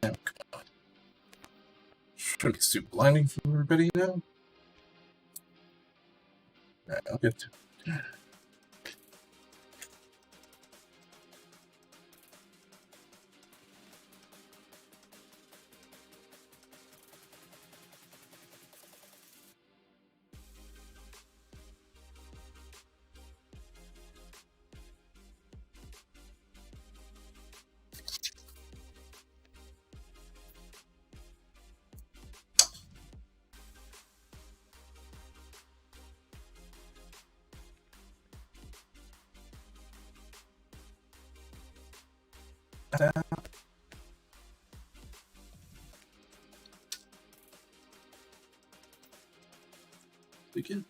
And shouldn't be too blinding for everybody now. Alright, I'll get to it. Begin.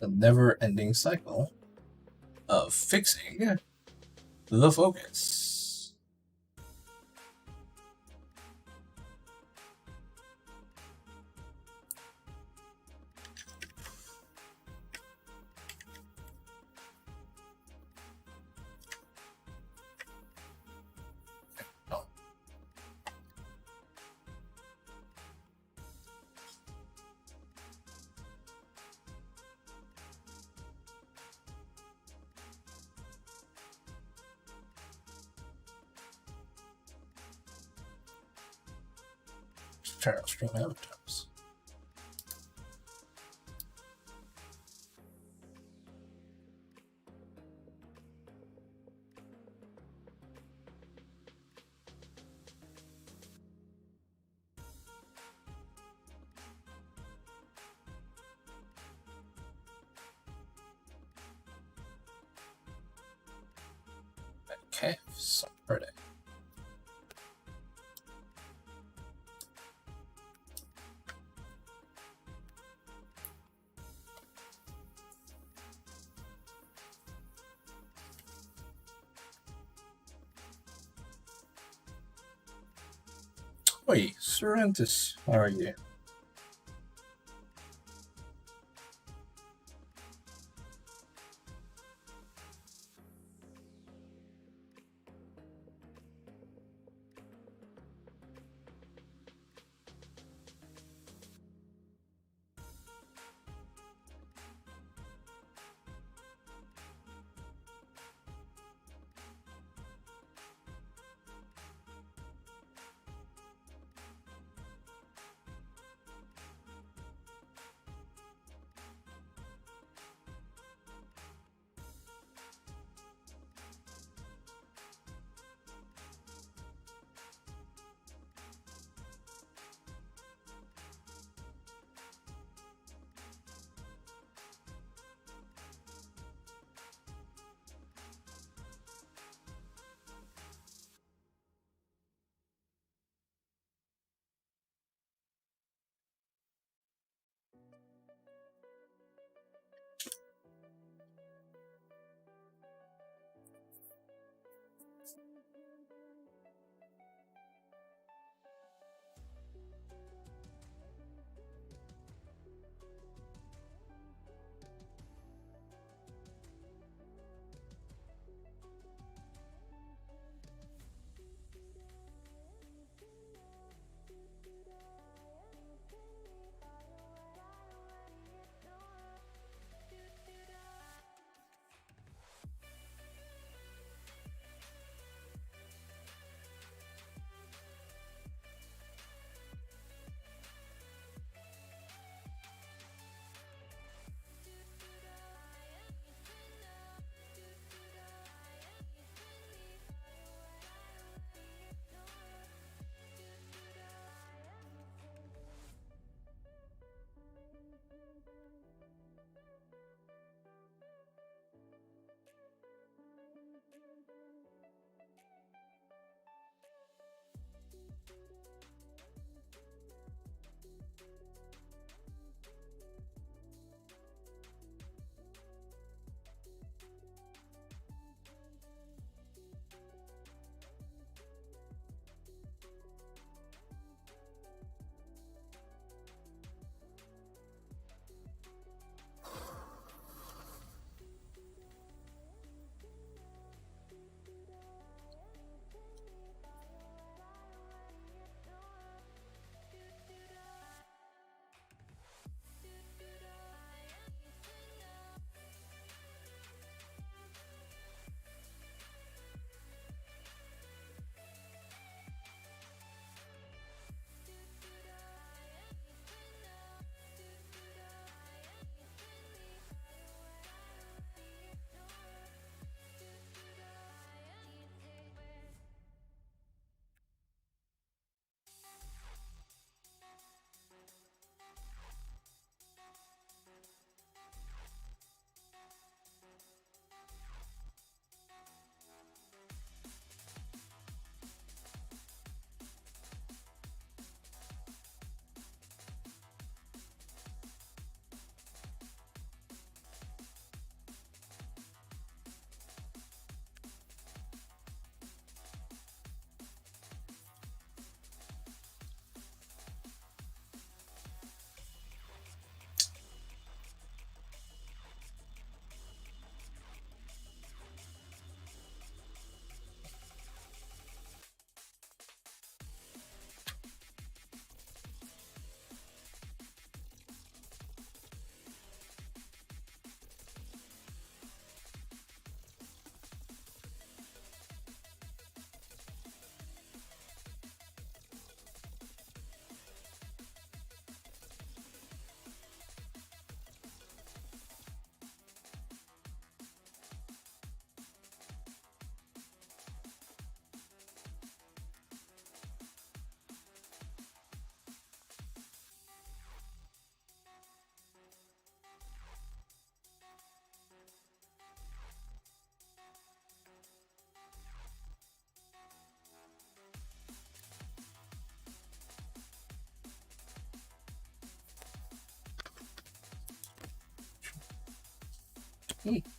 The never-ending cycle of fixing the focus. Oh. Try to stream avatars. Okay, Saturday. Oi, Serentus, how are you?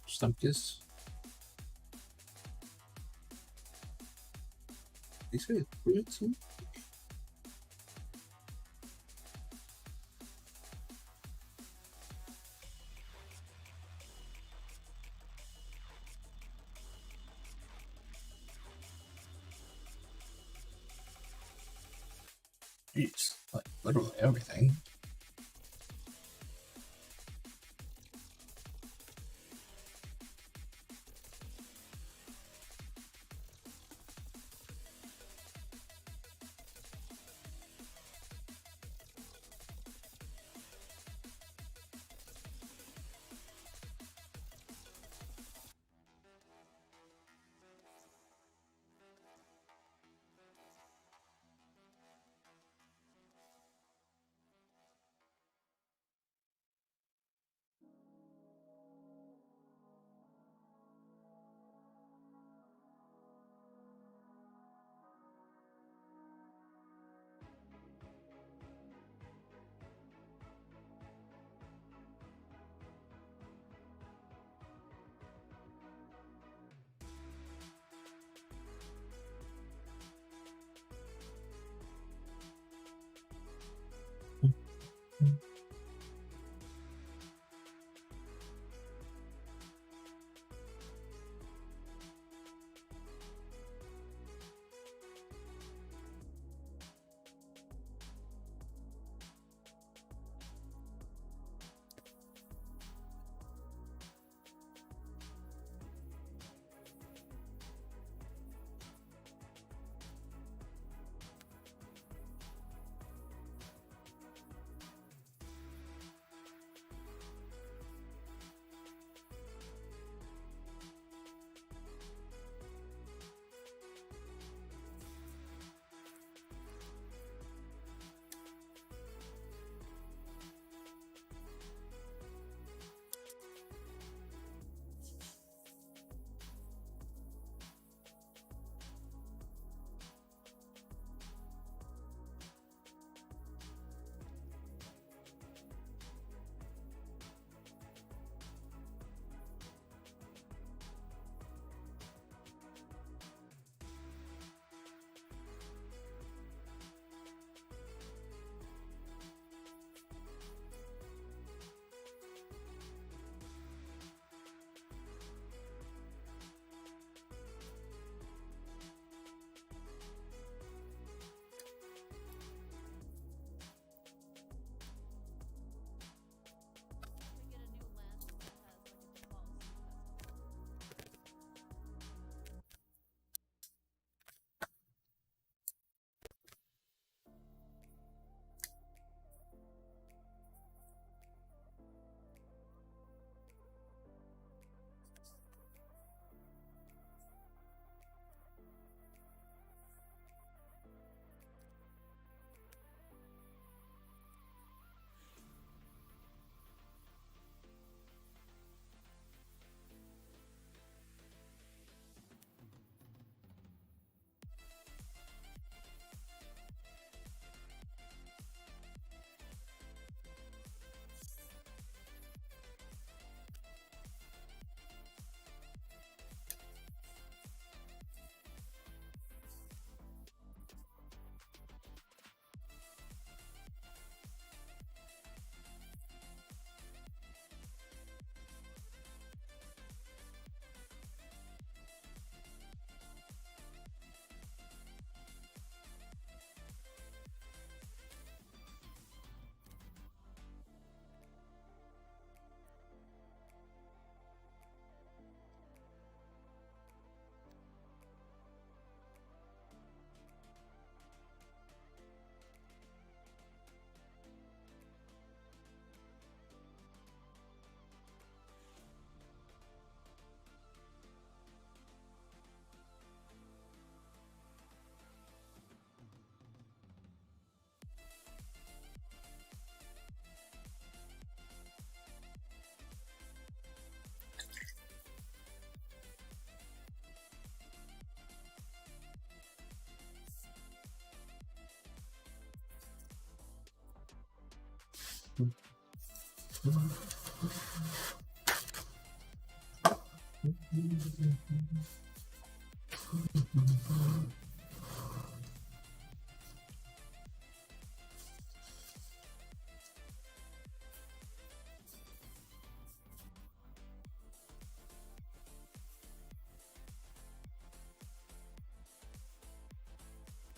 Stumpkiss. These guys pretty too. Jeez, like literally everything.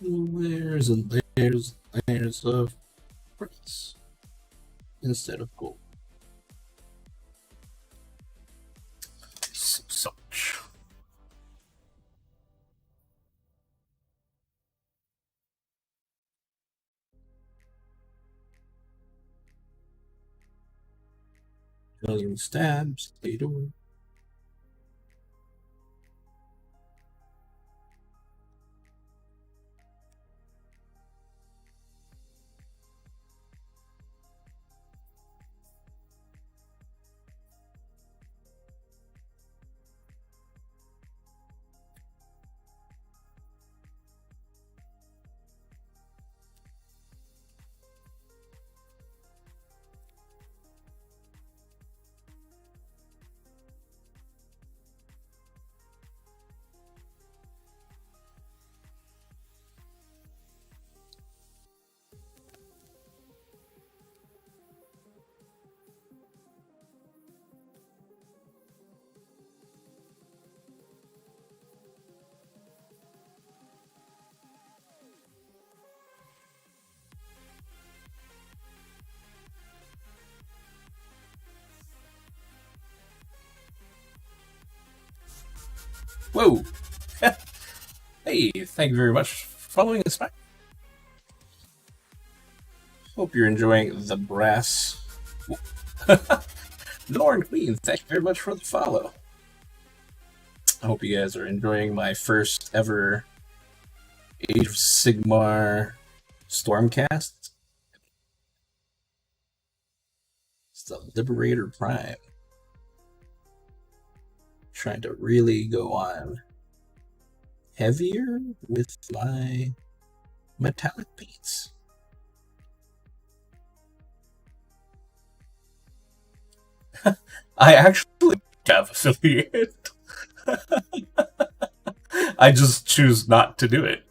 Layers and layers, layers of quartz instead of gold. Such. Million stabs, later. Whoa! Hey, thank you very much for following us back. Hope you're enjoying the brass. Lauren Queen, thank you very much for the follow. I hope you guys are enjoying my first ever Age of Sigmar Stormcast. It's the Liberator Prime. Trying to really go on heavier with my metallic paints. I actually have affiliate. I just choose not to do it.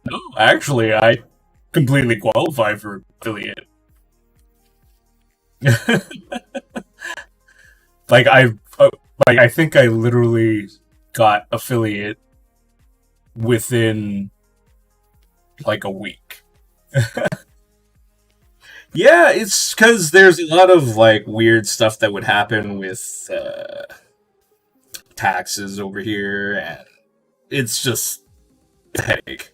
No, actually, I completely qualify for affiliate. like I think I literally got affiliate within like a week. Yeah, it's because there's a lot of like weird stuff that would happen with taxes over here, and it's just a headache.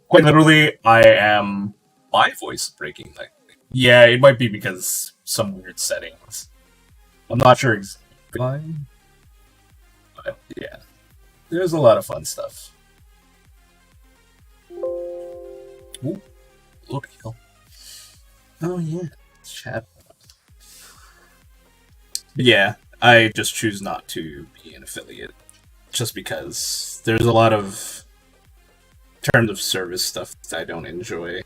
Quite literally, my voice breaking. Like, yeah, it might be because some weird settings. I'm not sure exactly why, but yeah, there's a lot of fun stuff. Ooh, look, oh yeah, chat. But yeah, I just choose not to be an affiliate, just because there's a lot of terms of service stuff that I don't enjoy.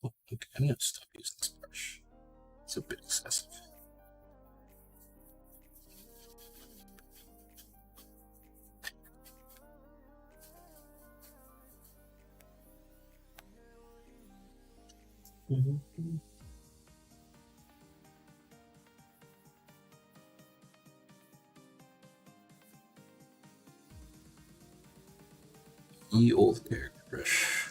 Oh, okay, I'm gonna stop using this brush. It's a bit excessive. Mm-hmm. Ye old character brush.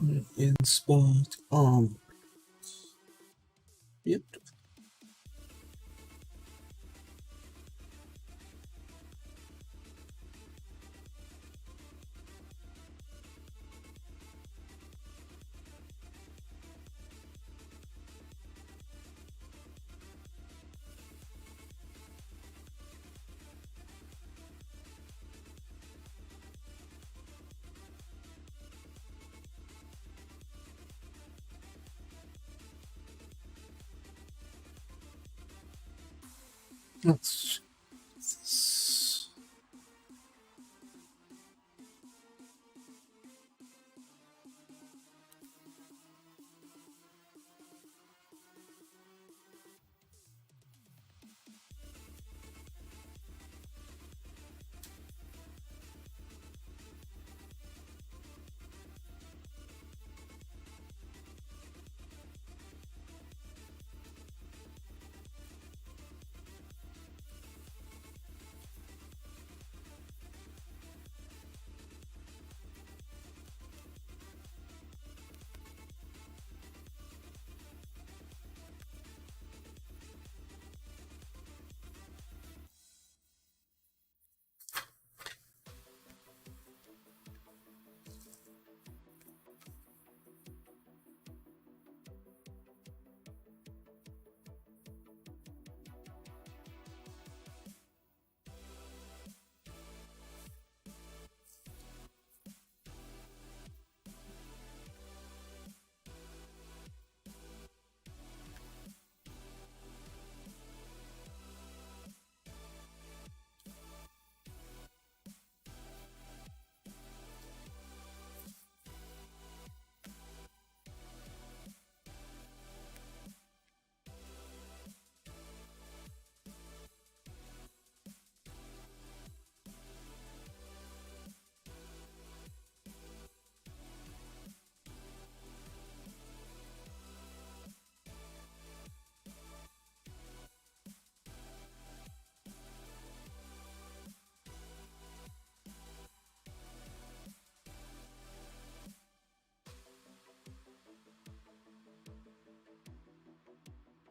In spot. Yep.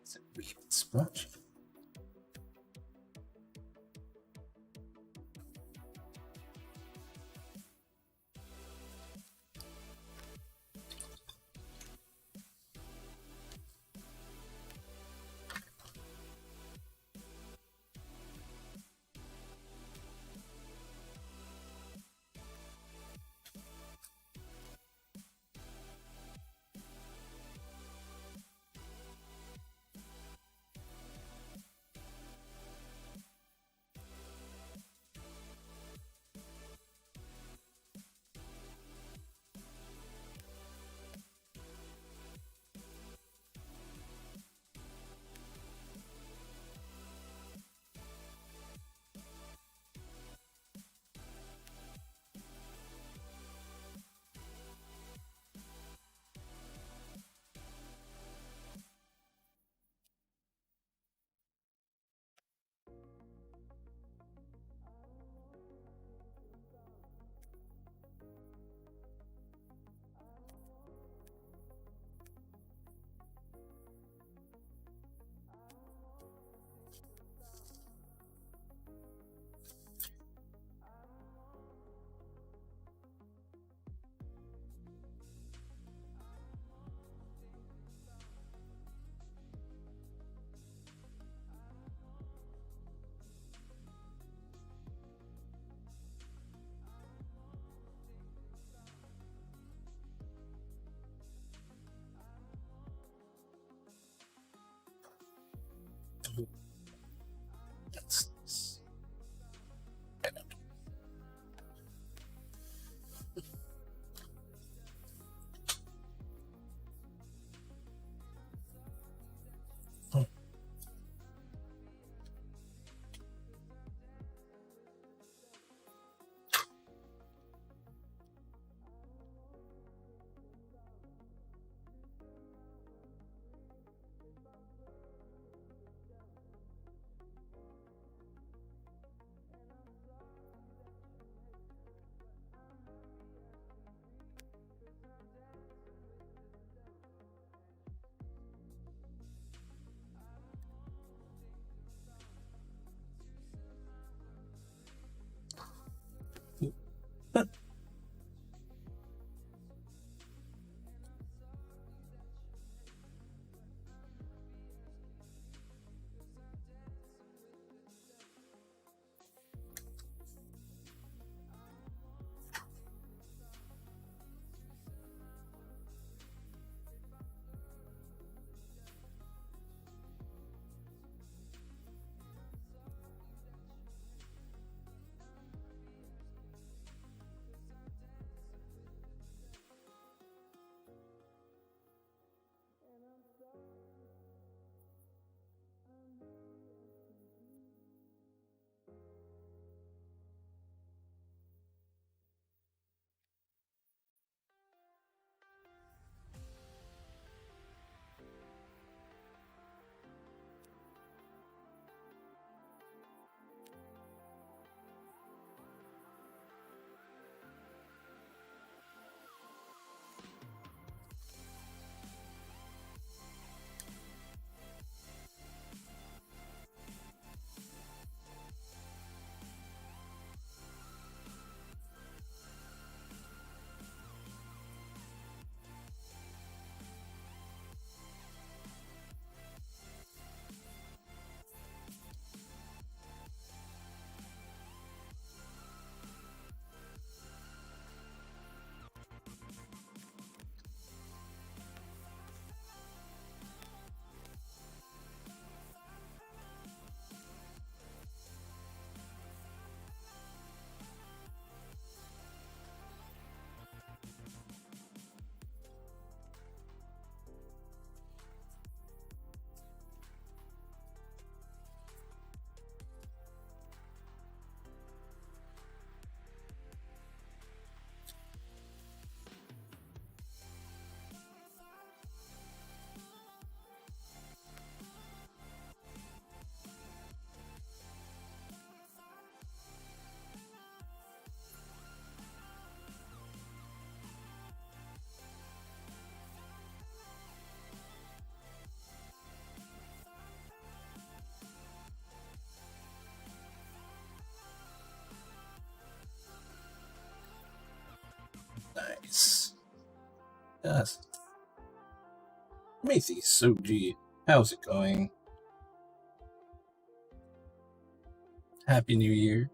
That's a weird spot. That's nice. Nice. Yes. Macy Soji, how's it going? Happy New Year.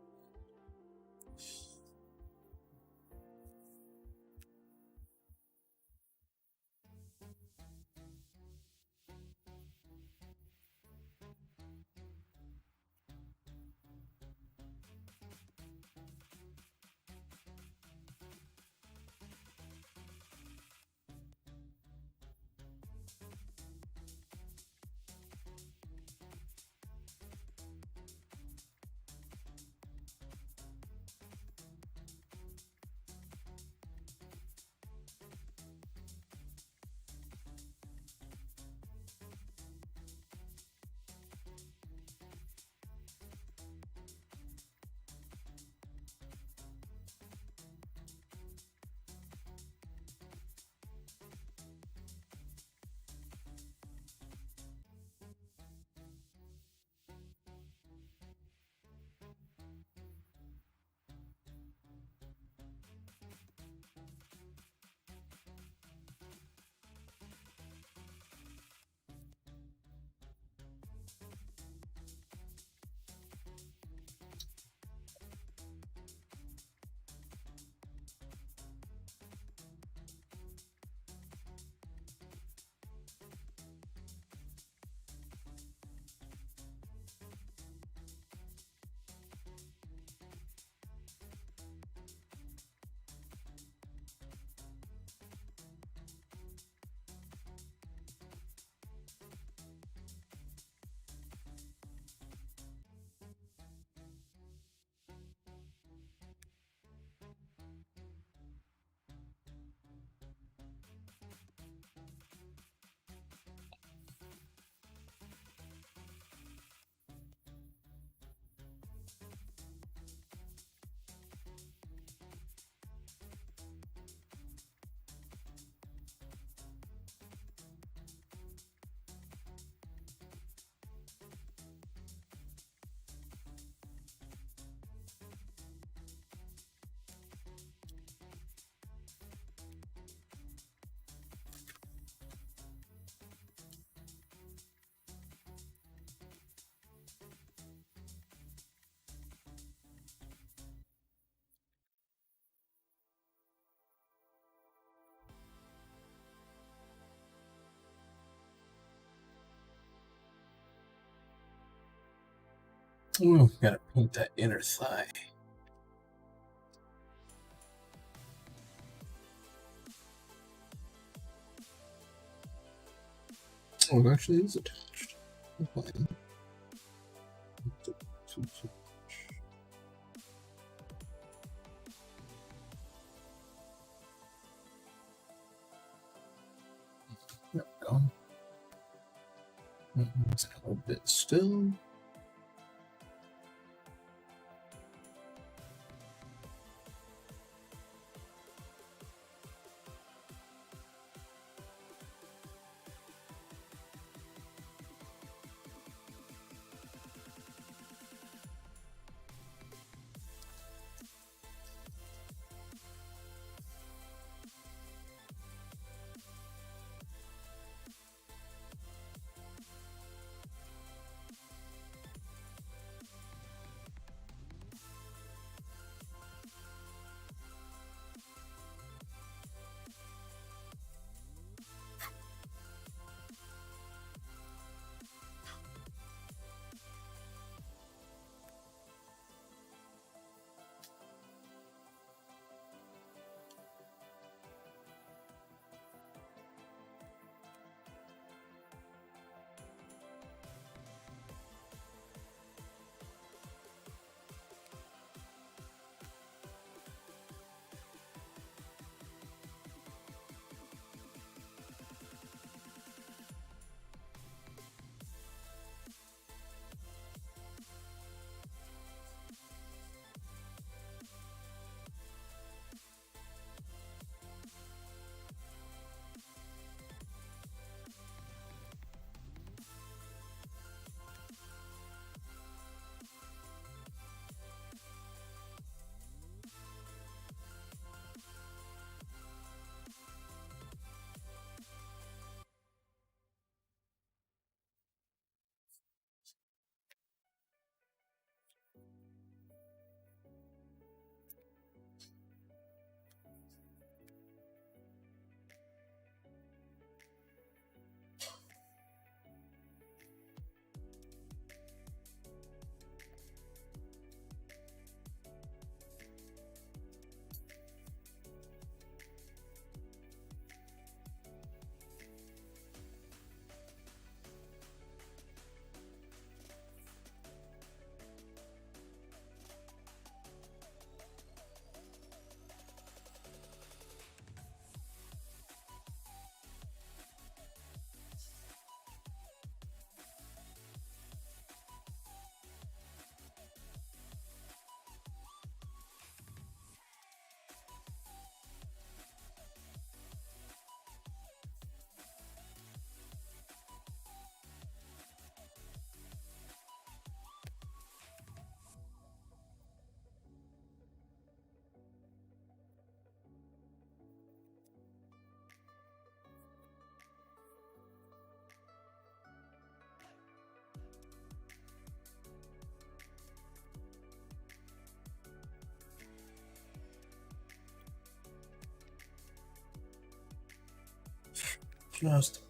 Ooh, gotta paint that inner thigh. Oh, it actually is attached. Okay. There we go. It's a little bit still. Just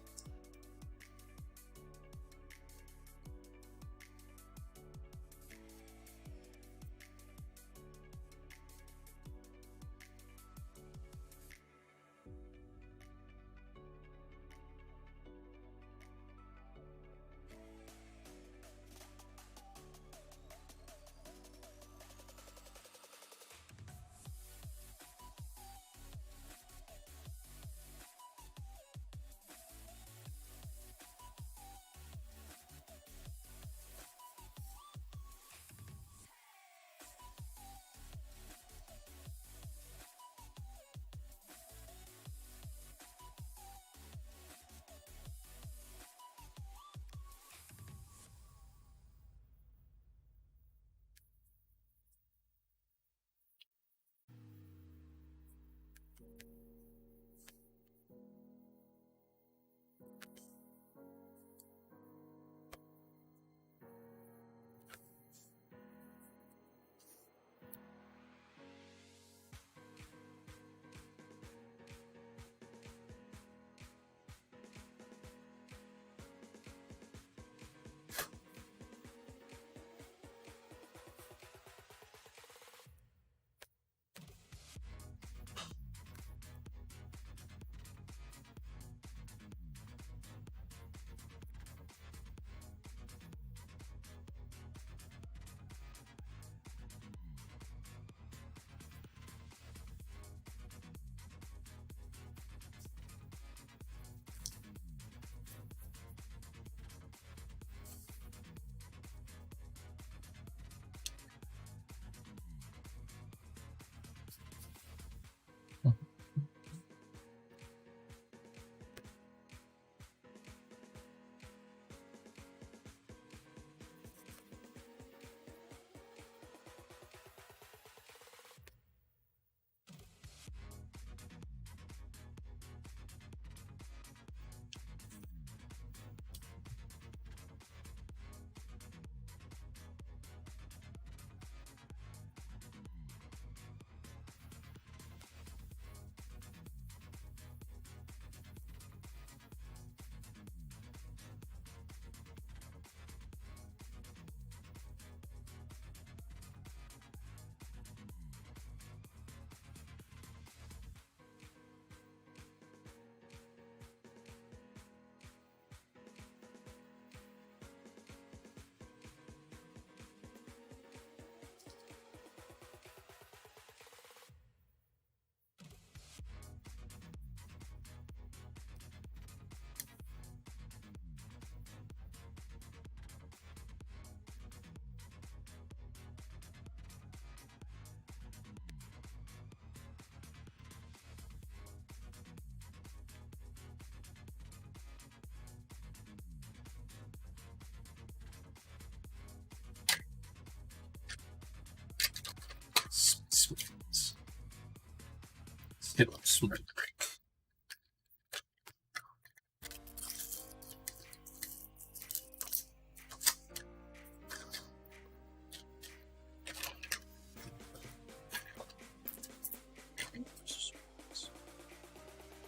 hit up smart break.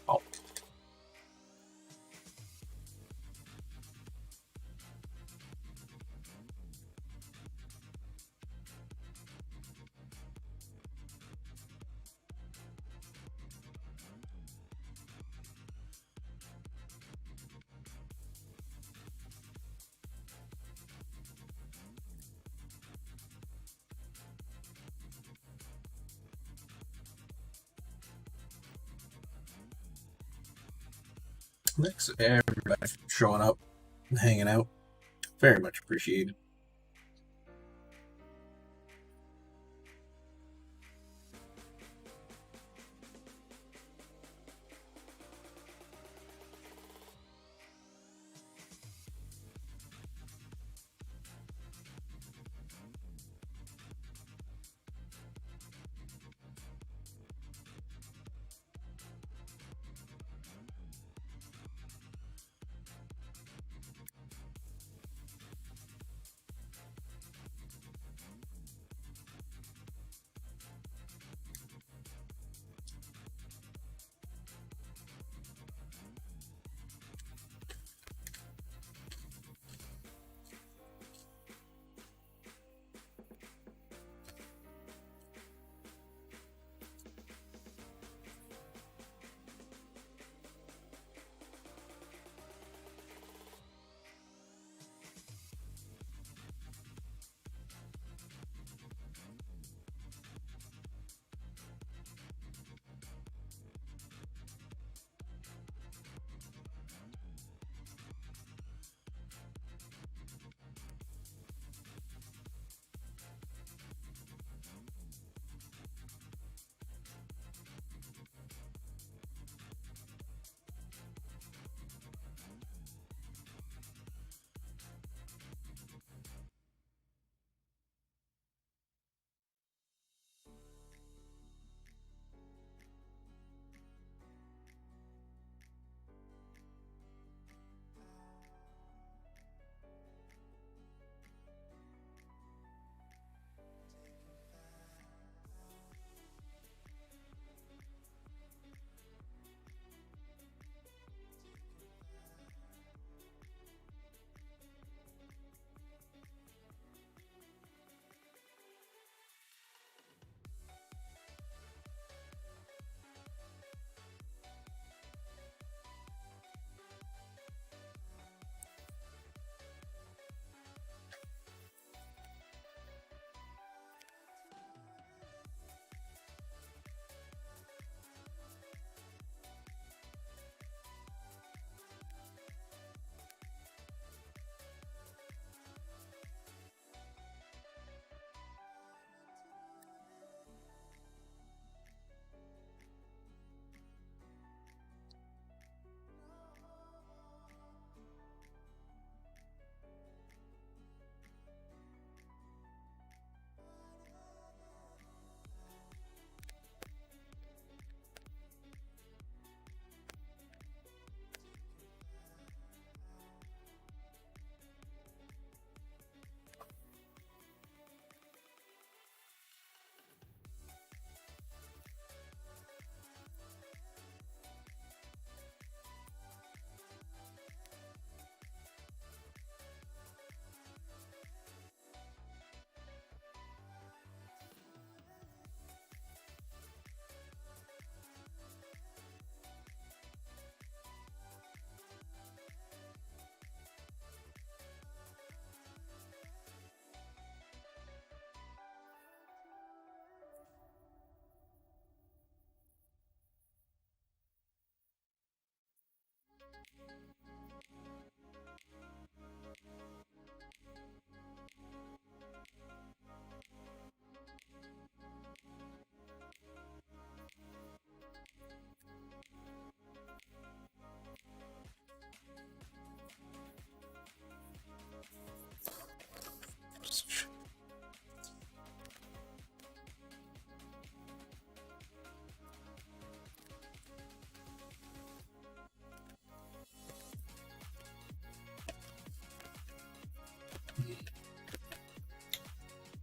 Oh. thanks everybody for showing up and hanging out. Very much appreciated.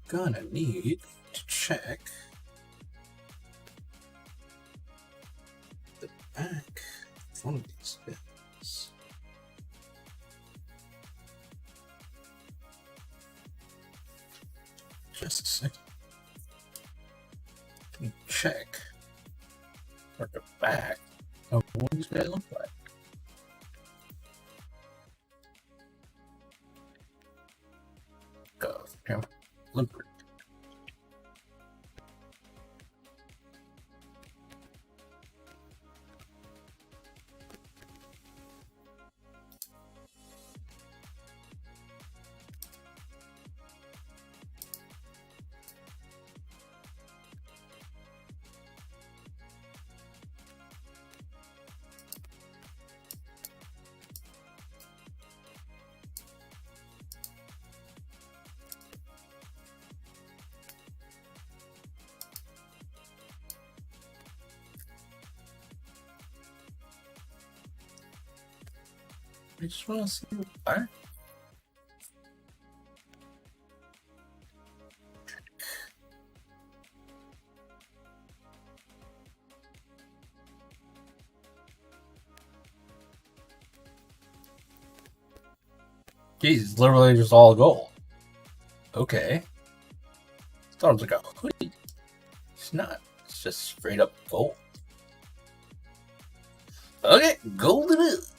gonna need to check the back of one of these bits. Just a second. Check what the back of what these guys look like. Go, Liberator. I just want to see the back. Jeez, it's literally just all gold. Okay. Thought it was like a hoodie. It's not. It's just straight up gold. Okay, gold it is.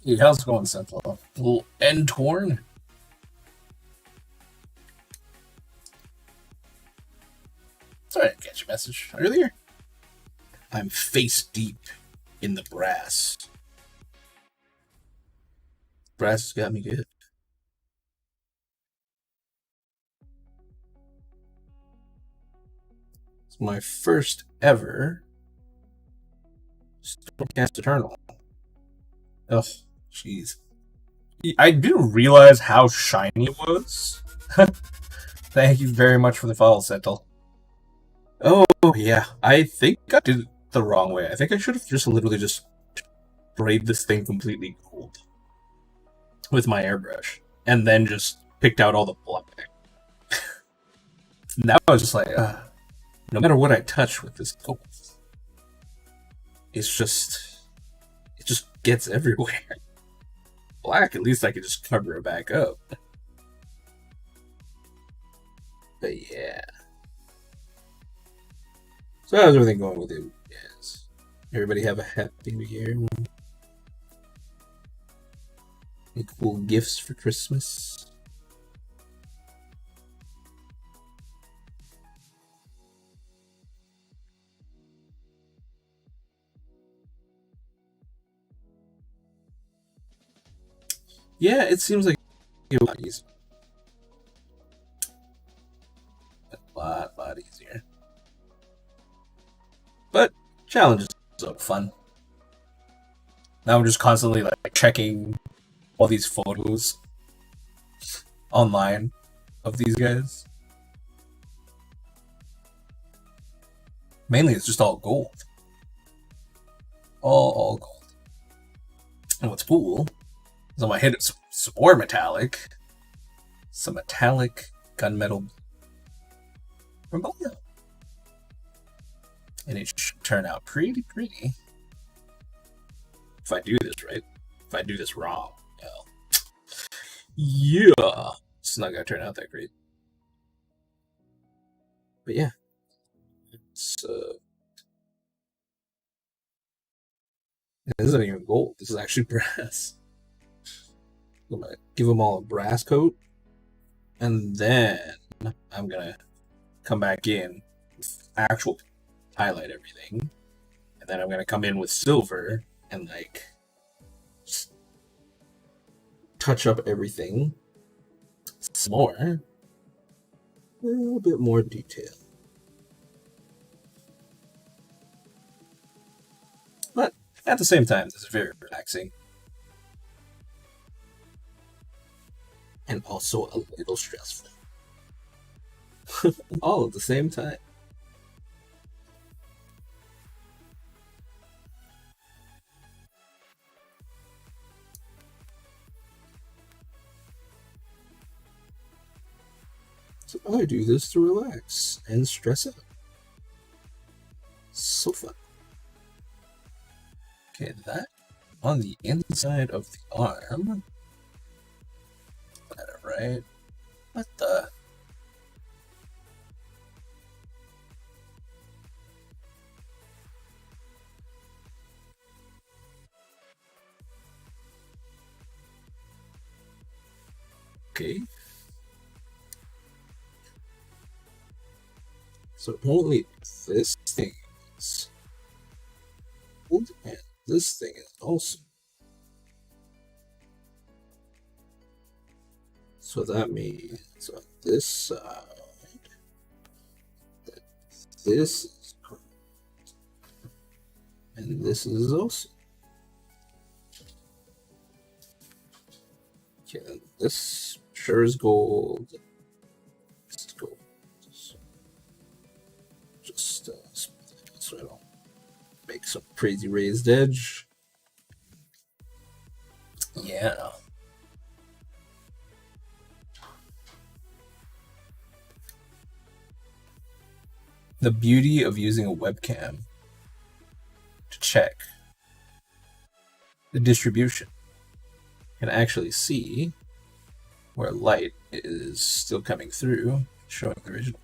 Hey, how's it going, Sentinel? A little end torn? Sorry I didn't catch your message earlier. I'm face deep in the brass. Brass has got me good. It's my first ever Stormcast Eternal. Ugh, jeez. I didn't realize how shiny it was. Thank you very much for the follow, Sentinel. Oh, yeah. I think I did it the wrong way. I think I should have just literally just sprayed this thing completely gold with my airbrush and then just picked out all the black. Now I was just like, no matter what I touch with this gold, it just gets everywhere. Black, at least I can just cover it back up. But yeah. So how's everything going with you guys? Everybody have a happy new year? Any cool gifts for Christmas? Yeah, it seems like a lot easier. A lot easier. But challenges are fun. Now I'm just constantly like checking all these photos online of these guys. Mainly it's just all gold. All gold. And what's cool is I'm gonna hit some more metallic. Some metallic gunmetal from Bolio. And it should turn out pretty. If I do this right. If I do this wrong, well, yeah, it's not gonna turn out that great. But yeah, so this isn't even gold. This is actually brass. I'm gonna give them all a brass coat, and then I'm gonna come back in with actual highlight everything, and then I'm gonna come in with silver and like just touch up everything some more, a little bit more detail. But at the same time, this is very relaxing. And also a little stressful. All at the same time. So I do this to relax and stress out. So fun. Okay, that on the inside of the arm. Got it right. What the? Okay. So apparently this thing is gold and this thing is also. So that means on this side that this is gold. And this is also. Okay, and this sure is gold. This is gold. Just so I don't make some crazy raised edge. Yeah. The beauty of using a webcam to check the distribution and actually see where light is still coming through, showing the original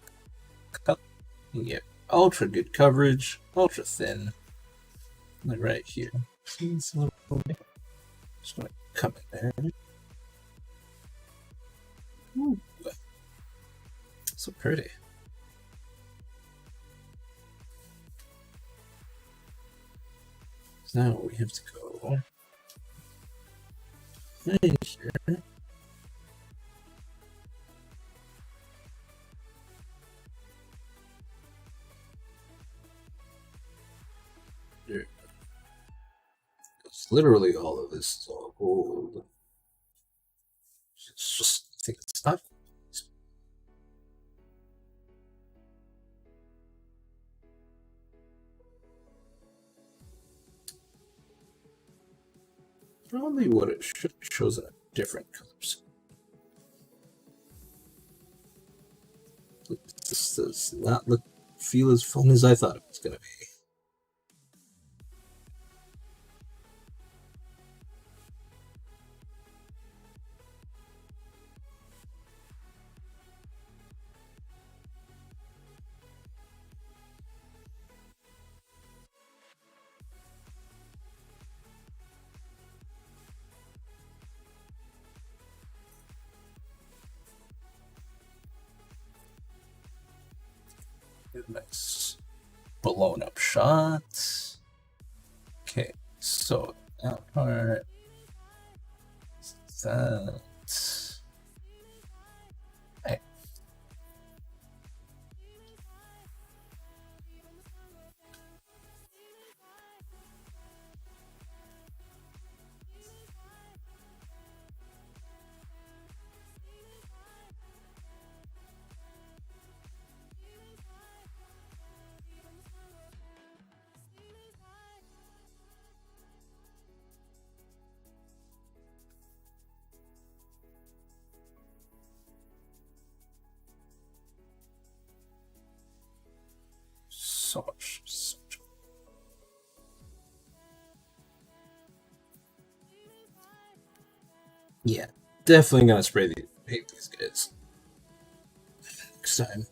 color. You can get ultra good coverage, ultra thin, like right here. See this little bit? Just gonna come in there. Ooh, so pretty. So now we have to go in here. It's literally all of this is all gold. It's just, I think it's not. Probably what it shows in different colors. This does not feel as fun as I thought it was gonna be. Nice blown up shots. Okay, so that part, that. Hey. So much. Yeah, definitely gonna paint these guys next time.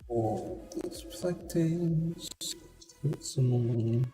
Oh, it's reflecting. Some.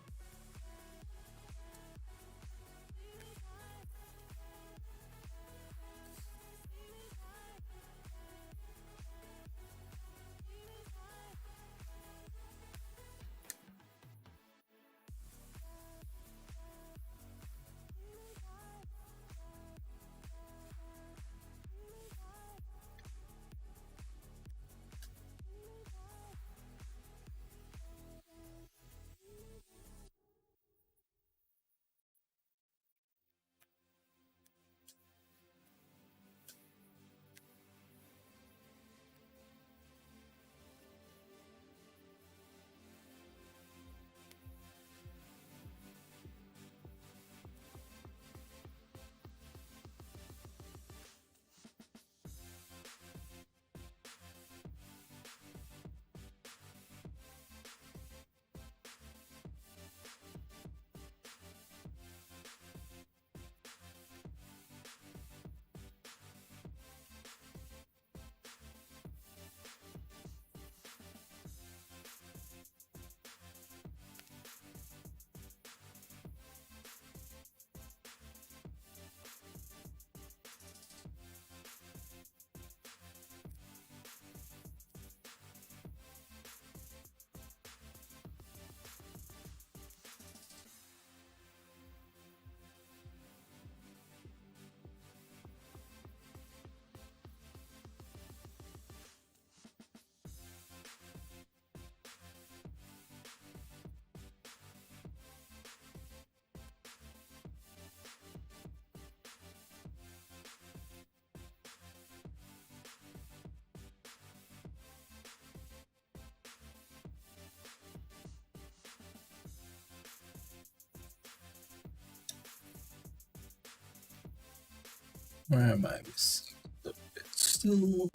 Where am I missing the bit still?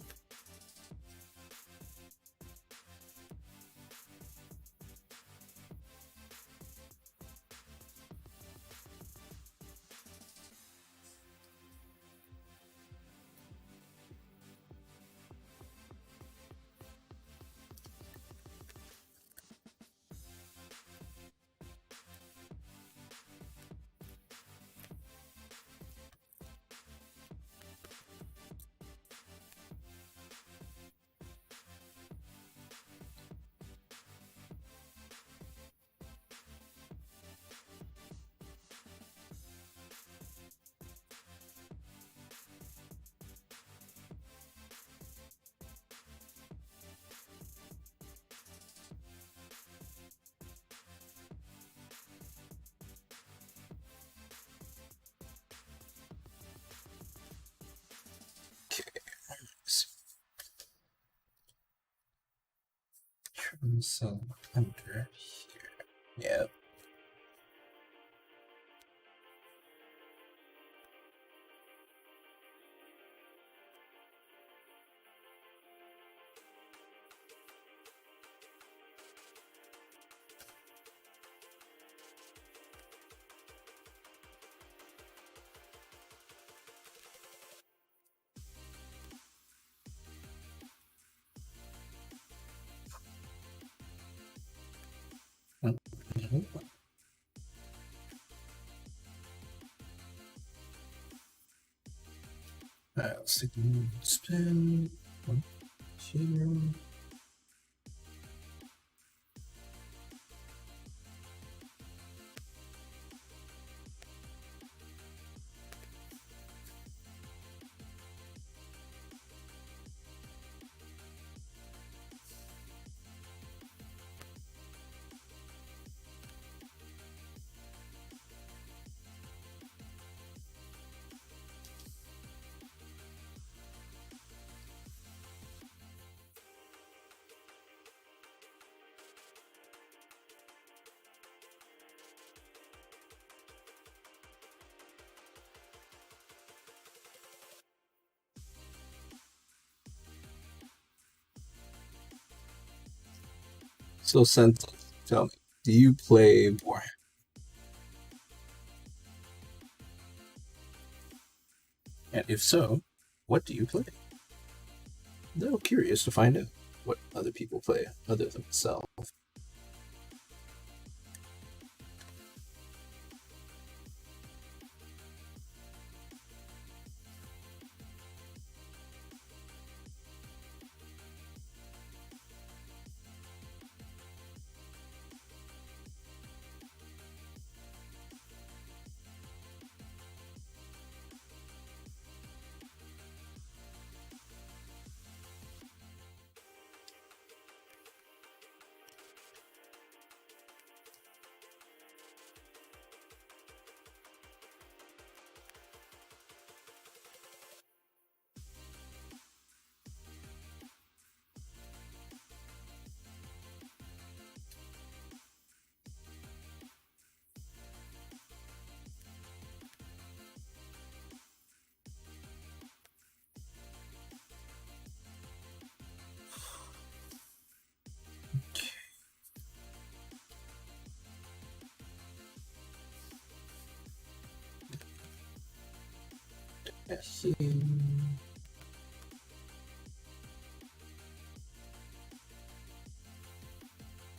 So under here. Yep. Let's take the spin. 1, 0. So, Sentai, tell me, do you play Warhammer? And if so, what do you play? I'm a little curious to find out what other people play other than myself.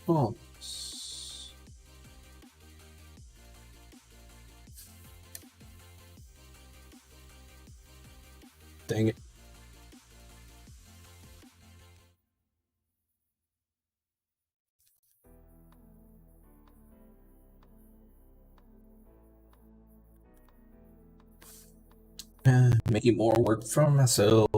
Oh, dang it. Making more work for myself.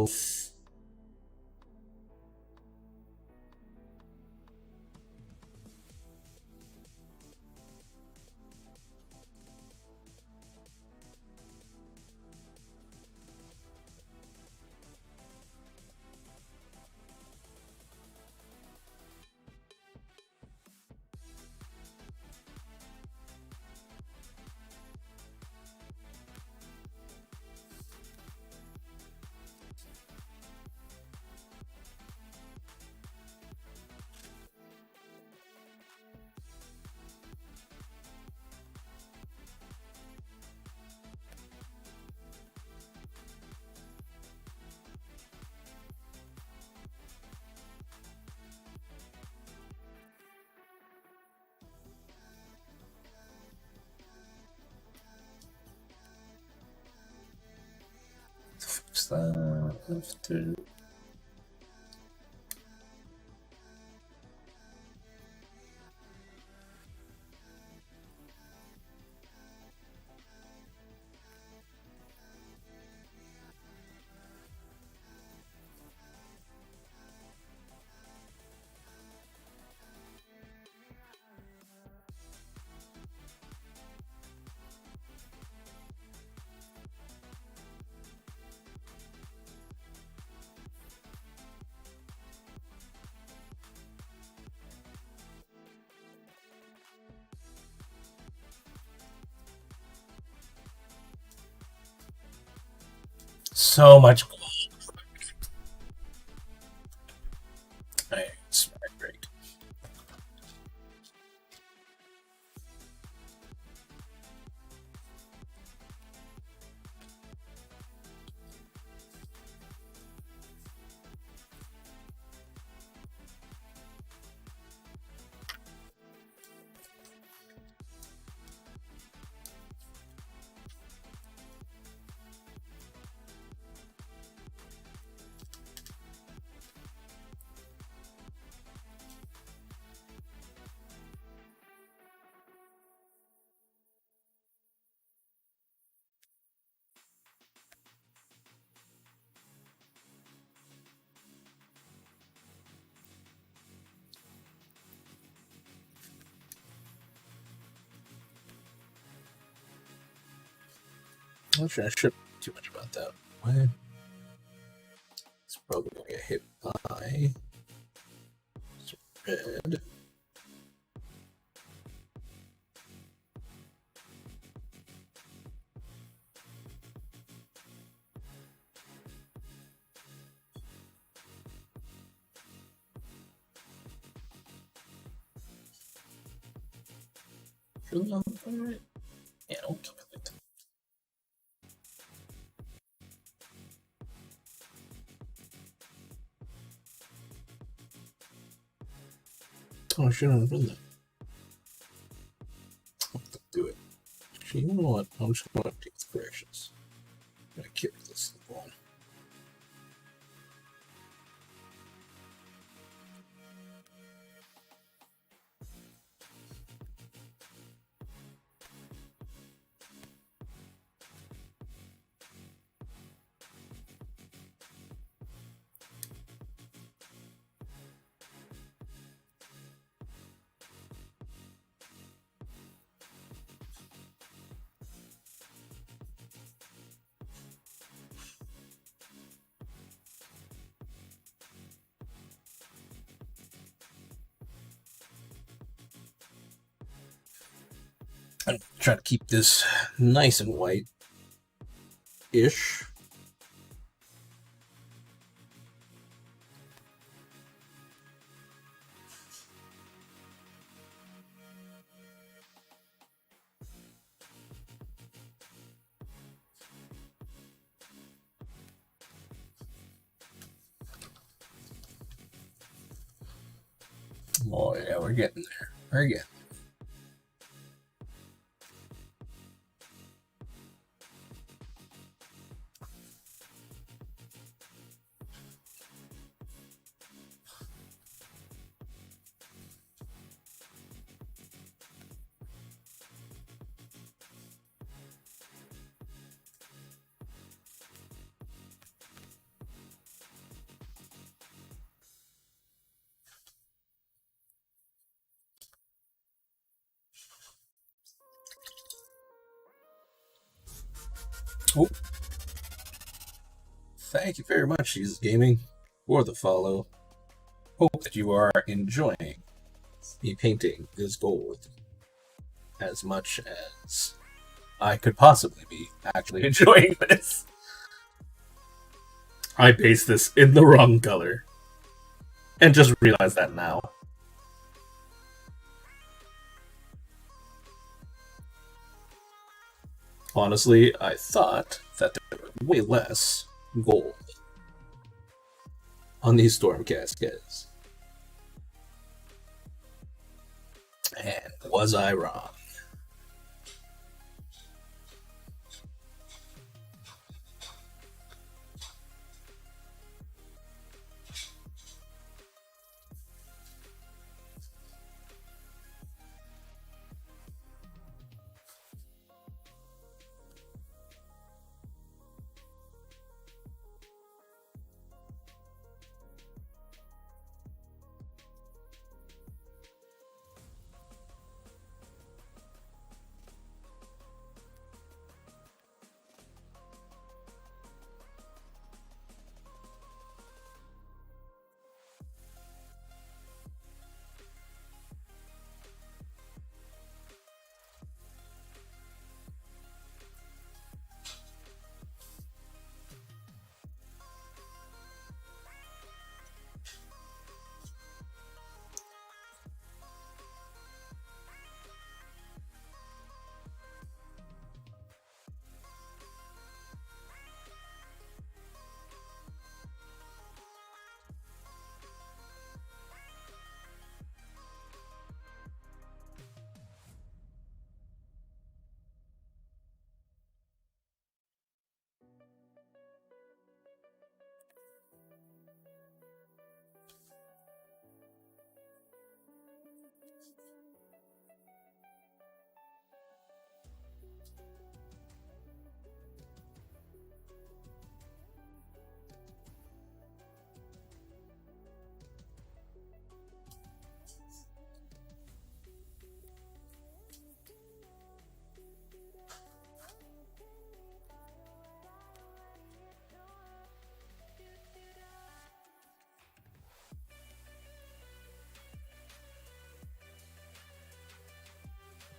After So much gold. Smart break. Actually, I shouldn't too much about that. Why? It's probably gonna get hit by red. Really on the phone, right? Yeah, don't kill me like that. Oh, I shouldn't have done that. Do it. Actually, you know what? I'm just gonna take the corrections. I'm gonna carry this one. I'm trying to keep this nice and white-ish. Oh yeah, we're getting there. We're getting. Oh, thank you very much, Jesus Gaming, for the follow. Hope that you are enjoying me painting this gold as much as I could possibly be actually enjoying this. I based this in the wrong color. And just realized that now. Honestly, I thought that there were way less gold on these storm cascades. And was I wrong?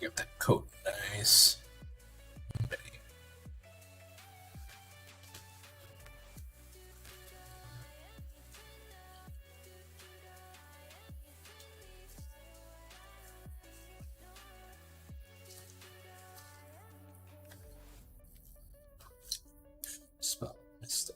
Get that coat nice. Spell missed it.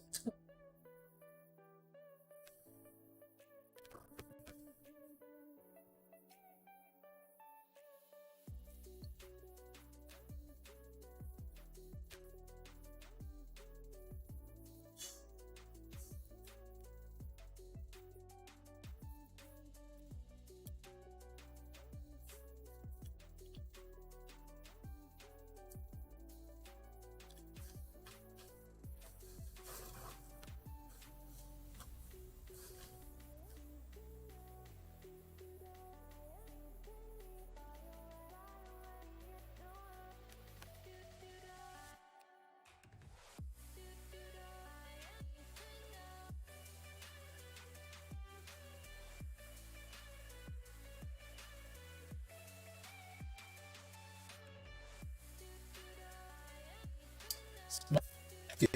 Yeah.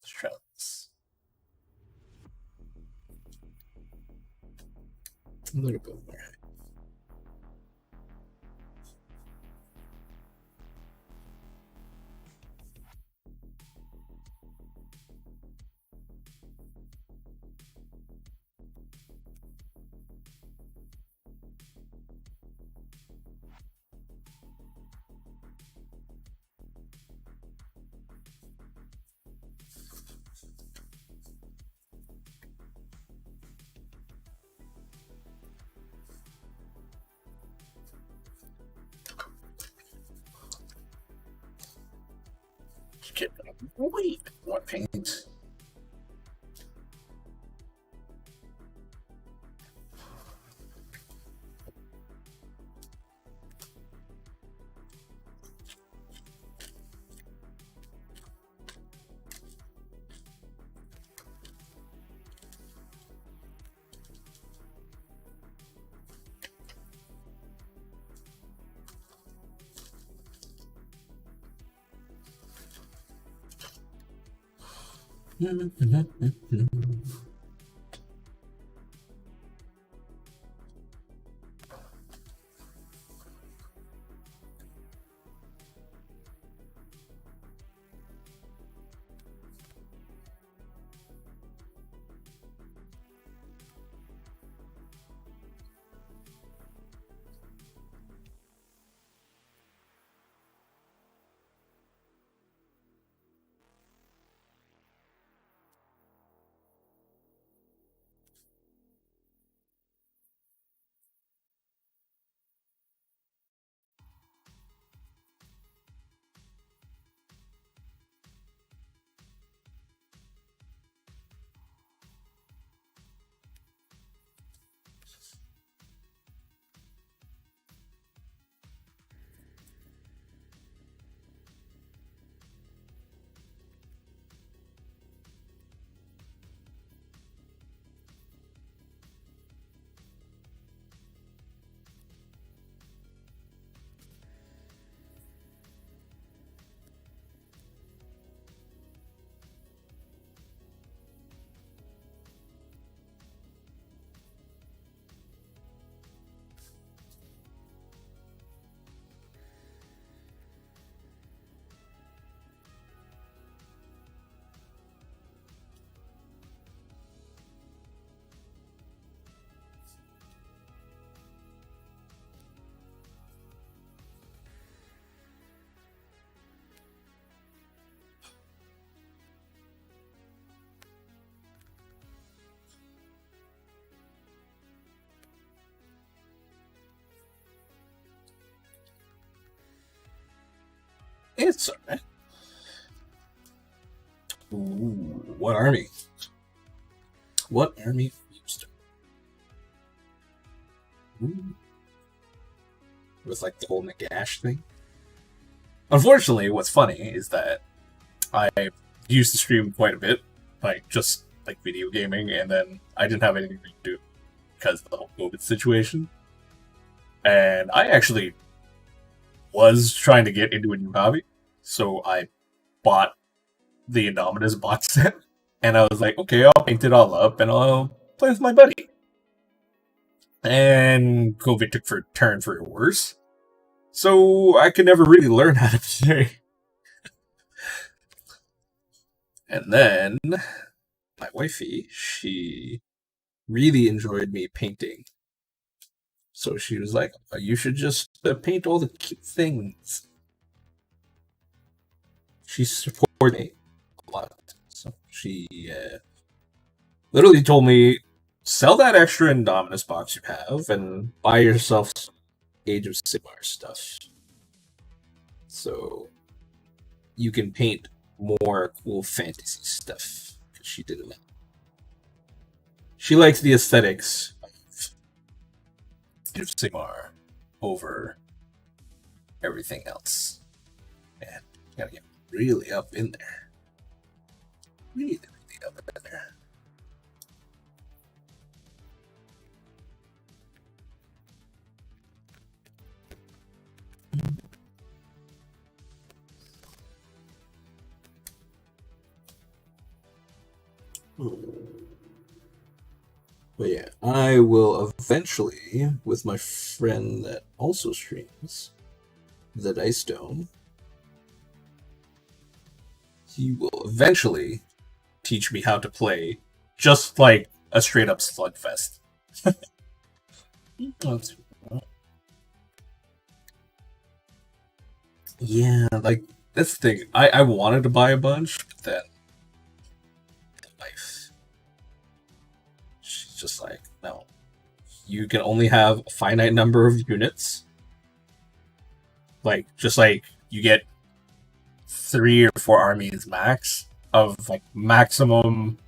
Shells. A little bit more. Get way more paint. It's alright. Ooh, what army? What army used Ooh. With like the whole Nagash thing? Unfortunately, what's funny is that I used to stream quite a bit, like just like video gaming, and then I didn't have anything to do because of the whole COVID situation. And I actually was trying to get into a new hobby, so I bought the Indominus box set, and I was like, okay, I'll paint it all up and I'll play with my buddy. And COVID took for a turn for the worse, so I could never really learn how to play. And then my wifey, she really enjoyed me painting. So she was like, oh, you should just paint all the cute things. She supported me a lot. So she literally told me, sell that extra Indominus box you have and buy yourself some Age of Sigmar stuff. So you can paint more cool fantasy stuff. Because she didn't know. She likes the aesthetics of Age of Sigmar over everything else. And you gotta get really up in there. Really up in there. But yeah, I will eventually, with my friend that also streams, the Dice Dome, he will eventually teach me how to play just like a straight up slugfest. Yeah, like that's the thing. I wanted to buy a bunch, but then life. She's just like, no. You can only have a finite number of units. Like, just like you get 3 or 4 armies max of like maximum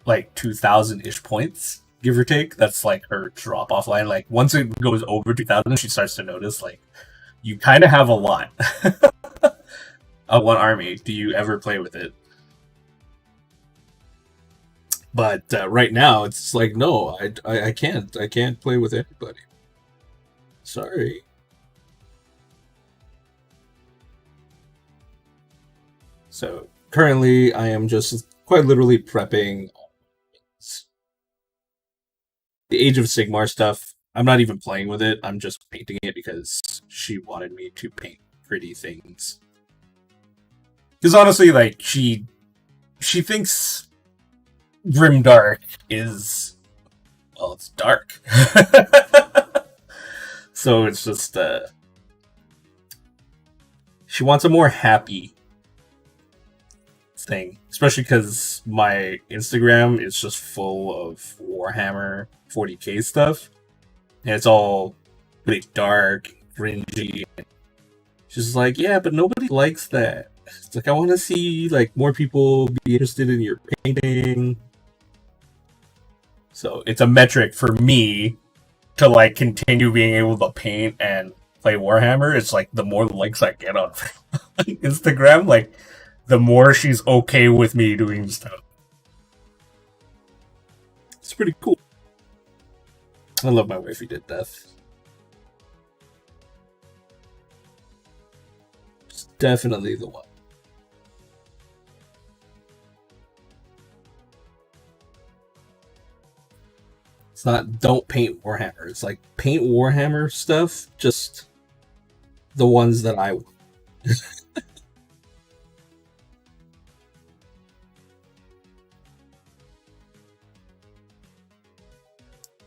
like 2,000-ish points, give or take. That's like her drop off line. Like once it goes over 2,000, she starts to notice like you kind of have a lot of one army. Do you ever play with it? But right now, it's like, no, I can't. I can't play with anybody. Sorry. So currently, I am just quite literally prepping the Age of Sigmar stuff. I'm not even playing with it. I'm just painting it because she wanted me to paint pretty things. Because honestly, like she thinks Grimdark is, well, it's dark. So it's just she wants a more happy thing, especially because my Instagram is just full of Warhammer 40k stuff, and it's all pretty dark, cringy. She's like, yeah, but nobody likes that. It's like, I want to see like more people be interested in your painting. So it's a metric for me to like continue being able to paint and play Warhammer. It's like the more likes I get on Instagram, like the more she's okay with me doing stuff. It's pretty cool. I love my wifey to death. It's definitely the one. It's not don't paint Warhammer. It's like paint Warhammer stuff, just the ones that I want.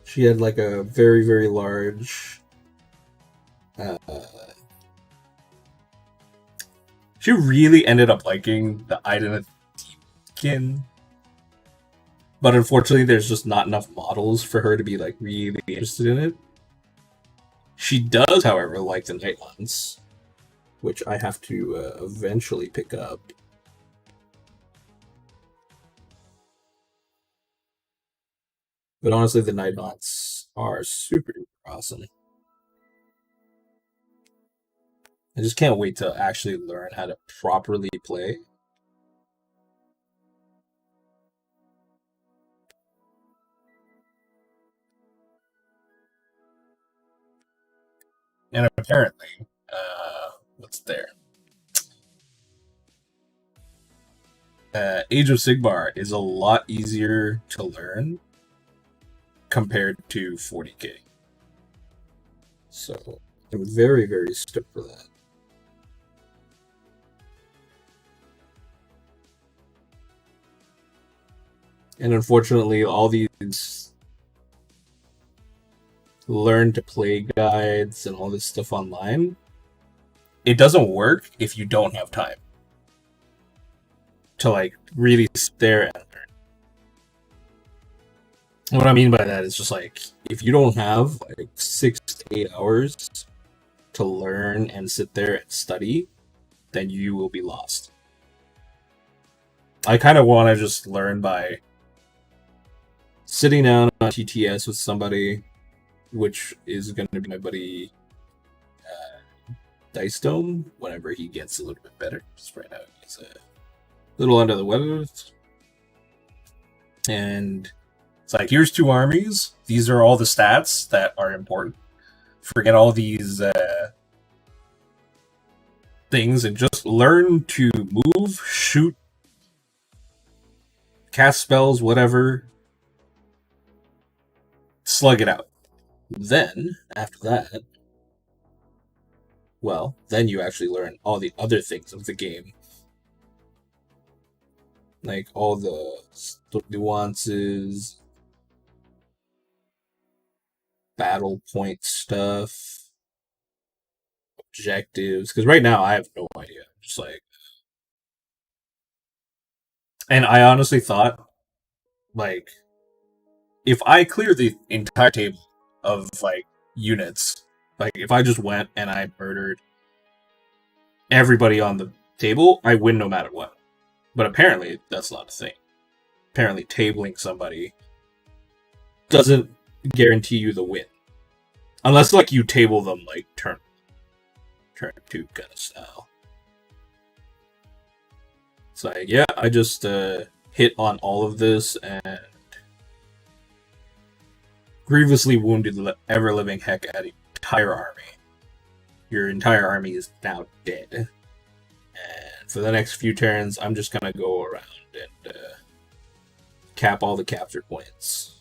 She had like a very, very large she really ended up liking the Identity, but unfortunately there's just not enough models for her to be like really interested in it. She does, however, like the Nightlands. which I have to eventually pick up. But honestly, the Night Haunts are super awesome. I just can't wait to actually learn how to properly play. And apparently, what's there? Age of Sigmar is a lot easier to learn compared to 40k. So I'm very, very stoked for that. And unfortunately, all these learn to play guides and all this stuff online, it doesn't work if you don't have time to like really sit there and learn. What I mean by that is just like if you don't have like 6 to 8 hours to learn and sit there and study, then you will be lost. I kind of want to just learn by sitting down on TTS with somebody, which is going to be my buddy Dice Dome whenever he gets a little bit better. Just right now he's a little under the weather. And it's like, here's 2 armies. These are all the stats that are important. Forget all these things and just learn to move, shoot, cast spells, whatever. Slug it out. Then, after that, well, then you actually learn all the other things of the game. Like all the nuances, battle point stuff, objectives. Because right now I have no idea. Just like. And I honestly thought, like, if I clear the entire table of, like, units, like, if I just went and I murdered everybody on the table, I win no matter what. But apparently, that's not a thing. Apparently, tabling somebody doesn't guarantee you the win. Unless, like, you table them, like, turn 2 kind of style. It's like, yeah, I just hit on all of this and grievously wounded the ever-living heck out of your entire army. Your entire army is now dead. And for the next few turns, I'm just going to go around and cap all the capture points.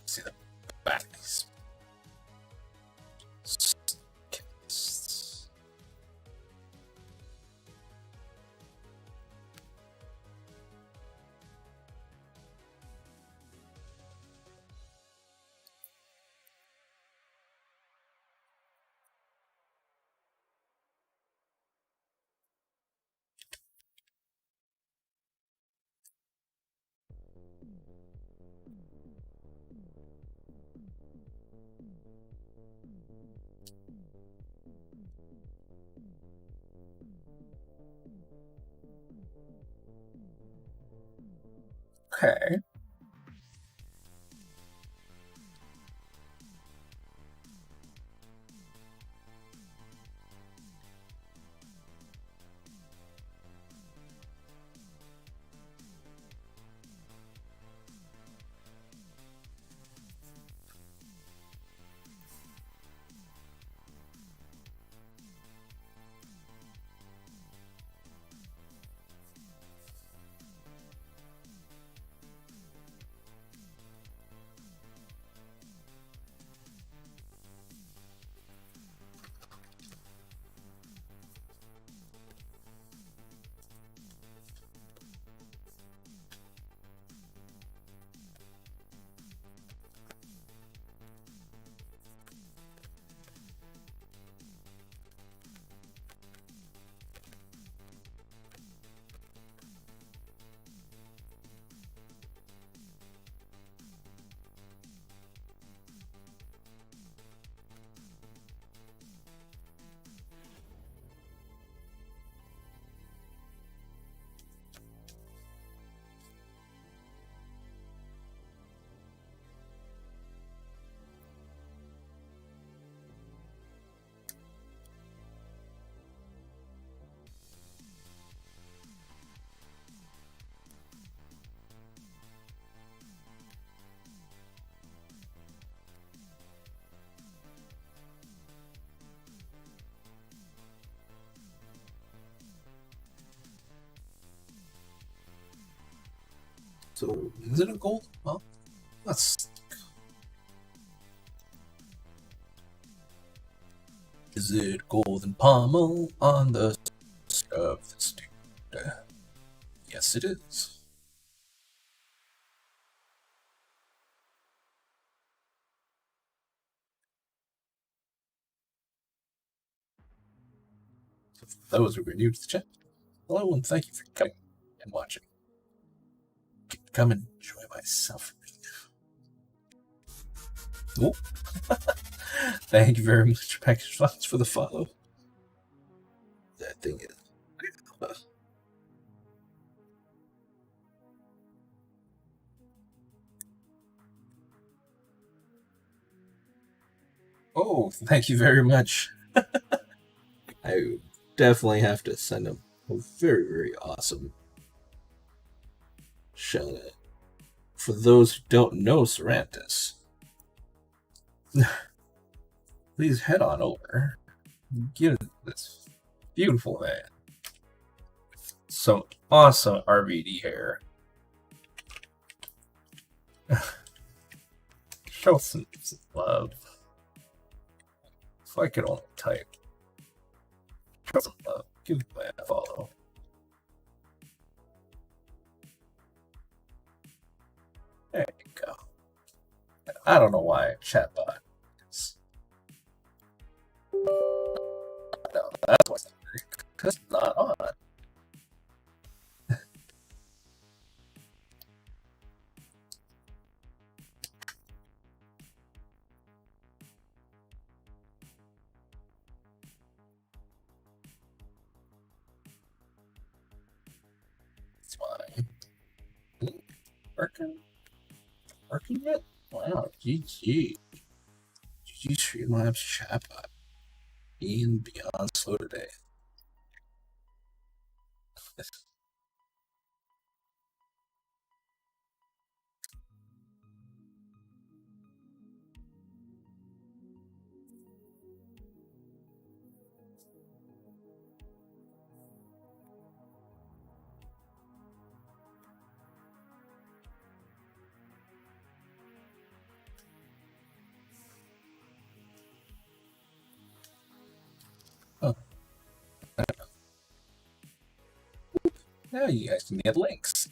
See the backs. Okay. So, is it a gold? Well, let's. Is it golden pommel on the of the stick? Yes, it is. So for those who are new to the channel, hello and thank you for coming and watching. Come and enjoy my suffering. Oh. Thank you very much, Package Fox, for the follow. That thing is. Oh, thank you very much. I definitely have to send him a very, very awesome shout out. For those who don't know Cervantes, please head on over. Give this beautiful man some awesome RVD hair. Show some love. If I could only type. Show some love. Give me a follow. There you go. I don't know why chatbot is. No, that's what's not because it's not on. It's fine. Working? Working yet? Wow, GG. GG Streamlabs chatbot. Being beyond slow today. Oh. Now you guys can get links.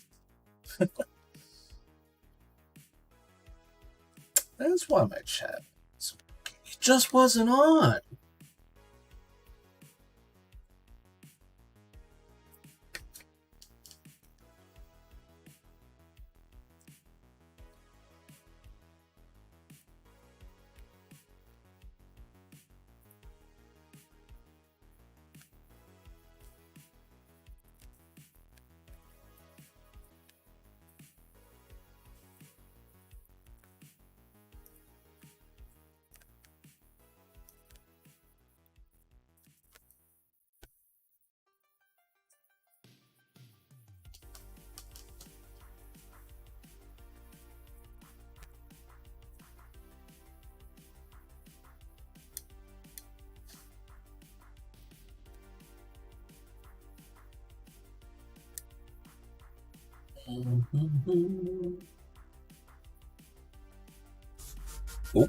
That's why my chat. It just wasn't on. Oh.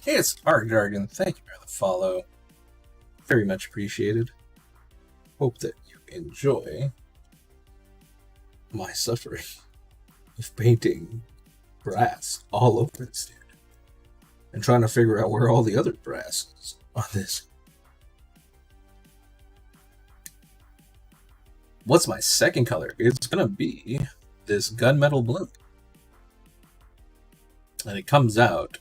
Hey, it's Art Jargon. Thank you for the follow. Very much appreciated. Hope that you enjoy my suffering of painting brass all over this dude and trying to figure out where all the other brass is on this. What's my second color? It's gonna be this gunmetal blue. And it comes out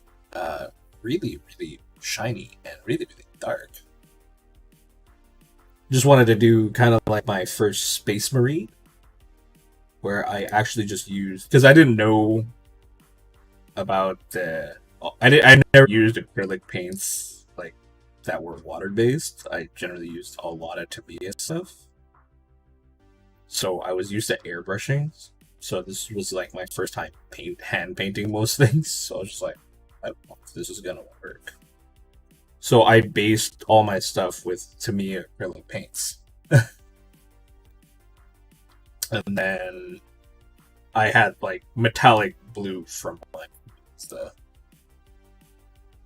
really, really shiny and really, really dark. Just wanted to do kind of like my first Space Marine, where I actually just used, because I didn't know about the, I never used acrylic paints like that were water based. I generally used a lot of Tamiya stuff. So I was used to airbrushing. So this was like my first time hand painting most things. So I was just like, I don't know if this is gonna work. So I based all my stuff with Tamiya acrylic paints. And then I had like metallic blue from like the.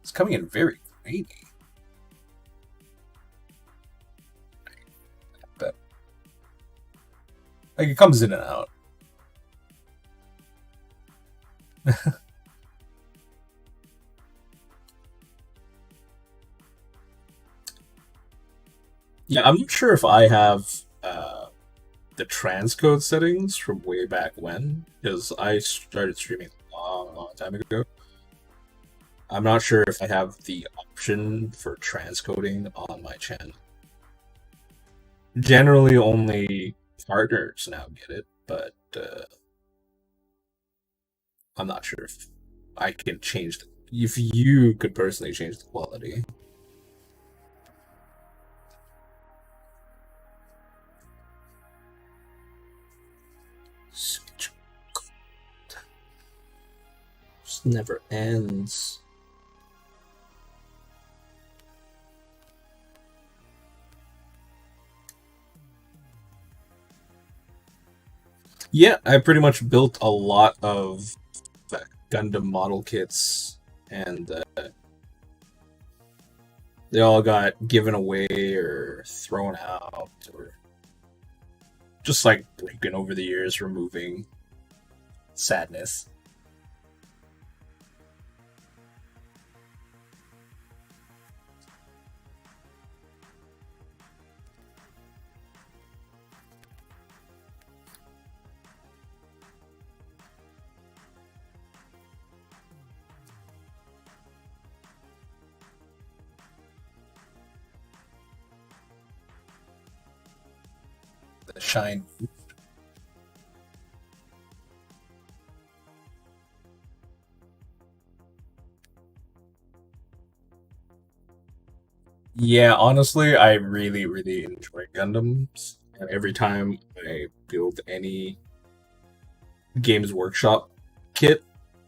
It's coming in very grainy. But like it comes in and out. Yeah, I'm not sure if I have the transcode settings from way back when, because I started streaming a long, long time ago. I'm not sure if I have the option for transcoding on my channel. Generally, only partners now get it, but I'm not sure if I can change if you could personally change the quality. Just never ends. Yeah, I pretty much built a lot of Gundam model kits, and they all got given away or thrown out, or just like broken over the years, removing sadness. The shine. Yeah, honestly, I really, really enjoy Gundams. And every time I build any Games Workshop kit,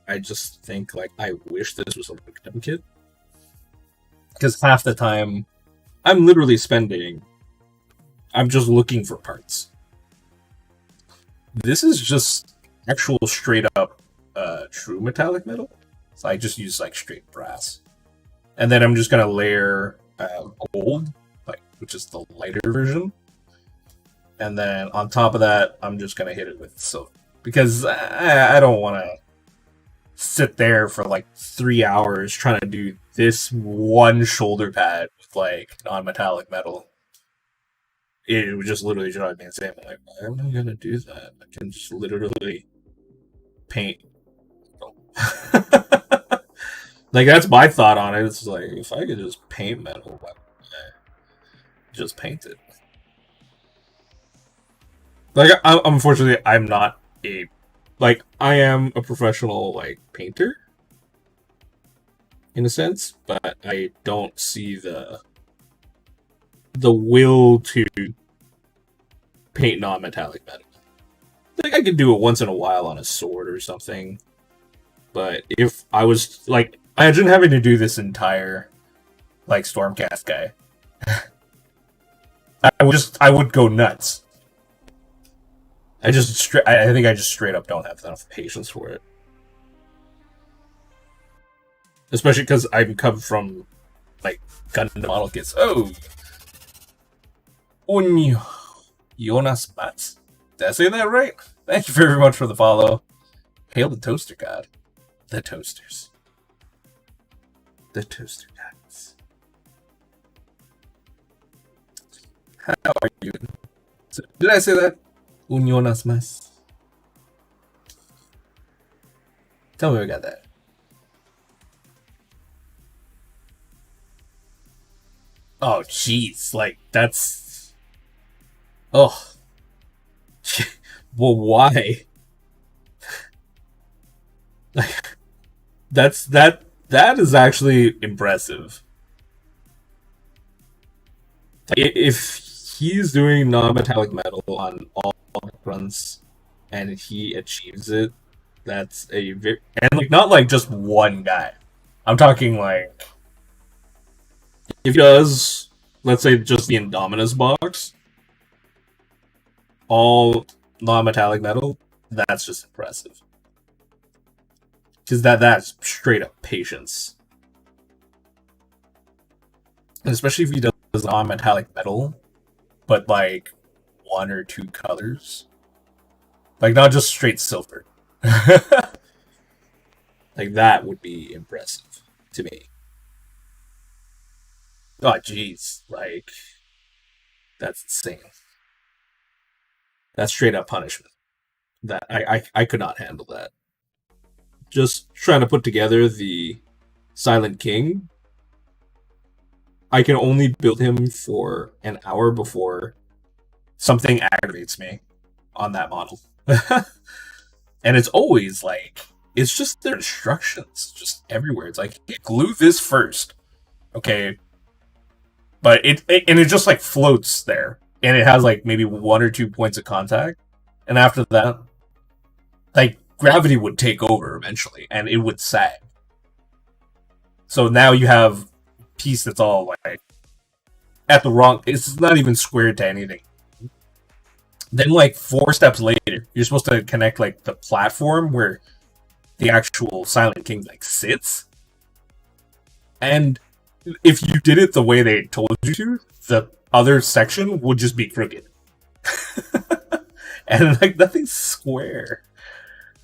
I just think, like, I wish this was a Gundam kit. Because half the time, I'm literally I'm just looking for parts. This is just actual straight up true metallic metal. So I just use, like, straight brass. And then I'm just gonna layer gold, like, which is the lighter version. And then on top of that, I'm just gonna hit it with silver. Because I don't want to sit there for like 3 hours trying to do this one shoulder pad with like non-metallic metal. It would just literally drive me insane. I'm like, why am I gonna do that? I can just literally paint. Like, that's my thought on it. It's like, if I could just paint metal, why would I just paint it? Like, unfortunately, I'm not I am a professional, like, painter, in a sense, but I don't see the will to paint non-metallic metal. Like, I could do it once in a while on a sword or something, but if I was, like, imagine having to do this entire, like, Stormcast guy. I would go nuts. I think I just straight up don't have enough patience for it. Especially because I'm come from, like, Gundam model kits. Oh! Jonas Bats. Did I say that right? Thank you very much for the follow. Hail the Toaster God. The Toasters. The Toaster Gods. How are you? Did I say that? Unionas más. Tell me we got that. Oh, jeez. Like, that's... Oh. Well, why? Like, that is actually impressive. If he's doing non-metallic metal on all runs and he achieves it, that's a very... And, like, not, like, just one guy. I'm talking, like... If he does, let's say, just the Indominus box, all non-metallic metal, that's just impressive. Because that's straight up patience. And especially if he does non-metallic metal, but like 1 or 2 colors. Like not just straight silver. Like that would be impressive to me. Oh jeez, like that's insane. That's straight up punishment. That I could not handle that. Just trying to put together the Silent King. I can only build him for an hour before something aggravates me on that model. And it's always like, it's just their instructions just everywhere. It's like, hey, glue this first. Okay. But it just like floats there. And it has like maybe 1 or 2 points of contact. And after that, like gravity would take over eventually and it would sag. So now you have a piece that's all like at the wrong, it's not even squared to anything. Then like 4 steps later, you're supposed to connect like the platform where the actual Silent King like sits. And if you did it the way they told you to, the other section would just be crooked. And like nothing's square.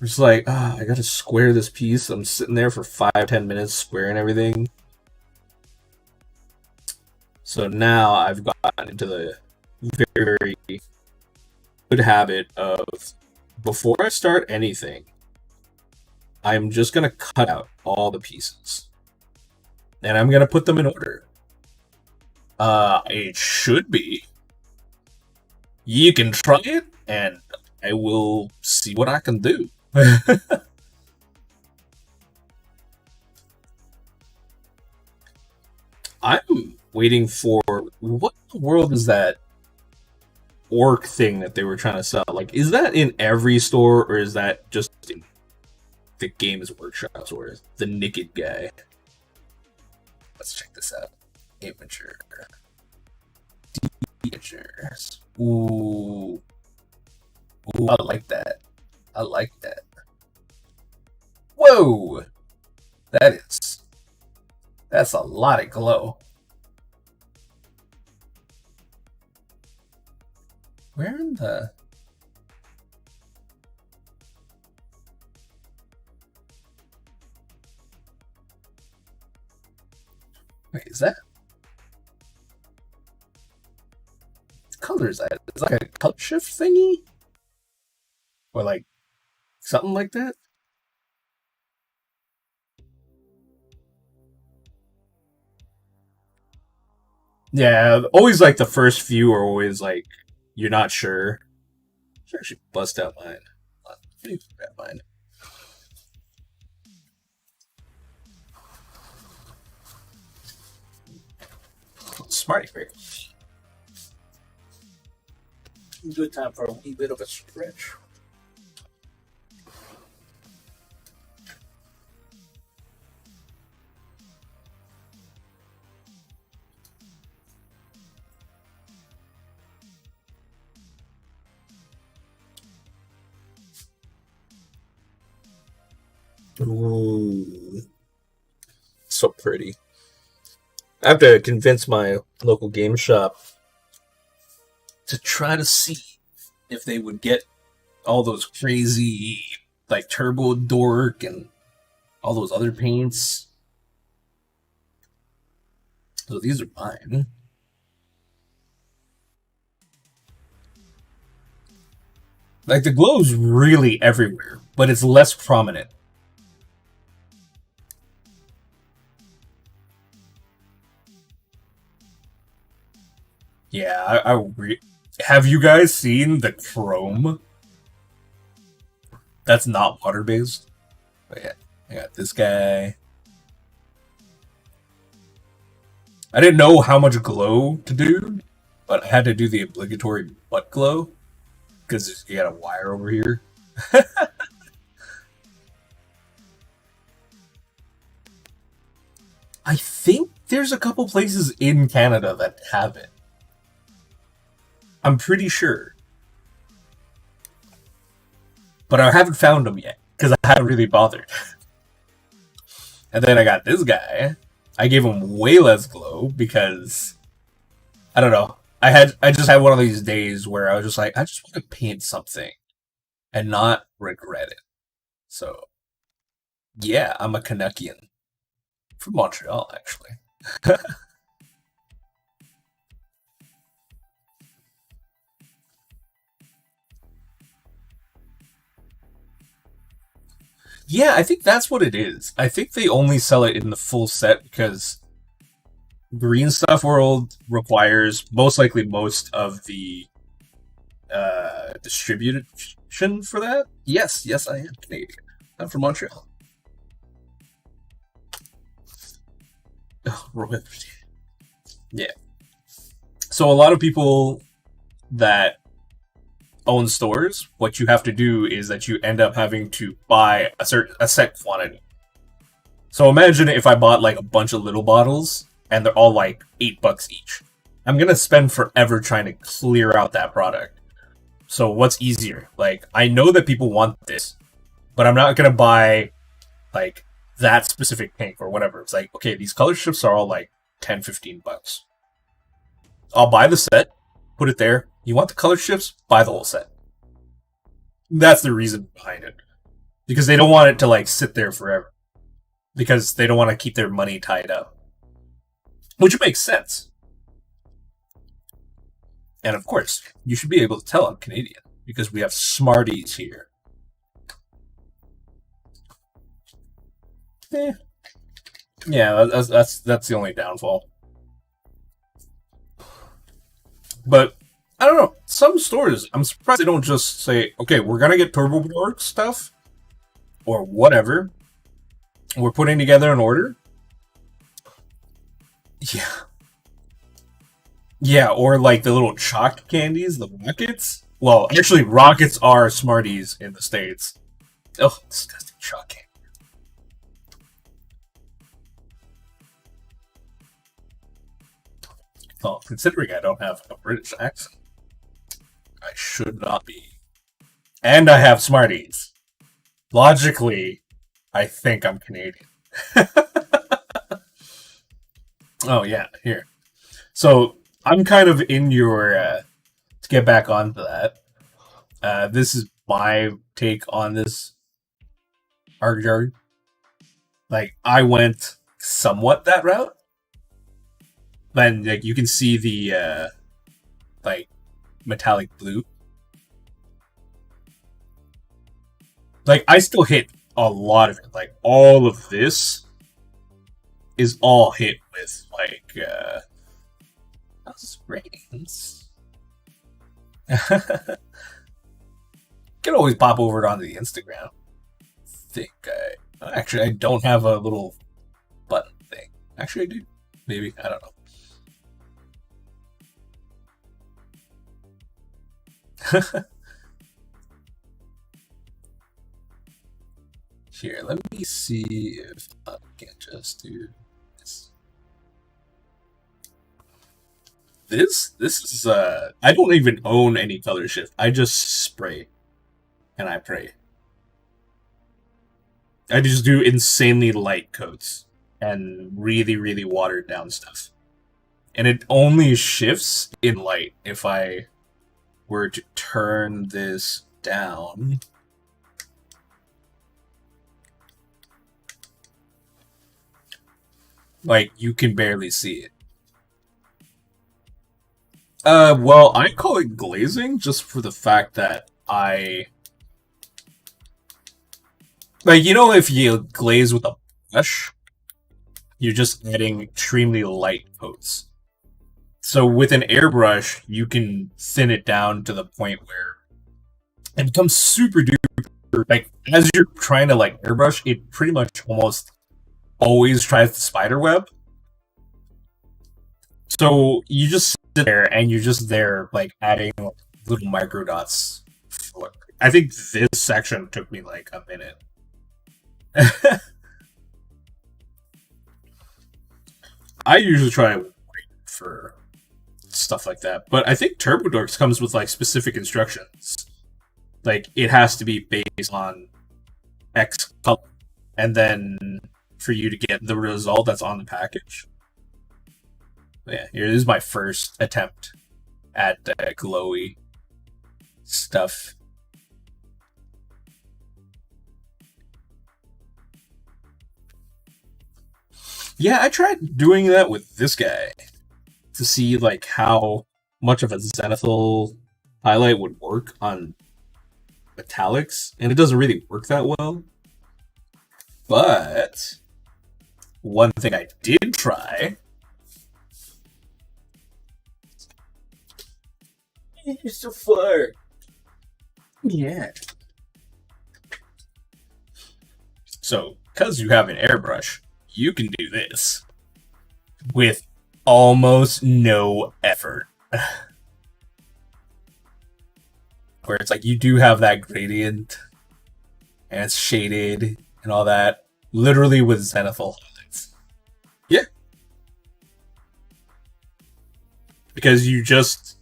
It's like, I gotta square this piece. I'm sitting there for 5-10 minutes squaring everything. So now I've gotten into the very, very good habit of, before I start anything, I'm just gonna cut out all the pieces. And I'm gonna put them in order. It should be. You can try it, and I will see what I can do. I'm waiting for, what in the world is that orc thing that they were trying to sell? Like, is that in every store, or is that just in the Games Workshop store? The naked guy. Let's check this out. Amateur. Amateurs. Ooh. Ooh, I like that. I like that. Whoa! That's a lot of glow. Where in the... Wait, is that... What color is that? Is that like a color shift thingy? Or like something like that? Yeah, always like the first few are always like, you're not sure. I should actually bust out mine. Let me grab mine. Smarty Bears. Good time for a wee bit of a stretch. Ooh. So pretty. I have to convince my local game shop to try to see if they would get all those crazy, like Turbo Dork and all those other paints. So these are mine. Like the glow's really everywhere, but it's less prominent. Yeah, have you guys seen the chrome? That's not water based. But yeah, I got this guy. I didn't know how much glow to do, but I had to do the obligatory butt glow because you got a wire over here. I think there's a couple places in Canada that have it. I'm pretty sure. but I haven't found them yet because I haven't really bothered. And then I got this guy. I gave him way less glow because I don't know. I just had one of these days where I was just like, I just want to paint something and not regret it. So yeah, I'm a Canuckian from Montreal, actually. Yeah, I think that's what it is. I think they only sell it in the full set because Green Stuff World requires most likely most of the distribution for that. Yes, yes, I am Canadian. I'm from Montreal. Oh, yeah. So a lot of people that own stores, what you have to do is that you end up having to buy a set quantity. So imagine if I bought like a bunch of little bottles and they're all like $8 each. I'm gonna spend forever trying to clear out that product. So what's easier? Like, I know that people want this, but I'm not gonna buy like that specific pink or whatever. It's like, okay, these color strips are all like $10-15. I'll buy the set, put it there. You want the color strips? Buy the whole set. That's the reason behind it. Because they don't want it to like sit there forever. Because they don't want to keep their money tied up. Which makes sense. And of course, you should be able to tell I'm Canadian. Because we have Smarties here. Yeah, that's the only downfall. But I don't know. Some stores, I'm surprised they don't just say, okay, we're gonna get Turbo Dork stuff or whatever. We're putting together an order. Yeah. Yeah, or like the little chalk candies, the rockets. Well, actually, rockets are Smarties in the States. Oh, disgusting chalk candy. Well, considering I don't have a British accent, I should not be. And I have Smarties. Logically, I think I'm Canadian. Oh, yeah, here. So, I'm kind of in your... to get back onto that, this is my take on this arc. Like, I went somewhat that route. And like you can see the like metallic blue. Like I still hit a lot of it. Like all of this is all hit with like sprains. Can always pop over onto the Instagram. Actually I don't have a little button thing. Actually I do. Maybe. I don't know. Here, let me see if I can just do this. This is I don't even own any color shift. I just spray and I pray. I just do insanely light coats and really, really watered down stuff. And it only shifts in light if I were to turn this down. Like, you can barely see it. Well, I call it glazing just for the fact that like, you know, if you glaze with a brush, you're just adding extremely light coats. So with an airbrush, you can thin it down to the point where it becomes super duper. Like, as you're trying to, like, airbrush, it pretty much almost always tries to spider web. So you just sit there and you're just there, like, adding little micro dots. I think this section took me, like, a minute. I usually try to wait for stuff like that, but I think Turbo Dorks comes with like specific instructions. Like, it has to be based on X color. And then for you to get the result that's on the package. Yeah, here is my first attempt at glowy stuff. Yeah, I tried doing that with this guy to see like how much of a zenithal highlight would work on metallics, and it doesn't really work that well. But one thing I did try. You're so far. Yeah. So, because you have an airbrush, you can do this with almost no effort. Where it's like you do have that gradient and it's shaded and all that, literally with zenithal highlights. Yeah. Because you just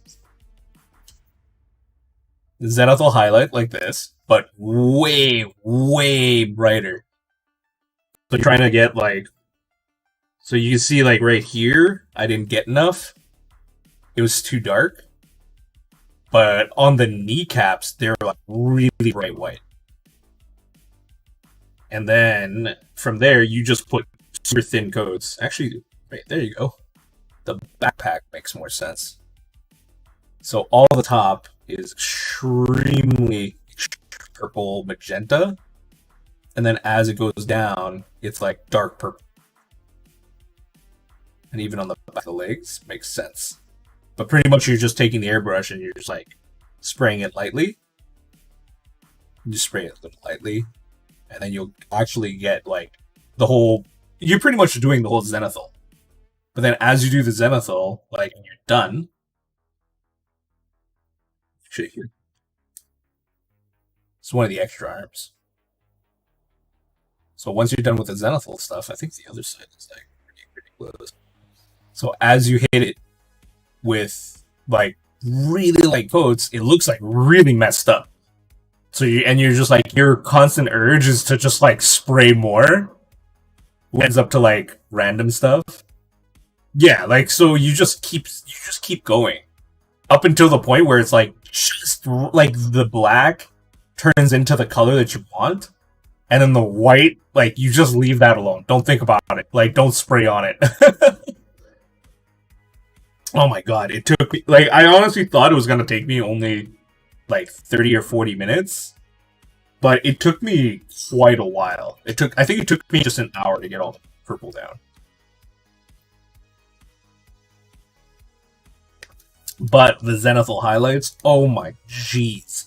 zenithal highlight like this, but way, way brighter. So you're trying to get like, so you can see like right here, I didn't get enough. It was too dark. But on the kneecaps, they're like really bright white. And then from there, you just put super thin coats. Actually, wait, there you go. The backpack makes more sense. So all the top is extremely purple magenta. And then as it goes down, it's like dark purple. And even on the back of the legs, makes sense. But pretty much you're just taking the airbrush and you're just like spraying it lightly. You spray it a little lightly. And then you'll actually get like the whole... You're pretty much doing the whole zenithal. But then as you do the zenithal, like when you're done... Shake here. It's one of the extra arms. So once you're done with the zenithal stuff, I think the other side is like pretty close. So as you hit it with like really light coats, it looks like really messed up. So you're just like, your constant urge is to just like spray more. Ends up to like random stuff. Yeah, like so you just keep going up until the point where it's like just like the black turns into the color that you want, and then the white, like you just leave that alone. Don't think about it. Like don't spray on it. Oh my god, it took me like I honestly thought it was gonna take me only like 30 or 40 minutes. But it took me quite a while. I think it took me just an hour to get all the purple down. But the zenithal highlights, oh my jeez.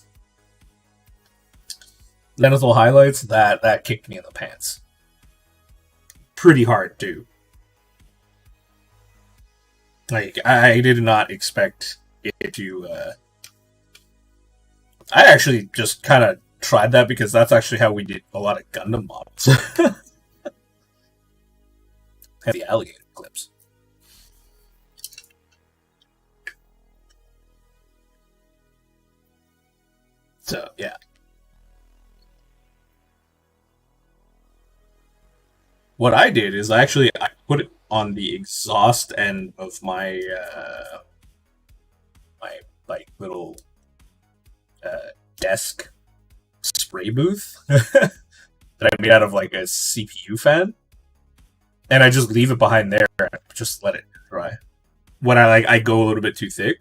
Zenithal highlights, that kicked me in the pants. Pretty hard too. Like, I did not expect it to... I actually just kind of tried that because that's actually how we did a lot of Gundam models. And the alligator clips. So, yeah. What I did is I put it on the exhaust end of my my like little desk spray booth that I made out of like a CPU fan, and I just leave it behind there and just let it dry. When I go a little bit too thick.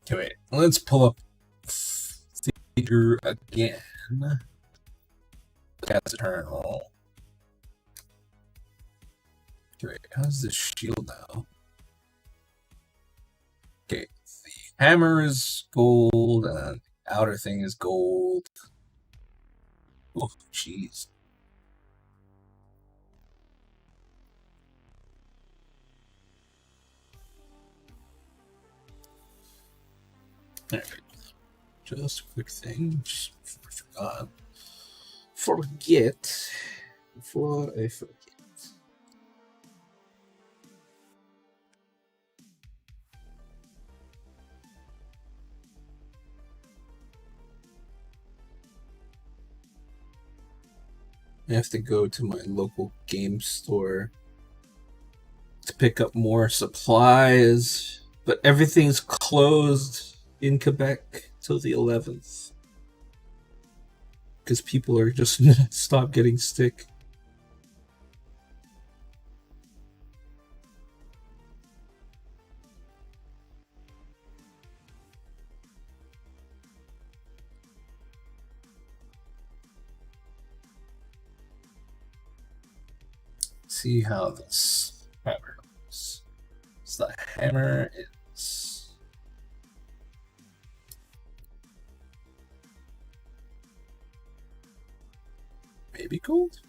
Okay, wait. Let's pull up figure again. Gas Eternal. Okay, wait. How's this shield now? Okay, the hammer is gold, and the outer thing is gold. Oh, jeez. Alright. Just a quick thing. Just forgot. Before I forget. I have to go to my local game store to pick up more supplies, but everything's closed in Quebec till the 11th because people are just stop getting sick. See how this hammer goes. So the hammer is maybe gold.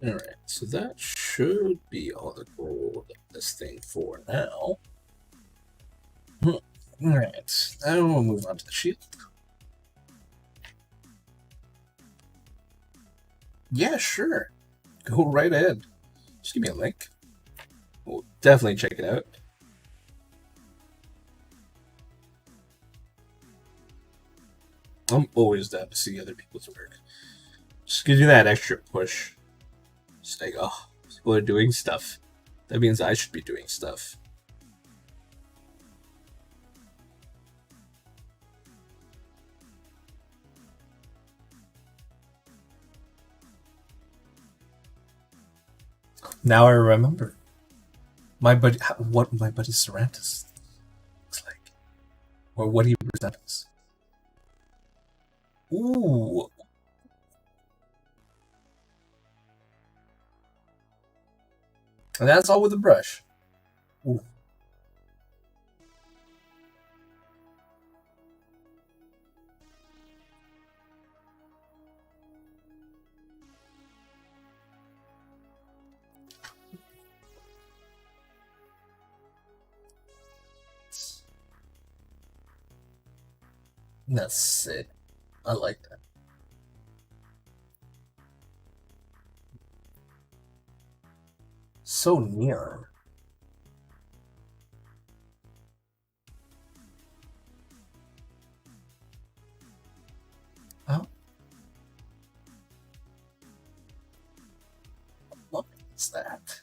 Alright, so that should be all the gold of this thing for now. Alright, now we'll move on to the shield. Yeah, sure. Go right ahead. Just give me a link. We'll definitely check it out. I'm always down to see other people's work. Just gives you that extra push. Just like, oh, people are doing stuff. That means I should be doing stuff. Now I remember my buddy, what my buddy Sarantis looks like, or what he resembles. Ooh, and that's all with a brush. Ooh. That's it. I like that. So near. Oh. What is that?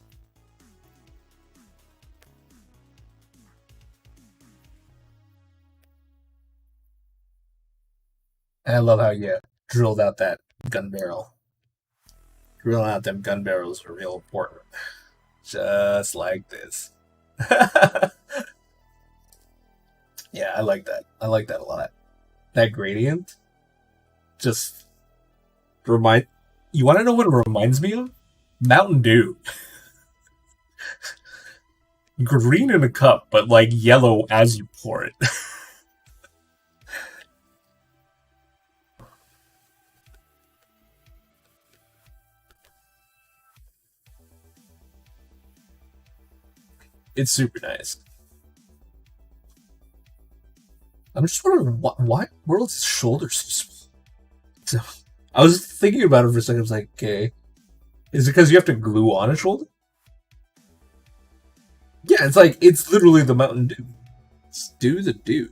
And I love how you drilled out that gun barrel. Drilling out them gun barrels are real important. Just like this. Yeah, I like that. I like that a lot. That gradient just remind. You want to know what it reminds me of? Mountain Dew. Green in a cup, but like yellow as you pour it. It's super nice. I'm just wondering why world's his shoulders so small. So, I was thinking about it for a second. I was like, okay, is it because you have to glue on a shoulder? Yeah, it's like it's literally the Mountain Dew. It's do the do.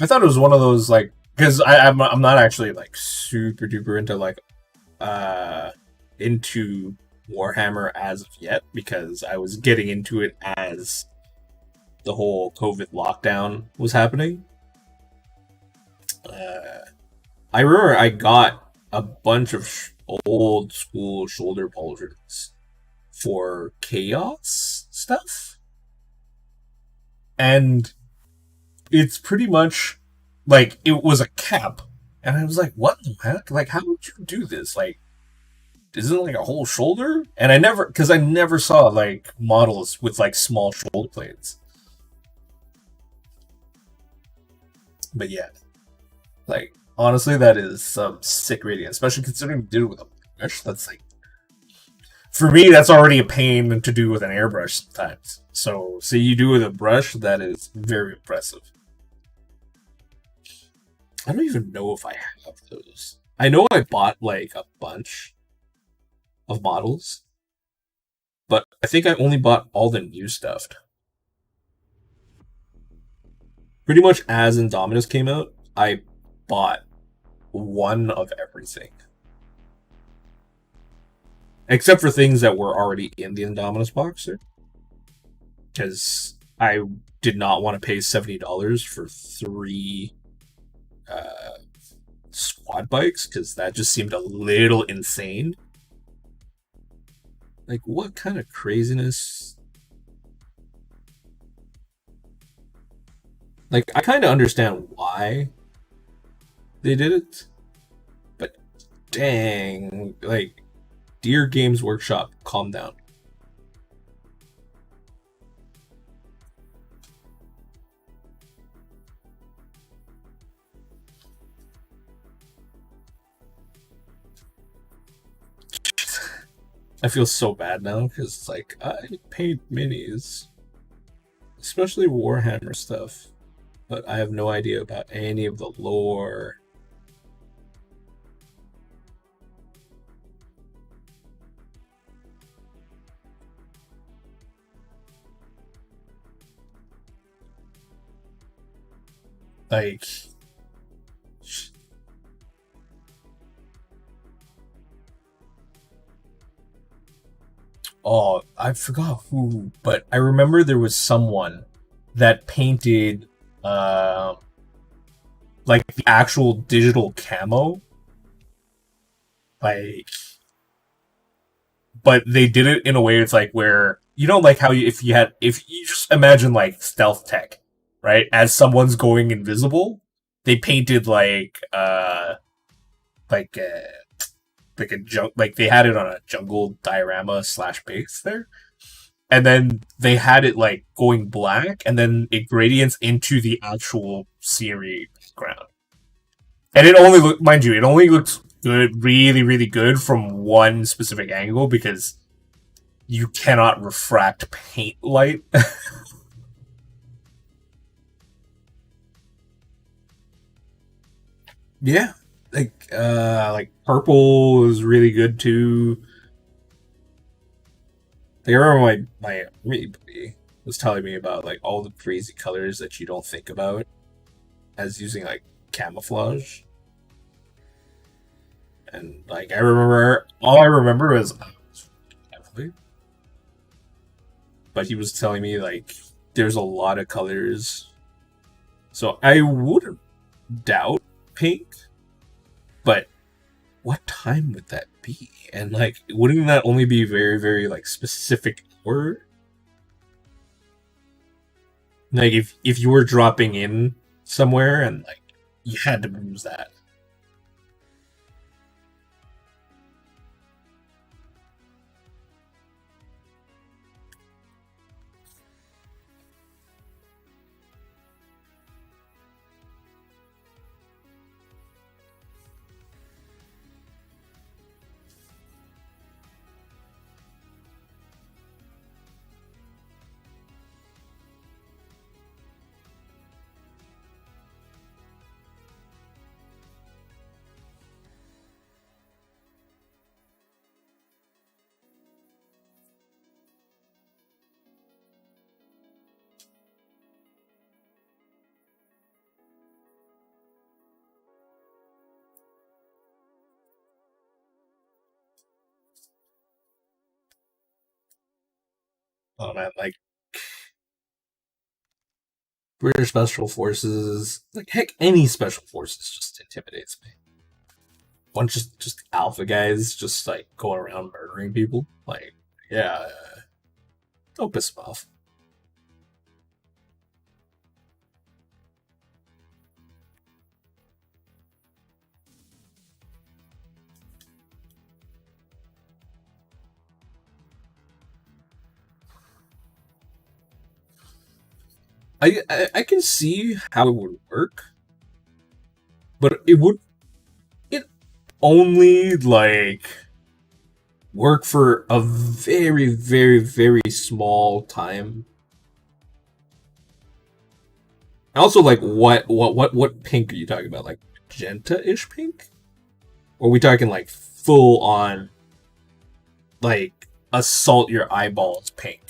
I thought it was one of those like because I'm not actually like super duper into like into Warhammer as of yet because I was getting into it as the whole COVID lockdown was happening. I remember I got a bunch of old school shoulder pauldrons for chaos stuff, and it's pretty much like it was a cap, and I was like, what the heck? Like, how would you do this? Like, isn't it like a whole shoulder? And because I never saw like models with like small shoulder blades. But yeah, like honestly, that is some sick gradient, especially considering you did it with a brush. That's like, for me, that's already a pain to do with an airbrush sometimes. So, see you do with a brush, that is very impressive. I don't even know if I have those. I know I bought like a bunch of models, but I think I only bought all the new stuff. Pretty much as Indominus came out, I bought one of everything. Except for things that were already in the Indominus box. Because I did not want to pay $70 for 3 squad bikes, because that just seemed a little insane. Like, what kind of craziness? Like, I kind of understand why they did it, but dang, like, Dear Games Workshop, calm down. I feel so bad now because it's like I paint minis, especially Warhammer stuff, but I have no idea about any of the lore. Like, oh, I forgot who, but I remember there was someone that painted, like the actual digital camo, like, but they did it in a way it's like where like how if you just imagine like stealth tech, right? As someone's going invisible, they painted like like a like they had it on a jungle diorama / base there, and then they had it like going black, and then it gradients into the actual scenery background. And it only look, mind you, it only looks good, really, really good from one specific angle because you cannot refract paint light. Yeah, like purple is really good too. Like, I remember my army buddy was telling me about like all the crazy colors that you don't think about as using like camouflage. And like all I remember is but he was telling me like there's a lot of colors. So I wouldn't doubt pink, but what time would that be? And like, wouldn't that only be very, very like specific word? Like if you were dropping in somewhere and like you had to use that. Oh man, like British Special Forces, like heck, any Special Forces just intimidates me. Bunch just alpha guys just like going around murdering people. Like, yeah, don't piss them off. I can see how it would work, but it only like work for a very, very, very small time. Also, like, what pink are you talking about? Like magenta-ish pink? Or are we talking like full on, like assault your eyeballs pink?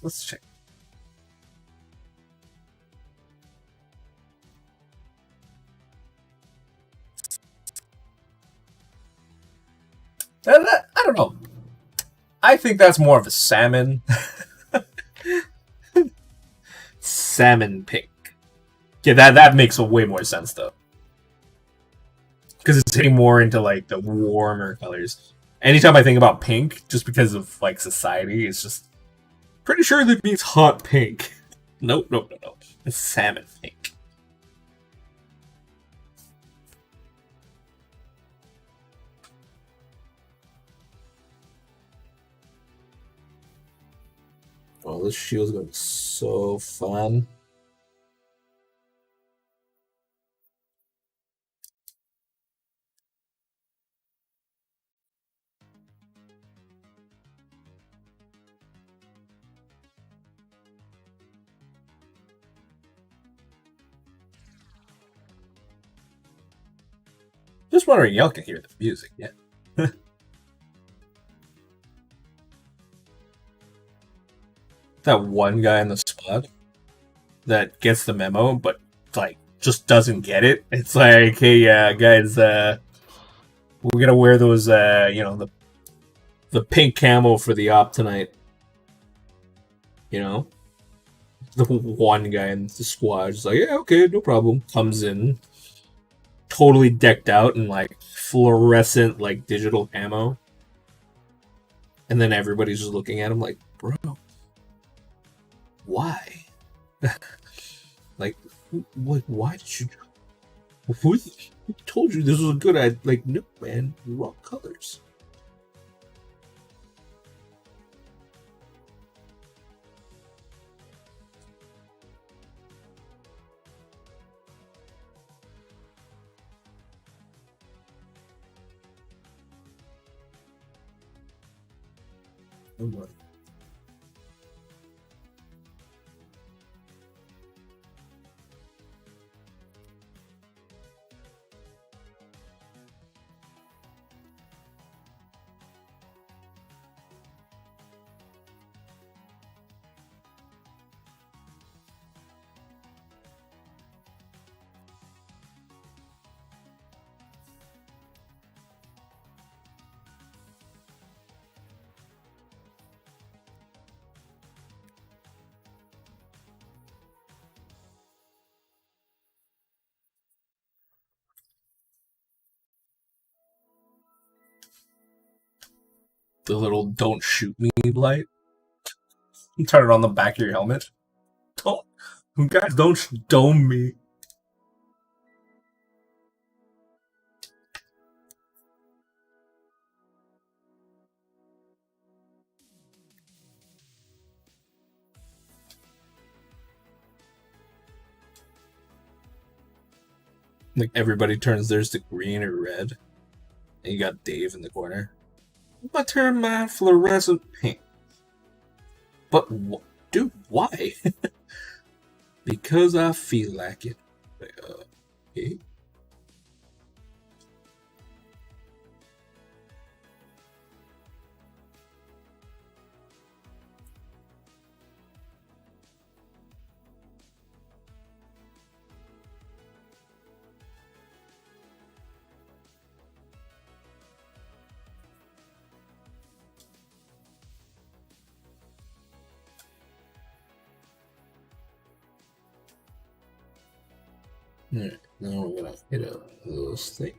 Let's check. I don't know. I think that's more of a salmon. Salmon pink. Yeah, that makes a way more sense though. Because it's hitting more into like the warmer colors. Anytime I think about pink, just because of like society, it's just pretty sure that means hot pink. Nope, nope, no, no. It's salmon pink. Oh, this shield's gonna be so fun. Just wondering, y'all can hear the music, yeah? That one guy in the squad that gets the memo, but like just doesn't get it. It's like, hey, guys, we're gonna wear those, the pink camo for the op tonight. You know, the one guy in the squad is like, yeah, okay, no problem. Comes in, totally decked out in like fluorescent, like digital camo, and then everybody's just looking at him like, bro, why? Like, why did you? Who told you this was a good idea? Like, no, man, wrong colors. Oh my. The little "don't shoot me" light. You turn it on the back of your helmet. Don't, guys, don't dome me. Like everybody turns theirs to green or red, and you got Dave in the corner. I'm gonna turn mine fluorescent pink. But dude, why? Because I feel like it. Okay. Now we're gonna hit this thing.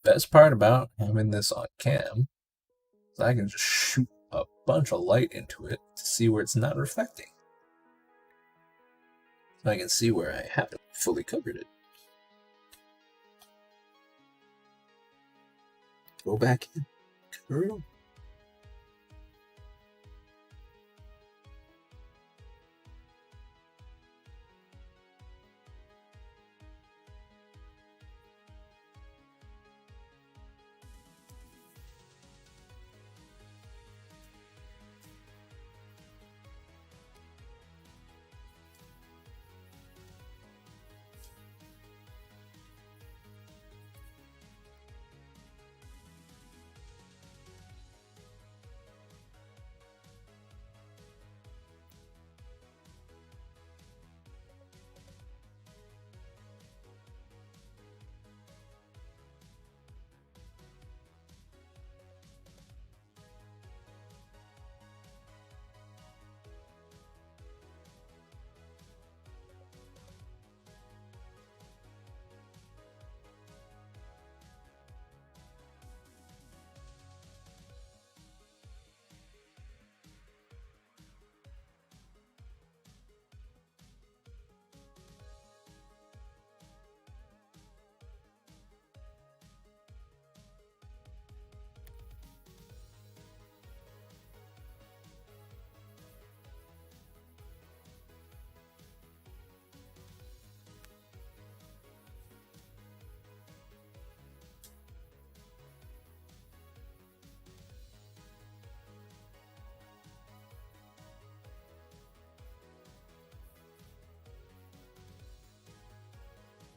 Best part about having this on cam is I can just shoot a bunch of light into it to see where it's not reflecting. So I can see where I haven't fully covered it. Go back in. Cover it up.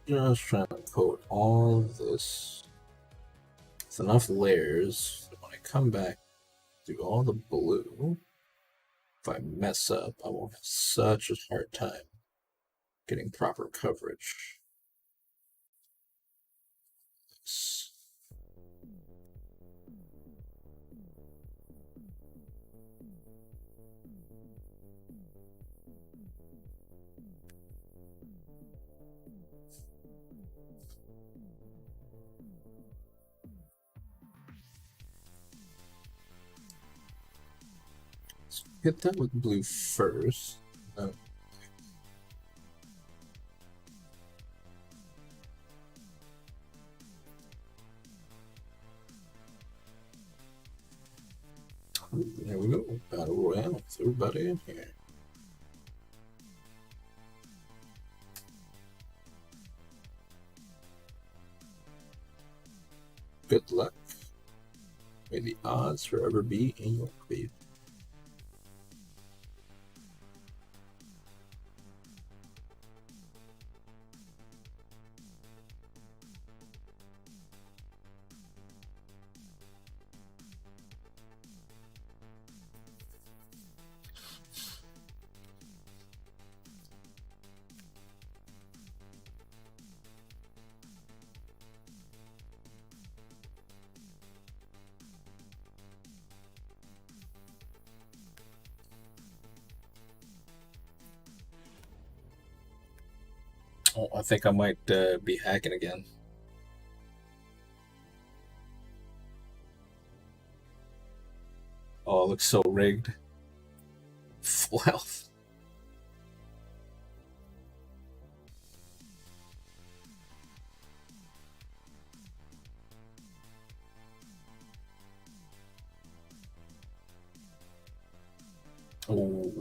Just trying to coat all of this with enough layers that when I come back through all the blue, if I mess up, I won't have such a hard time getting proper coverage. Let's hit that with blue first. There we go. Battle Royale with everybody in here. Good luck. May the odds forever be in your favor. Oh, I think I might be hacking again. Oh, it looks so rigged. Full health.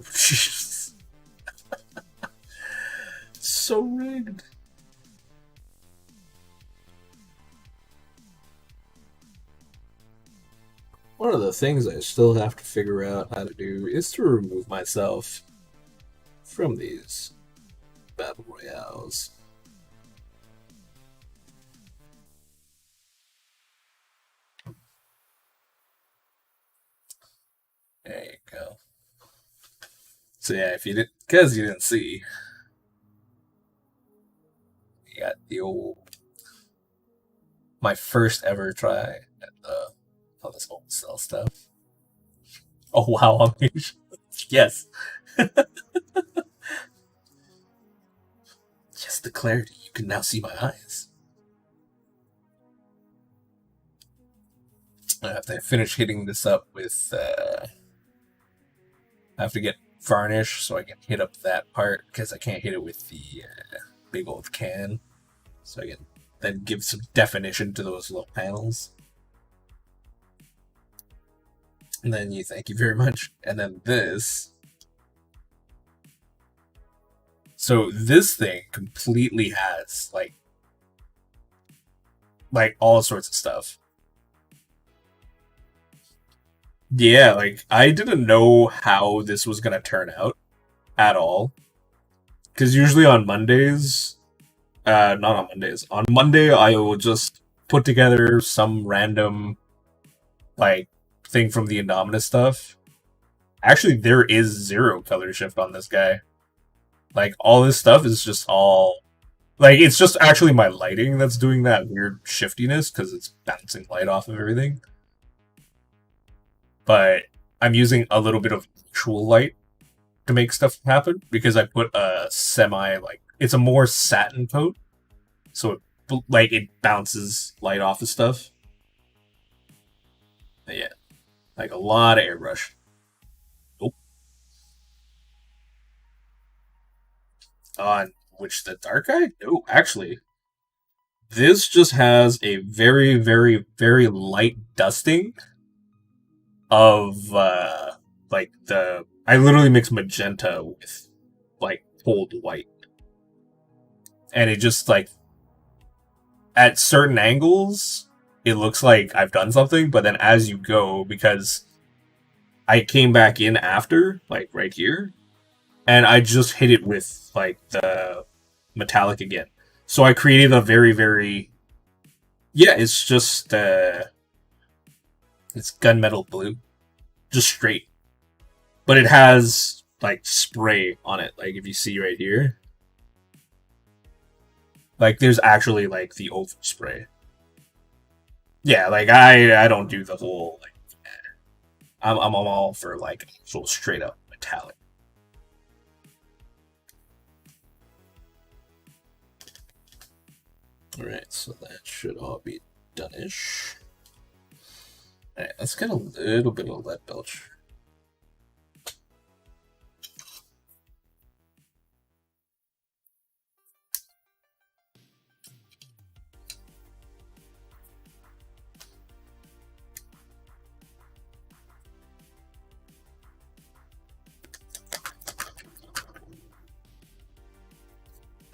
jeez. So rigged. One of the things I still have to figure out how to do is to remove myself from these battle royales. There you go. So yeah, if you didn't, because you didn't see, you got the old, my first ever try at all this old cell stuff. Oh wow, yes. Just the clarity, you can now see my eyes. I have to finish hitting this up with, I have to get varnish so I can hit up that part, because I can't hit it with the big old can. So I can then give some definition to those little panels. And then you thank you very much. And then this. So this thing completely has like all sorts of stuff. Yeah, like I didn't know how this was gonna turn out at all. Because usually on Mondays, not on Mondays. On Monday, I will just put together some random like thing from the Indominus stuff. Actually, there is zero color shift on this guy. Like all this stuff is just all like it's just actually my lighting that's doing that weird shiftiness because it's bouncing light off of everything. But I'm using a little bit of actual light to make stuff happen because I put a semi like it's a more satin coat, so it bounces light off of stuff. But yeah, like a lot of airbrush. Nope. On which the dark eye? No, actually, this just has a very, very, very light dusting of like the. I literally mix magenta with like cold white, and it just like at certain angles it looks like I've done something, but then as you go, because I came back in after, like right here, and I just hit it with like the metallic again. So I created a very, very yeah, it's just it's gunmetal blue. Just straight. But it has like spray on it, like if you see right here. Like there's actually like the overspray. Yeah, like I don't do the whole like I'm all for like actual straight up metallic. Alright, so that should all be done-ish. Alright, let's get a little bit of lead belch.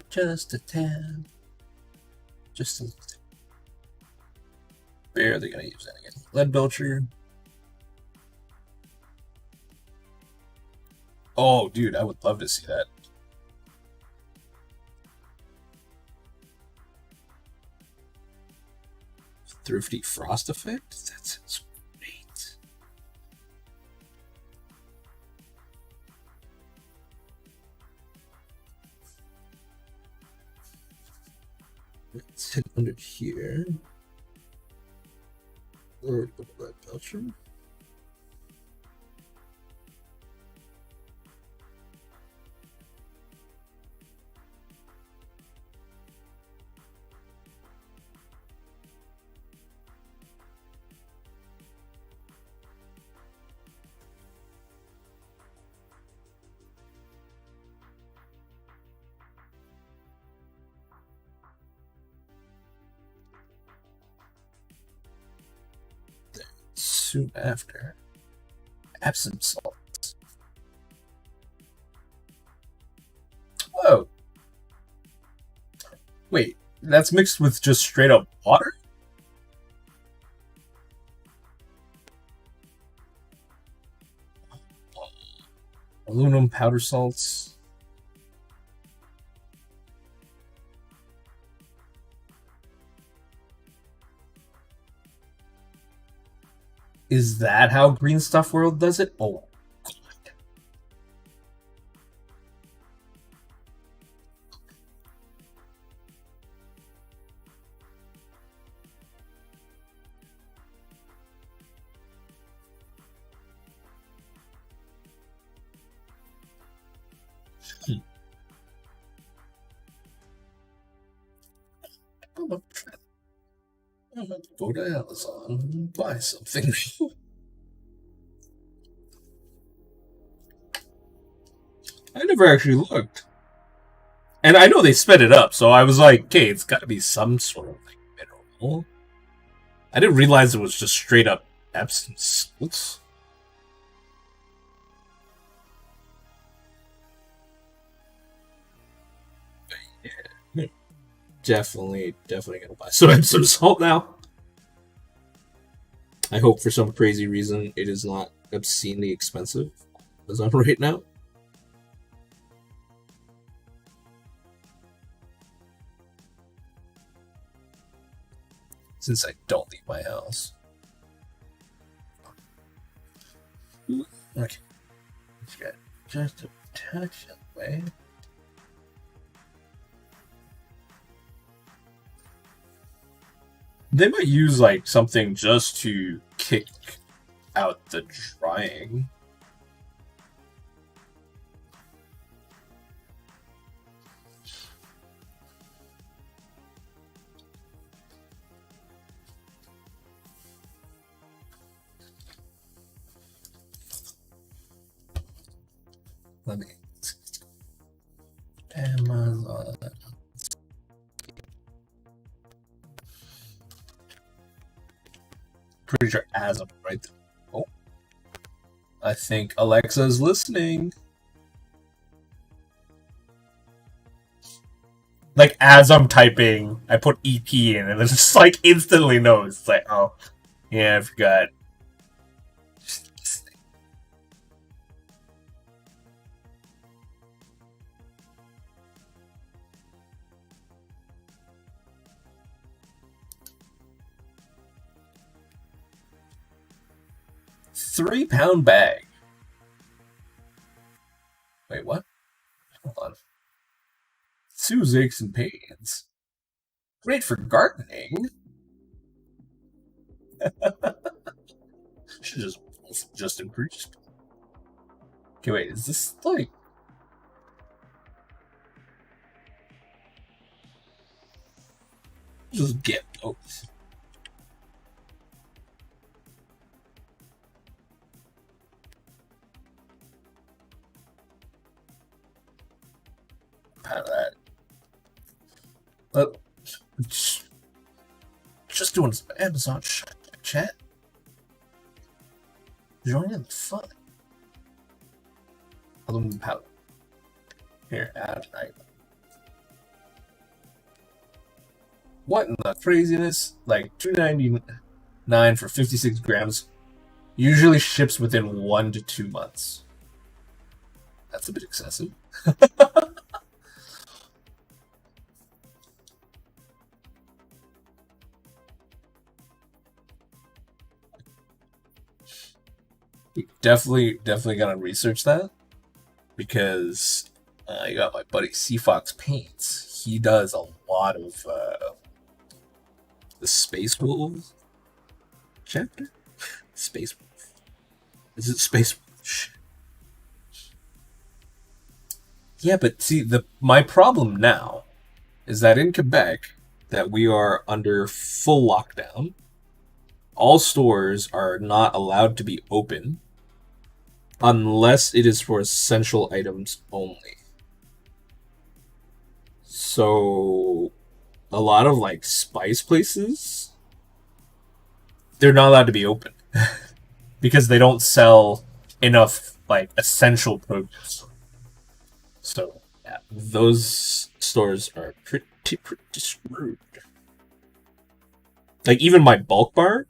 Just a tad. Just a barely gonna use that again. Lead belcher. Oh, dude, I would love to see that. Thrifty frost effect? That sounds great. Let's hit under here. A little bit of lead belcher. Soon after, Epsom salt. Wait, that's mixed with just straight up water? Aluminum powder salts. Is that how Green Stuff World does it? Oh, God. I'm gonna go to Amazon and buy something. I never actually looked. And I know they sped it up, so I was like, okay, it's got to be some sort of like mineral. I didn't realize it was just straight up Epsom salts. Yeah. Definitely gonna buy some Epsom salt now. I hope for some crazy reason it is not obscenely expensive as I'm right now. Since I don't leave my house. Okay. Just a touch away. They might use like something just to kick out the drying. Let me Amazon. Pretty sure as I'm right there. Oh. I think Alexa's listening. Like as I'm typing, I put EP in and it's just like instantly knows. It's like, oh yeah, I forgot. £3 bag. Wait, what? Hold on. Soothes aches and pains. Great for gardening. Should just increased. Okay, wait, is this like just get both? Out of that. Just doing some Amazon chat. Join in the fun. Aluminum powder. Here, add right. What in the craziness? Like $2.99 for 56 grams. Usually ships within 1 to 2 months. That's a bit excessive. Definitely gonna research that because I got my buddy Seafox Paints. He does a lot of the Space Wolves chapter. Space Wolf. Is it Space Wolf? Yeah, but see, my problem now is that in Quebec, that we are under full lockdown. All stores are not allowed to be open unless it is for essential items only. So a lot of like spice places, they're not allowed to be open because they don't sell enough like essential produce. So yeah, those stores are pretty pretty screwed. Like, even my bulk bar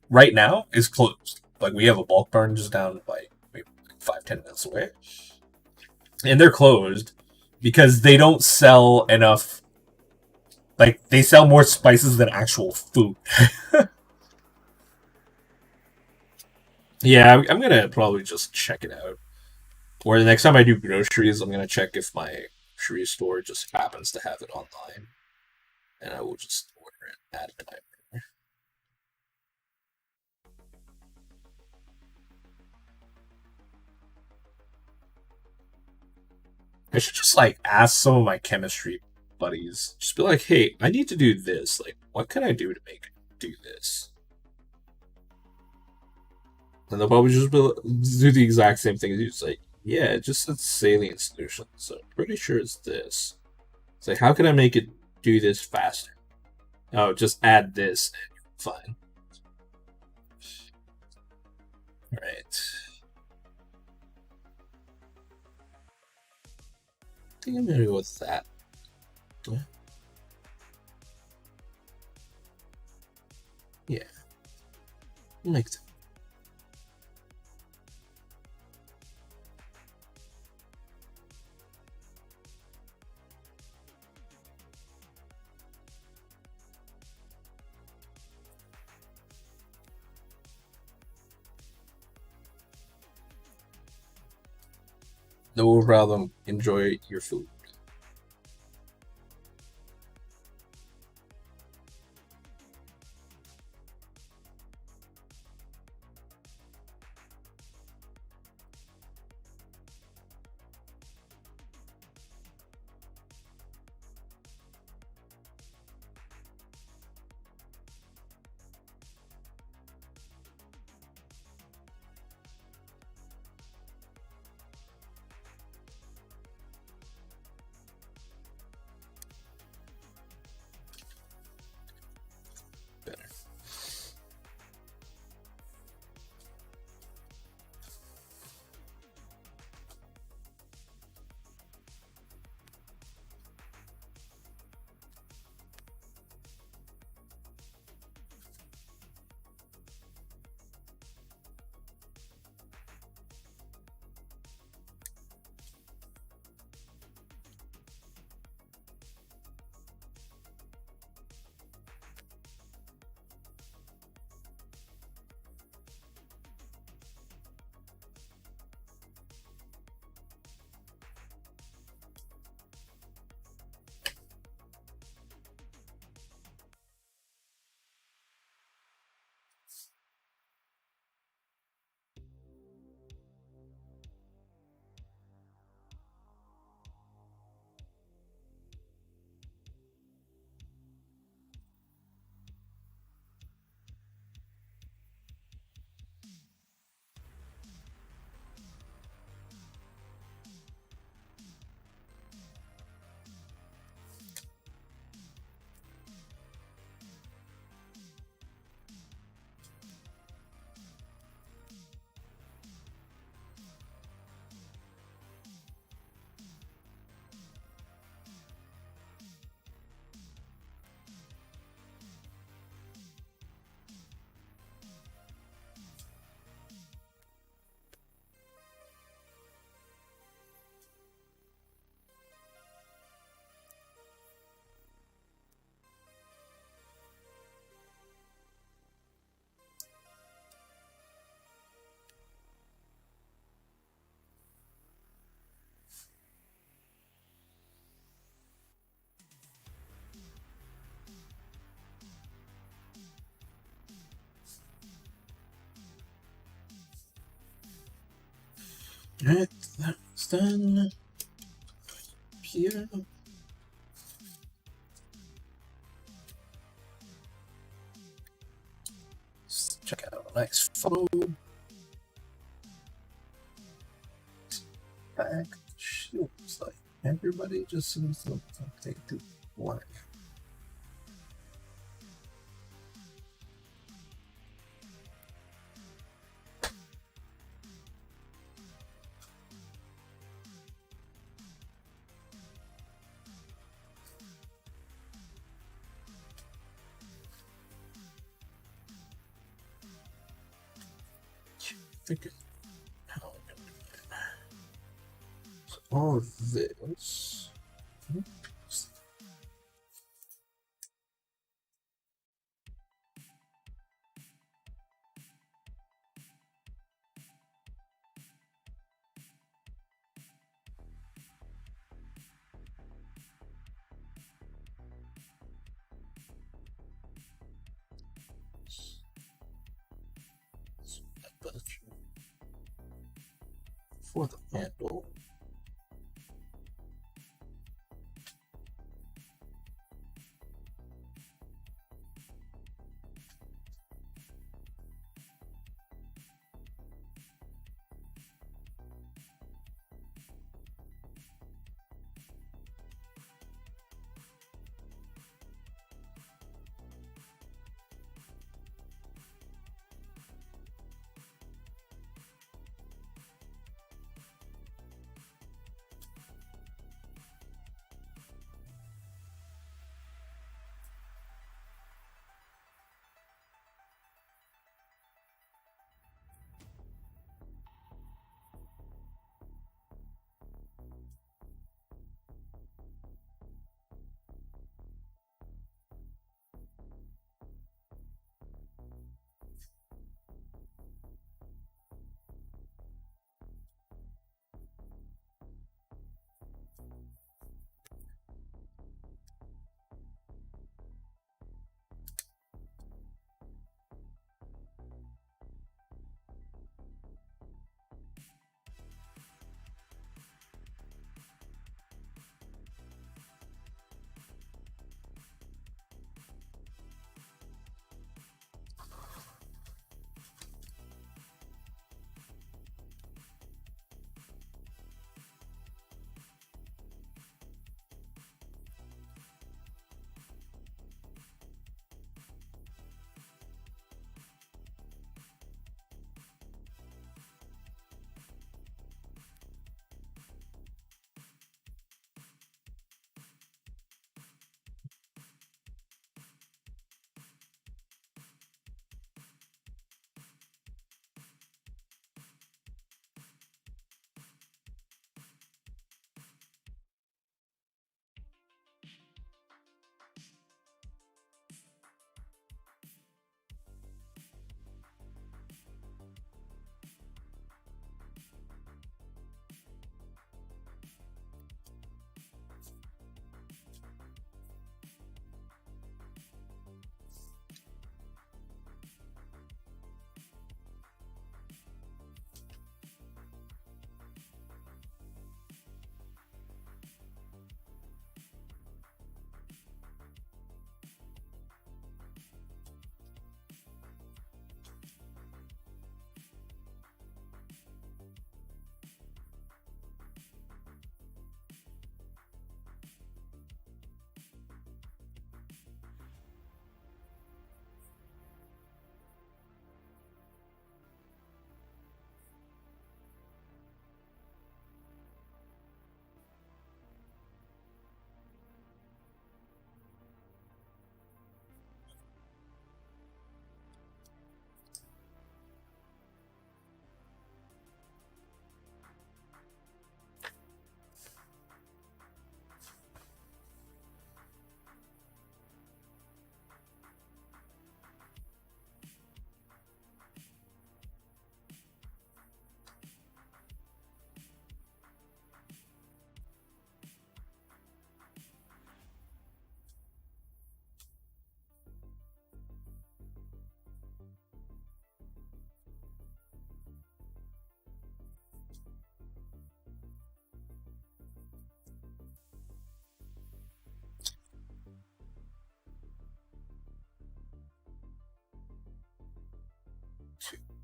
right now is closed. Like, we have a bulk barn just down by maybe 5-10 minutes away. And they're closed because they don't sell enough. Like, they sell more spices than actual food. Yeah, I'm gonna probably just check it out. Or the next time I do groceries, I'm gonna check if my grocery store just happens to have it online. And I will just order it at a time. I should just, like, ask some of my chemistry buddies. Just be like, hey, I need to do this. Like, what can I do to make it do this? And they'll probably just do the exact same thing as you. It's like, yeah, it just says saline solution, so I'm pretty sure it's this. It's like, how can I make it do this faster? Oh, just add this and you're fine. Alright. I think I'm gonna go with that. Yeah. Makes sense. No problem. Enjoy your food. Better. Alright, that's done. Here. Let's check out a nice photo. Back. Looks like everybody just seems to take to work. thinking how I'm gonna do that. So all of this. For the handle.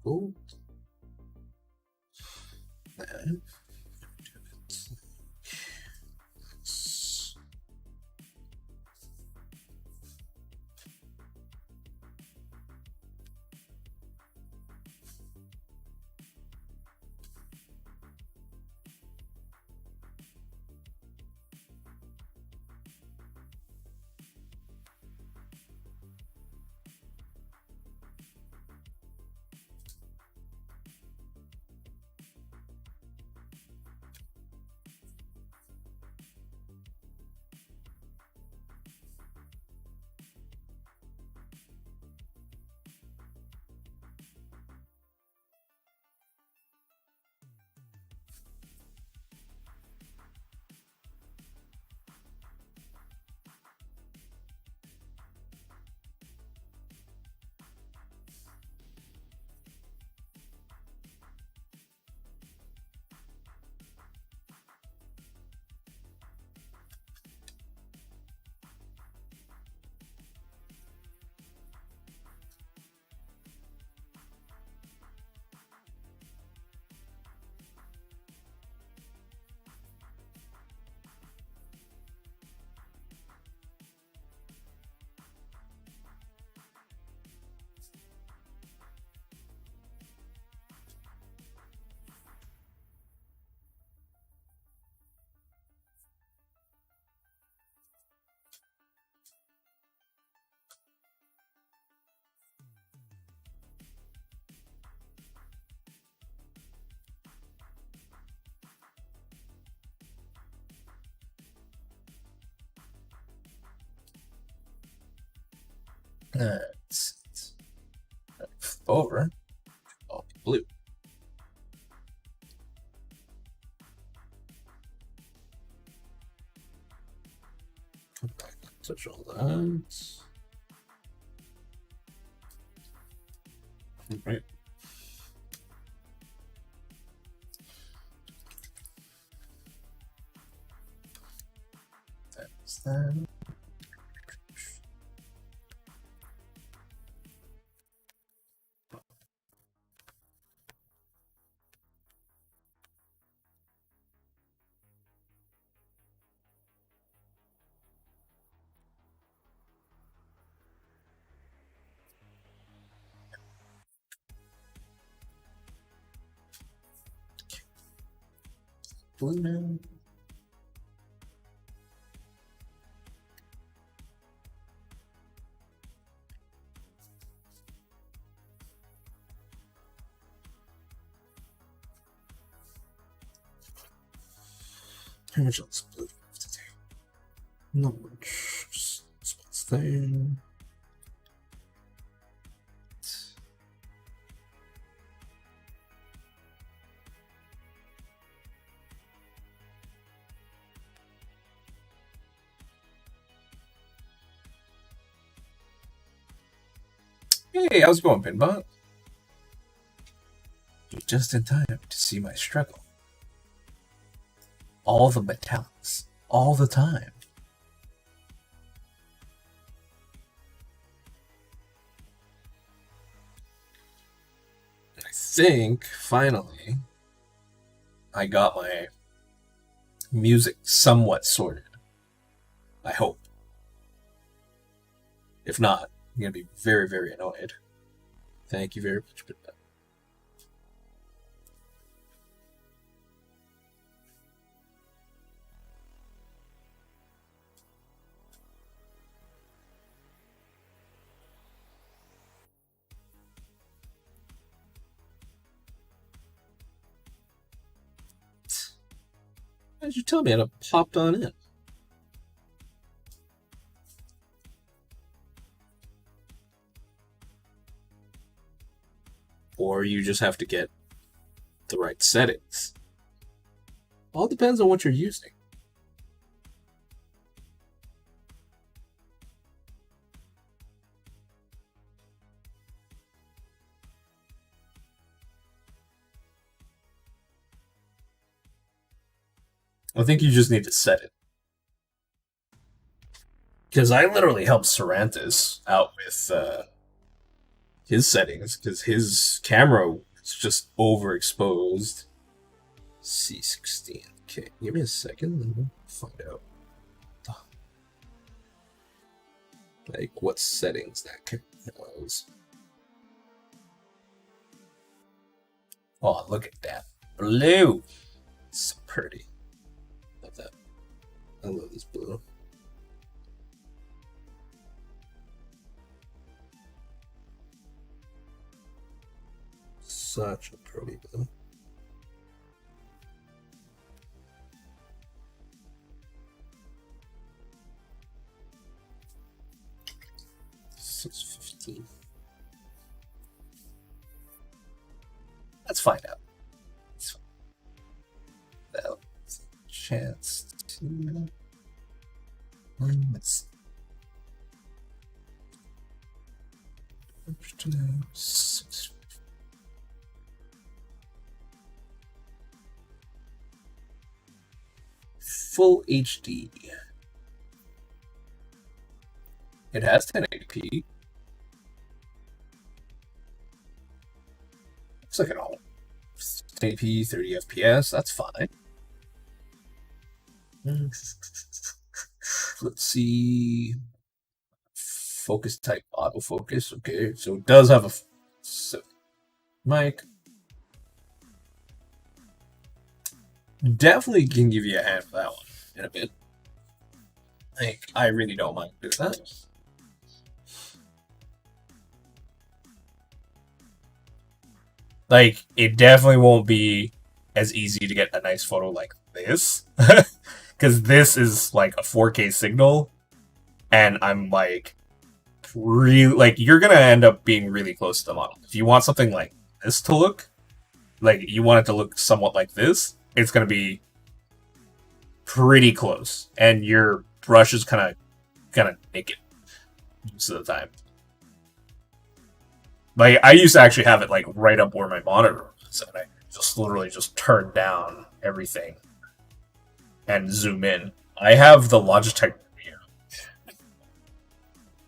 Cool. Then Let's flip over. Oh, blue. Come back, touch all that. Right. That's that. Blue now. How much else blue do I have to take? Not much. Just spots there. Hey, how's it going, Pinbot? You're just in time to see my struggle. All the metallics, all the time. I think, finally, I got my music somewhat sorted. I hope. If not, I'm going to be very, very annoyed. Thank you very much, Pinbot. Why did you tell me? I'd have popped on in. Or you just have to get the right settings. All depends on what you're using. I think you just need to set it. Because I literally helped Sarantis out with his settings, because his camera was just overexposed. C16. Okay, give me a second and we'll find out. Like, what settings that camera was. Oh, look at that. Blue! So pretty. Love that. I love this blue. Such a pretty blue. $6.15. Let's find out. That's a chance to. Let's. Full HD. It has 1080p. Looks like it all. 1080p, 30 FPS, that's fine. Let's see. Focus type autofocus. Okay, so it does have a mic. Definitely can give you a hand for that one in a bit. Like, I really don't mind doing that. Like, it definitely won't be as easy to get a nice photo like this. Because this is like a 4K signal. And I'm like really like you're gonna end up being really close to the model. If you want something like this to look like you want it to look somewhat like this, it's gonna be pretty close, and your brush is kind of gonna make it most of the time. Like I used to actually have it like right up where my monitor was, and I just literally just turn down everything and zoom in. I have the Logitech here,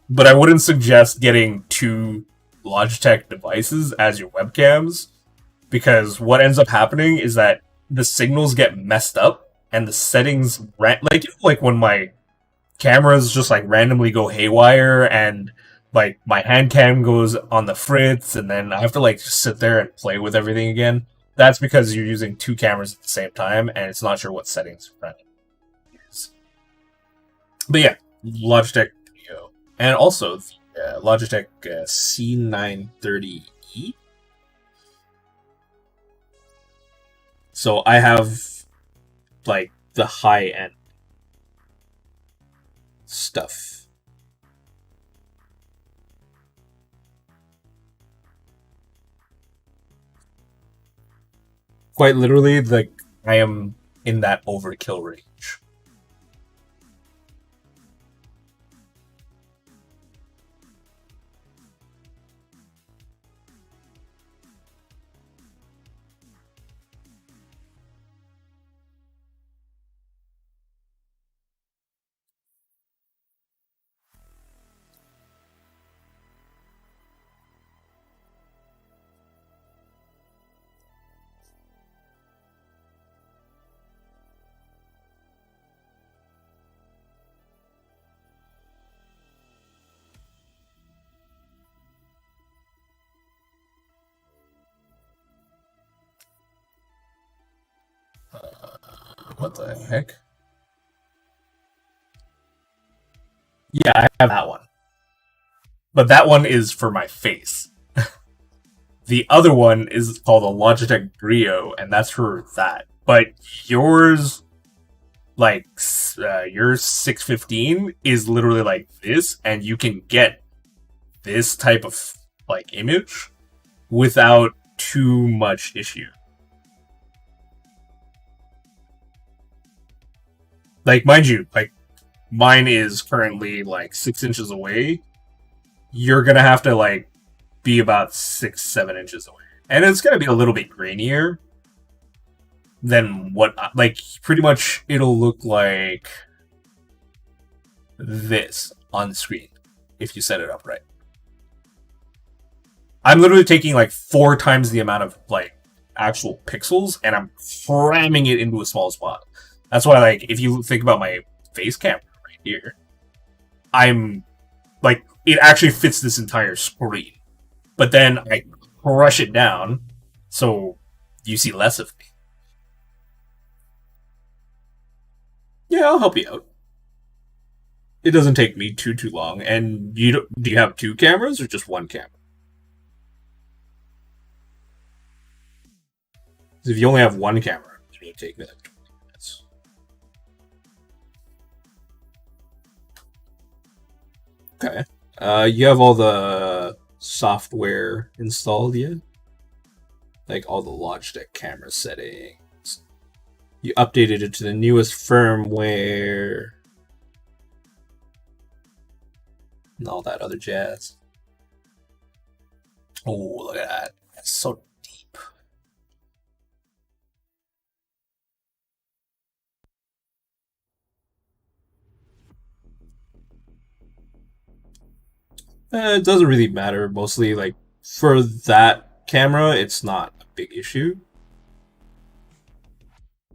but I wouldn't suggest getting two Logitech devices as your webcams, because what ends up happening is that the signals get messed up and the settings like when my cameras just like randomly go haywire and like my hand cam goes on the fritz and then I have to like just sit there and play with everything again. That's because you're using two cameras at the same time and it's not sure what settings you're running. But yeah, Logitech Neo. And also the Logitech C930E. So I have like the high end stuff. Quite literally, like I am in that overkill range. What the heck? Yeah, I have that one. But that one is for my face. The other one is called a Logitech Brio, and that's for that. But yours, like, your 615 is literally like this, and you can get this type of, like, image without too much issue. Like, mind you, like, mine is currently, like, 6 inches away. You're gonna have to, like, be about 6-7 inches away. And it's gonna be a little bit grainier than what, like, pretty much it'll look like this on screen if you set it up right. I'm literally taking like 4 times the amount of like actual pixels and I'm cramming it into a small spot. That's why, like, if you think about my face camera right here, I'm like, it actually fits this entire screen. But then I crush it down so you see less of me. Yeah, I'll help you out. It doesn't take me too long. And do you have 2 cameras or just 1 camera? If you only have 1 camera, it's going to take me like 20 minutes. Okay. You have all the software installed yet? Like all the Logitech camera settings. You updated it to the newest firmware. And all that other jazz. Oh, look at that. That's so deep. It doesn't really matter. Mostly, like, for that camera, it's not a big issue.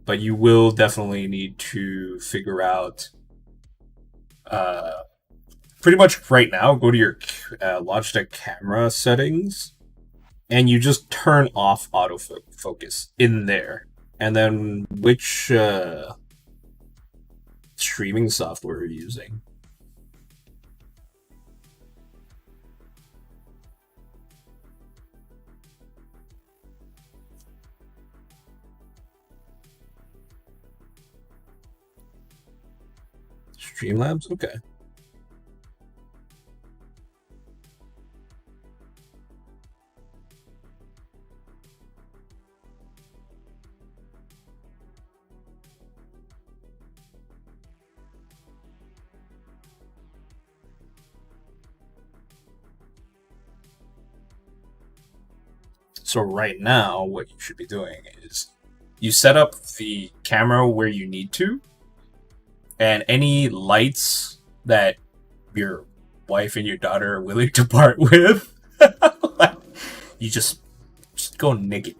But you will definitely need to figure out, pretty much right now, go to your Logitech camera settings, and you just turn off autofocus in there. And then which streaming software are you using? Streamlabs? Okay. So right now, what you should be doing is you set up the camera where you need to, and any lights that your wife and your daughter are willing to part with, you just go naked.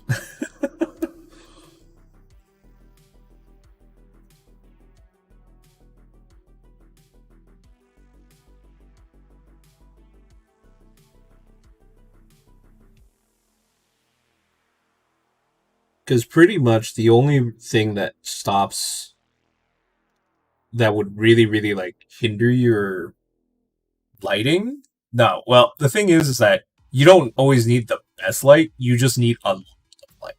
Because pretty much the only thing that stops that would really, really like hinder your Lighting? No. Well, the thing is that you don't always need the best light. You just need a light,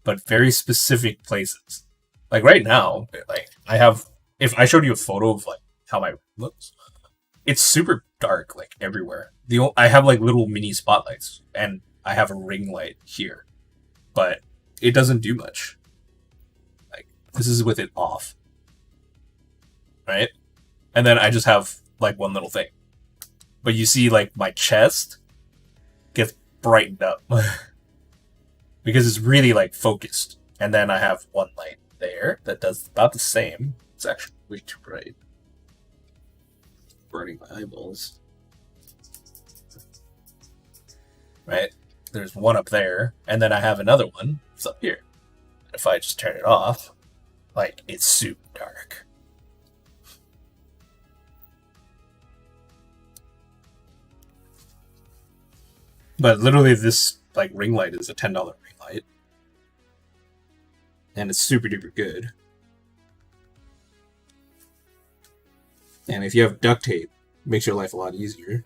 but very specific places. Like right now, like I have. If I showed you a photo of like how my room looks, it's super dark, like everywhere. I have like little mini spotlights, and I have a ring light here, but it doesn't do much. Like this is with it off, right? And then I just have like one little thing. But you see, like, my chest gets brightened up because it's really, like, focused. And then I have one light there that does about the same. It's actually way too bright. Burning my eyeballs. Right? There's one up there, and then I have another one. It's up here. And if I just turn it off, like, it's super dark. But literally, this like ring light is a $10 ring light, and it's super duper good. And if you have duct tape, it makes your life a lot easier.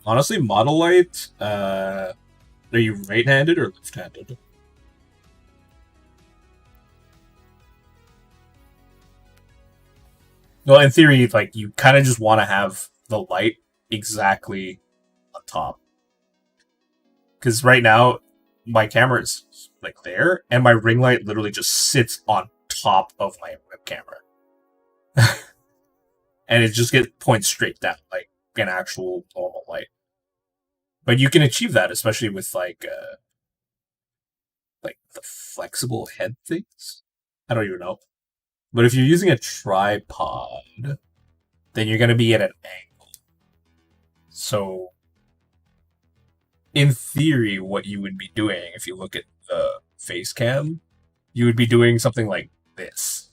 Honestly, model light, are you right-handed or left-handed? Well, in theory, like, you kind of just want to have the light exactly on top. Because right now, my camera is, like, there, and my ring light literally just sits on top of my web camera. And it just points straight down, like an actual normal light. But you can achieve that, especially with like the flexible head things. I don't even know. But if you're using a tripod, then you're gonna be at an angle. So, in theory, what you would be doing if you look at the face cam, you would be doing something like this.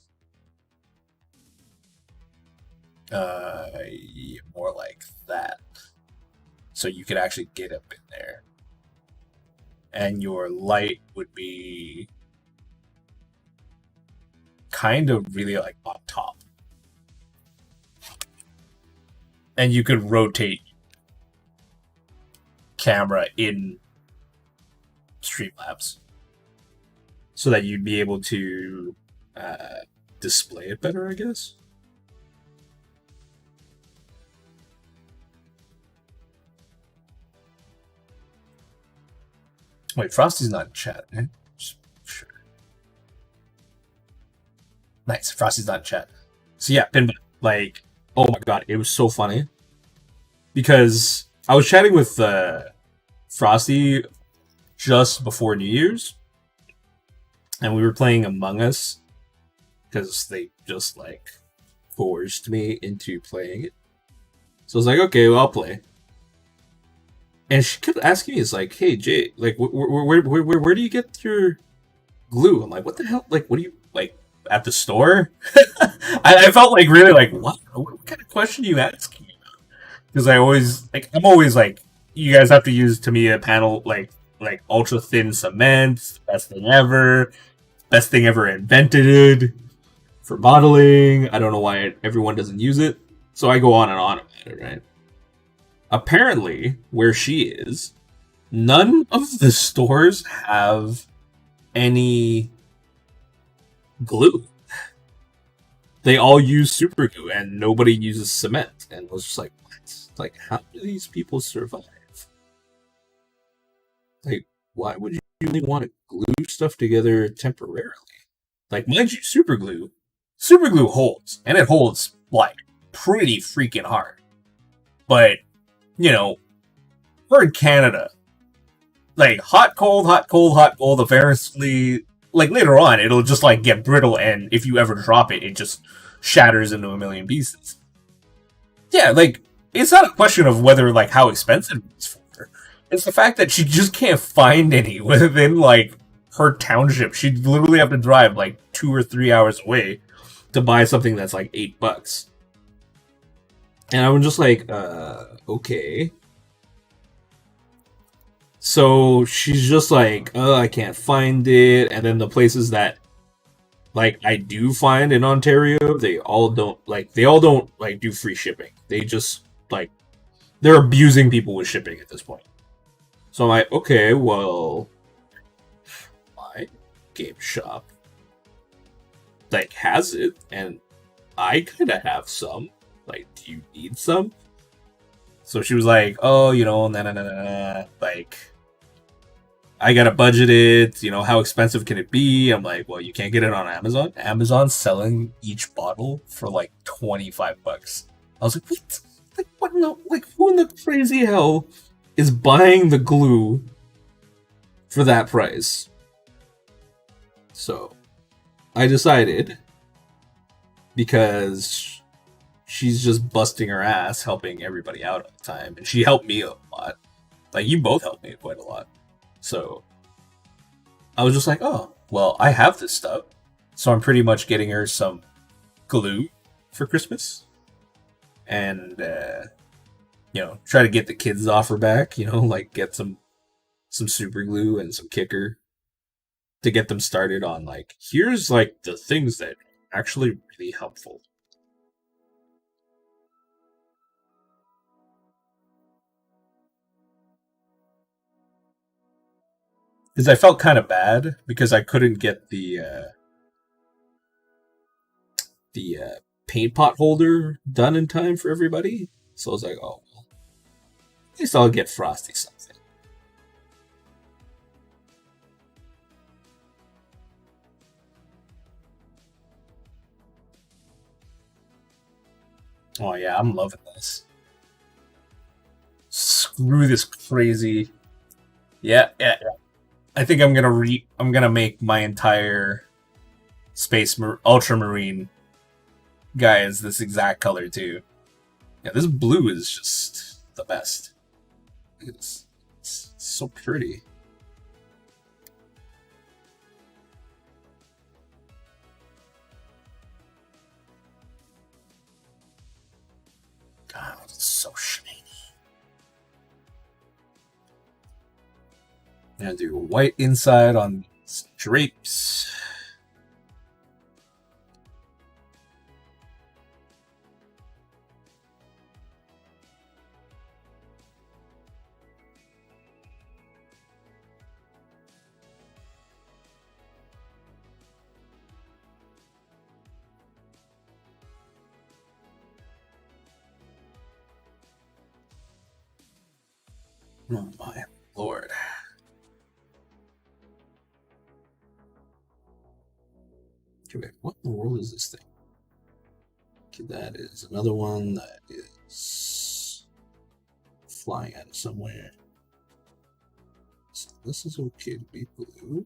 Yeah, more like that. So you could actually get up in there. And your light would be kind of really like on top. And you could rotate camera in Streamlabs so that you'd be able to display it better, I guess. Wait, Frosty's not in chat, eh? Sure. Nice, Frosty's not in chat. So yeah, Pinbot, like, oh my god, it was so funny. Because I was chatting with Frosty just before New Year's. And we were playing Among Us. Because they just, like, forced me into playing it. So I was like, okay, well, I'll play. And she kept asking me, "It's like, hey Jay, like, where do you get your glue?" I'm like, "What the hell? Like, what do you like at the store?" I felt like really like, what kind of question are you asking? Because I'm always like, you guys have to use Tamiya panel like ultra thin cement, best thing ever invented for modeling. I don't know why everyone doesn't use it, so I go on and on about it, right? Apparently, where she is, none of the stores have any glue. they all use super glue and nobody uses cement. And I was just like, what? Like, how do these people survive? Like, why would you really want to glue stuff together temporarily? Like, mind you, super glue holds, and it holds like pretty freaking hard. But you know, we're in Canada. Like hot, cold, hot, cold, hot, cold. Apparently, like later on, it'll just like get brittle, and if you ever drop it, it just shatters into a million pieces. Yeah, like it's not a question of whether like how expensive it is for her. It's the fact that she just can't find any within like her township. She'd literally have to drive like 2 or 3 hours away to buy something that's like $8. And I'm just like, okay. So she's just like, oh, I can't find it. And then the places that like I do find in Ontario, they all don't like do free shipping. They just like they're abusing people with shipping at this point. So I'm like, okay, well, my game shop like has it, and I kind of have some. Like, do you need some? So she was like, oh, nah, like, I gotta budget it, how expensive can it be? I'm like, well, you can't get it on Amazon. Amazon's selling each bottle for like $25. I was like, what? Like, what no? Like, who in the crazy hell is buying the glue for that price? So, I decided, because she's just busting her ass helping everybody out all the time, and she helped me a lot. Like, you both helped me quite a lot. So I was just like, oh, well, I have this stuff. So I'm pretty much getting her some glue for Christmas. And, try to get the kids off her back, like get some super glue and some kicker to get them started on, like, here's, like, the things that are actually really helpful. Because I felt kind of bad because I couldn't get the paint pot holder done in time for everybody. So I was like, oh, well, at least I'll get Frosty something. Oh yeah, I'm loving this. Screw this crazy. Yeah. I think I'm gonna make my entire ultramarine guys this exact color too. Yeah, this blue is just the best. It's so pretty. God, it's so shiny. I'm gonna do white inside on these drapes. Oh my lord. Okay, what in the world is this thing? Okay, that is another one that is flying out of somewhere. So this is okay to be blue.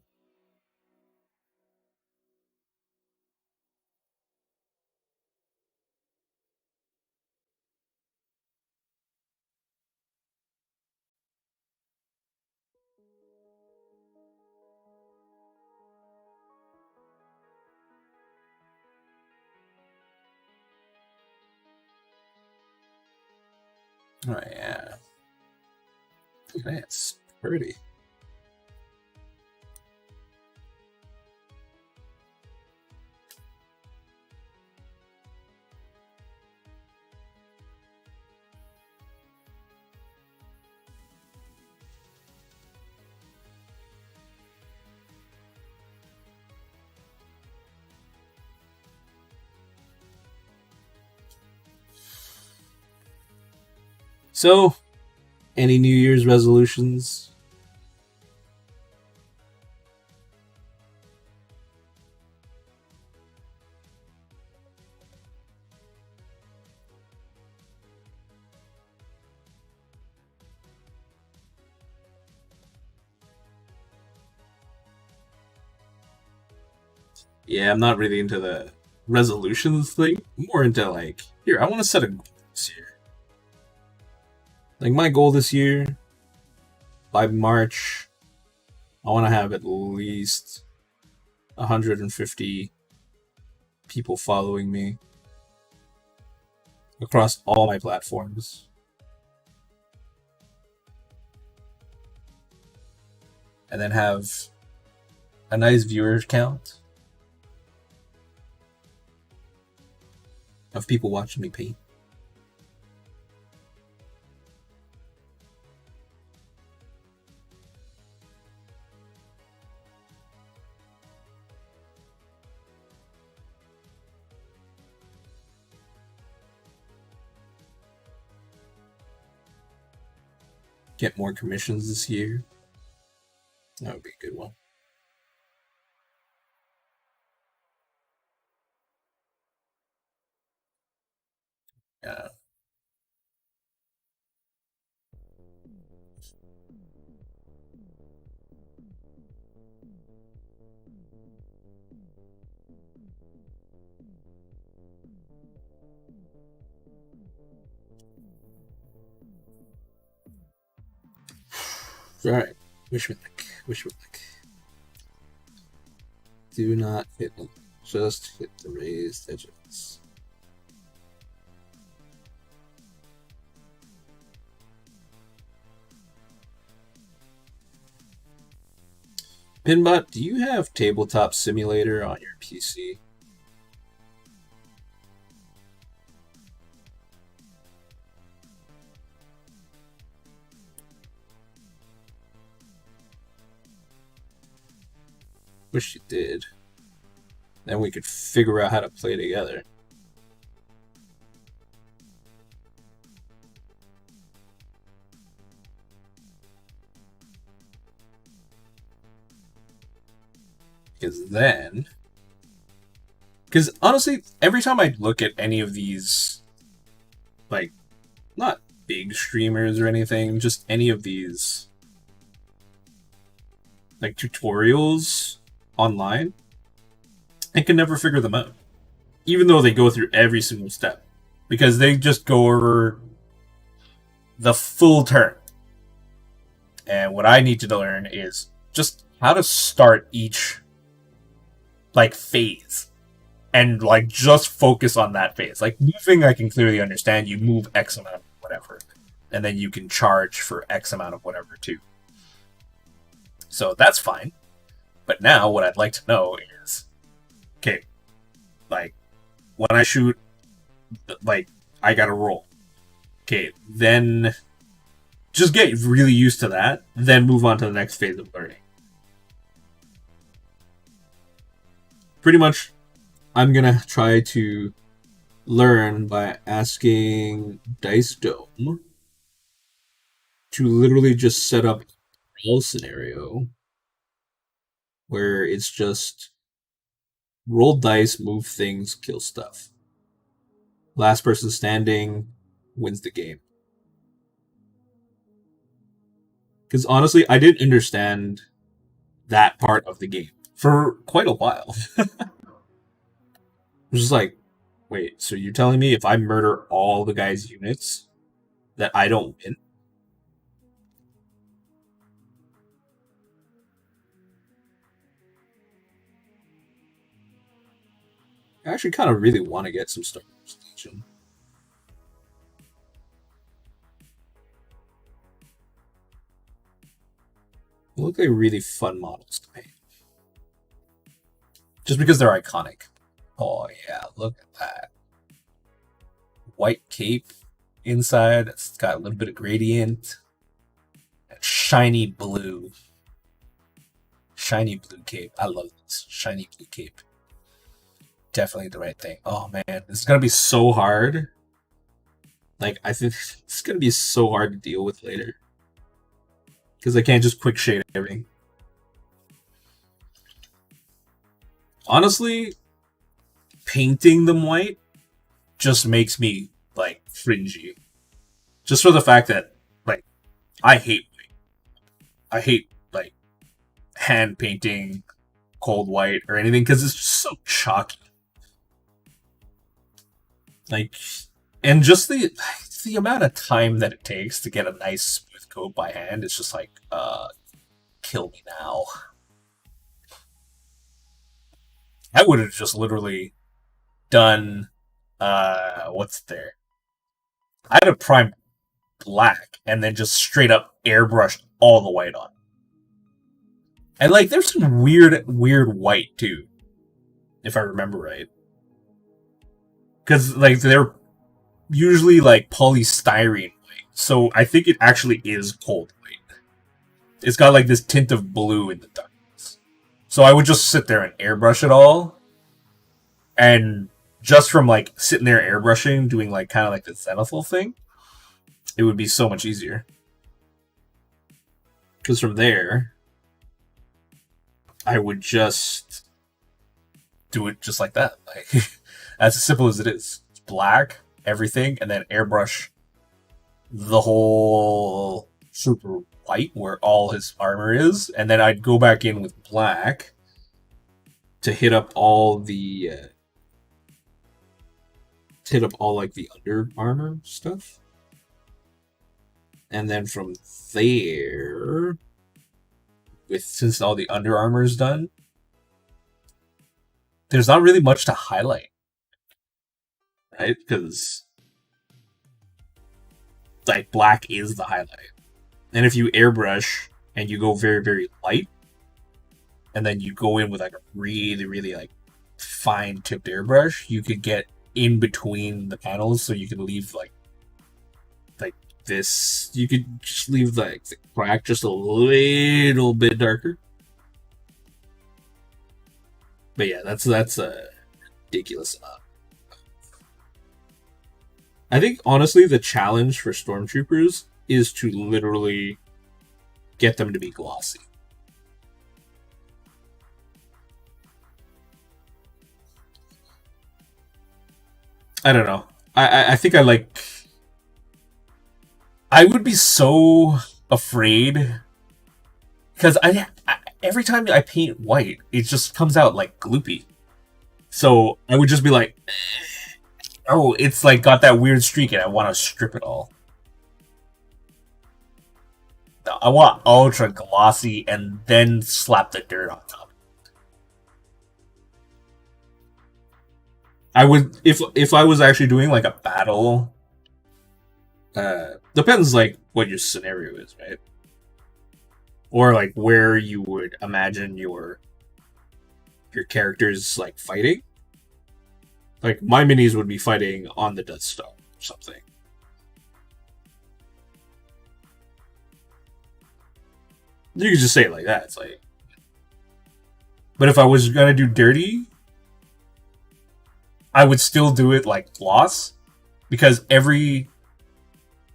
Oh yeah. Look at that, it's pretty. So, any New Year's resolutions? Yeah, I'm not really into the resolutions thing. I'm more into like, here, I want to set a goal this year. Like my goal this year, by March, I want to have at least 150 people following me across all my platforms. And then have a nice viewer count of people watching me paint. Get more commissions this year. That would be a good one. Yeah. Alright. Wish me luck. Wish me luck. Do not hit them. Just hit the raised edges. Pinbot, do you have Tabletop Simulator on your PC? Wish you did. Then we could figure out how to play together. Because honestly, every time I look at any of these, like, not big streamers or anything, just any of these, like, tutorials online, I can never figure them out. Even though they go through every single step. Because they just go over the full turn. And what I need to learn is just how to start each, like, phase. And, like, just focus on that phase. Like, moving, I can clearly understand. You move X amount of whatever. And then you can charge for X amount of whatever, too. So that's fine. But now, what I'd like to know is, okay, like, when I shoot, like, I gotta roll. Okay, then just get really used to that, then move on to the next phase of learning. Pretty much, I'm gonna try to learn by asking Dice Dome to literally just set up a roll scenario where it's just roll dice, move things, kill stuff. Last person standing wins the game. Because honestly, I didn't understand that part of the game for quite a while. It was just like, wait, so you're telling me if I murder all the guy's units that I don't win? I actually kind of really want to get some Star Wars Legion. They look like really fun models to paint. Just because they're iconic. Oh yeah, look at that. White cape inside. It's got a little bit of gradient. And shiny blue. Shiny blue cape. I love this. Shiny blue cape. Definitely the right thing. Oh man, this is gonna be so hard. Like, I think it's gonna be so hard to deal with later. Because I can't just quick shade everything. Honestly, painting them white just makes me, like, fringy. Just for the fact that, like, I hate white. I hate, like, hand painting cold white or anything because it's just so chalky. Like, and just the amount of time that it takes to get a nice smooth coat by hand is just like, kill me now. I would have just literally done, what's there? I'd have primed black and then just straight up airbrushed all the white on. And like, there's some weird white too, if I remember right. Because like they're usually like polystyrene white, so I think it actually is cold white. It's got like this tint of blue in the darkness. So I would just sit there and airbrush it all, and just from like sitting there airbrushing, doing like kind of like the zenithal thing, it would be so much easier. Because from there, I would just do it just like that. Like, as simple as it is. It's black, everything, and then airbrush the whole super white where all his armor is, and then I'd go back in with black to hit up all the like the under armor stuff. And then from there, since all the under armor is done, there's not really much to highlight, right? Because like black is the highlight, and if you airbrush and you go very, very light, and then you go in with like a really like fine tipped airbrush, you could get in between the panels, so you can leave like this. You could just leave like the crack just a little bit darker. But yeah, that's a ridiculous amount. I think honestly the challenge for stormtroopers is to literally get them to be glossy. I don't know. I think I would be so afraid because I every time I paint white, it just comes out like gloopy. So I would just be like, oh, it's like got that weird streak and I want to strip it all. I want ultra glossy and then slap the dirt on top. I would if I was actually doing like a battle. Depends like what your scenario is, right? Or like where you would imagine your characters like fighting. Like my minis would be fighting on the Death Star or something. You could just say it like that. It's like, but if I was gonna do dirty, I would still do it like gloss, because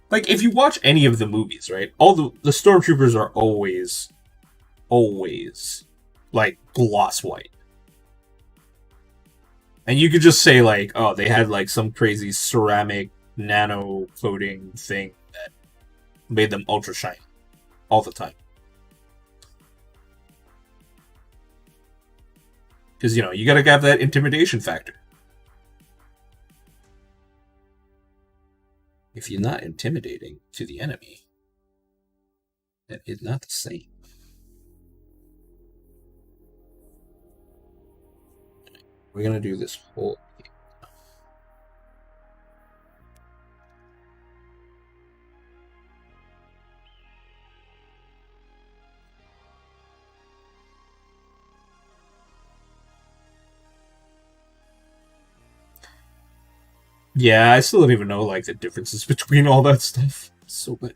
like if you watch any of the movies, right? All the stormtroopers are always like gloss white. And you could just say like, oh, they had like some crazy ceramic nano coating thing that made them ultra shiny all the time. Because, you know, you gotta have that intimidation factor. If you're not intimidating to the enemy, then it's not the same. We're gonna do this whole. Yeah, I still don't even know like the differences between all that stuff. So bad.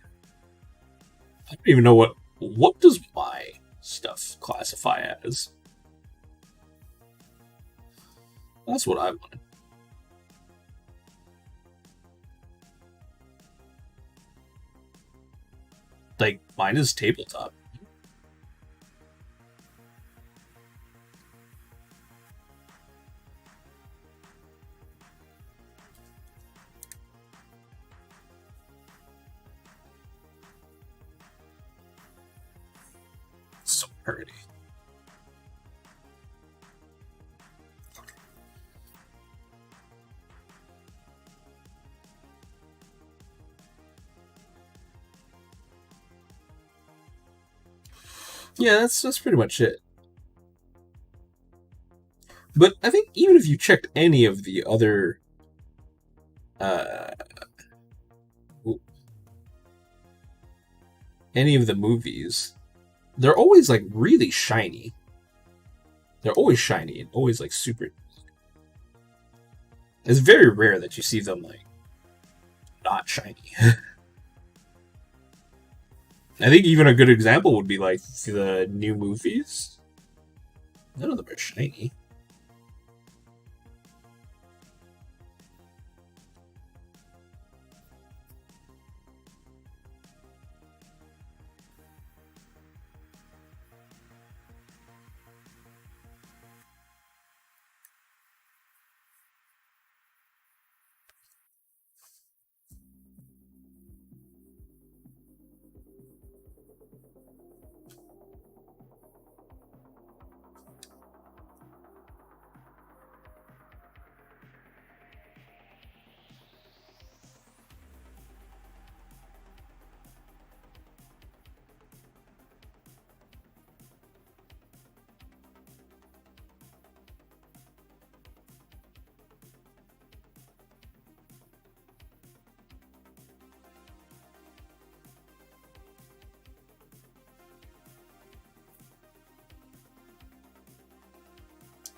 I don't even know what does my stuff classify as. That's what I want. Mine is tabletop. So pretty. Yeah, that's pretty much it. But I think even if you checked any of the other any of the movies, they're always like really shiny. They're always shiny and always like super. It's very rare that you see them like not shiny. I think even a good example would be like the new movies. None of them are shiny.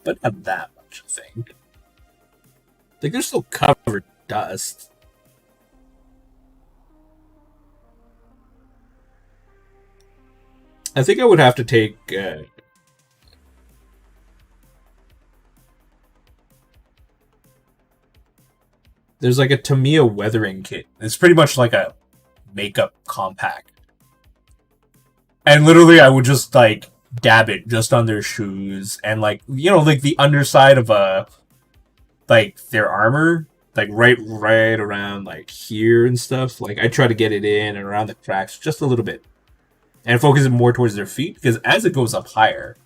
But not that much, I think. Like, they're still covered in dust. I think I would have to take... there's like a Tamiya weathering kit. It's pretty much like a makeup compact. And literally, I would just, like, dab it just on their shoes. And, like, you know, like, the underside of, like, their armor. Like, right around, like, here and stuff. Like, I try to get it in and around the cracks just a little bit. And focus it more towards their feet. Because as it goes up higher,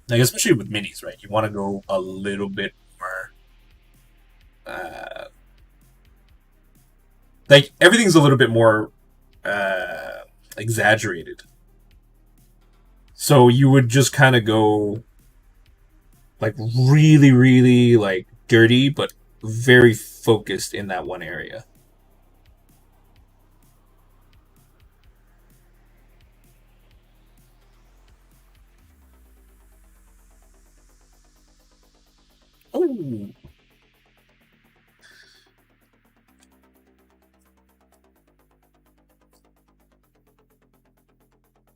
like, especially with minis, right? You want to go a little bit more... like, everything's a little bit more... exaggerated. So you would just kind of go like really, really like dirty, but very focused in that one area. Oh.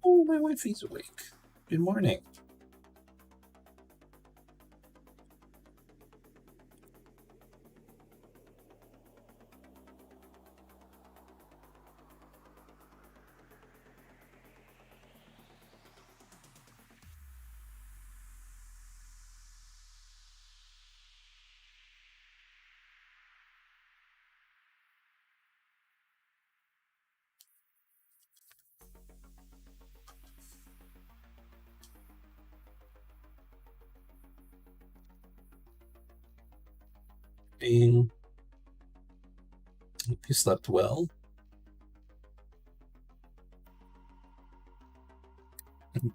Oh, my wifey's awake. Good morning. Hope you slept well. And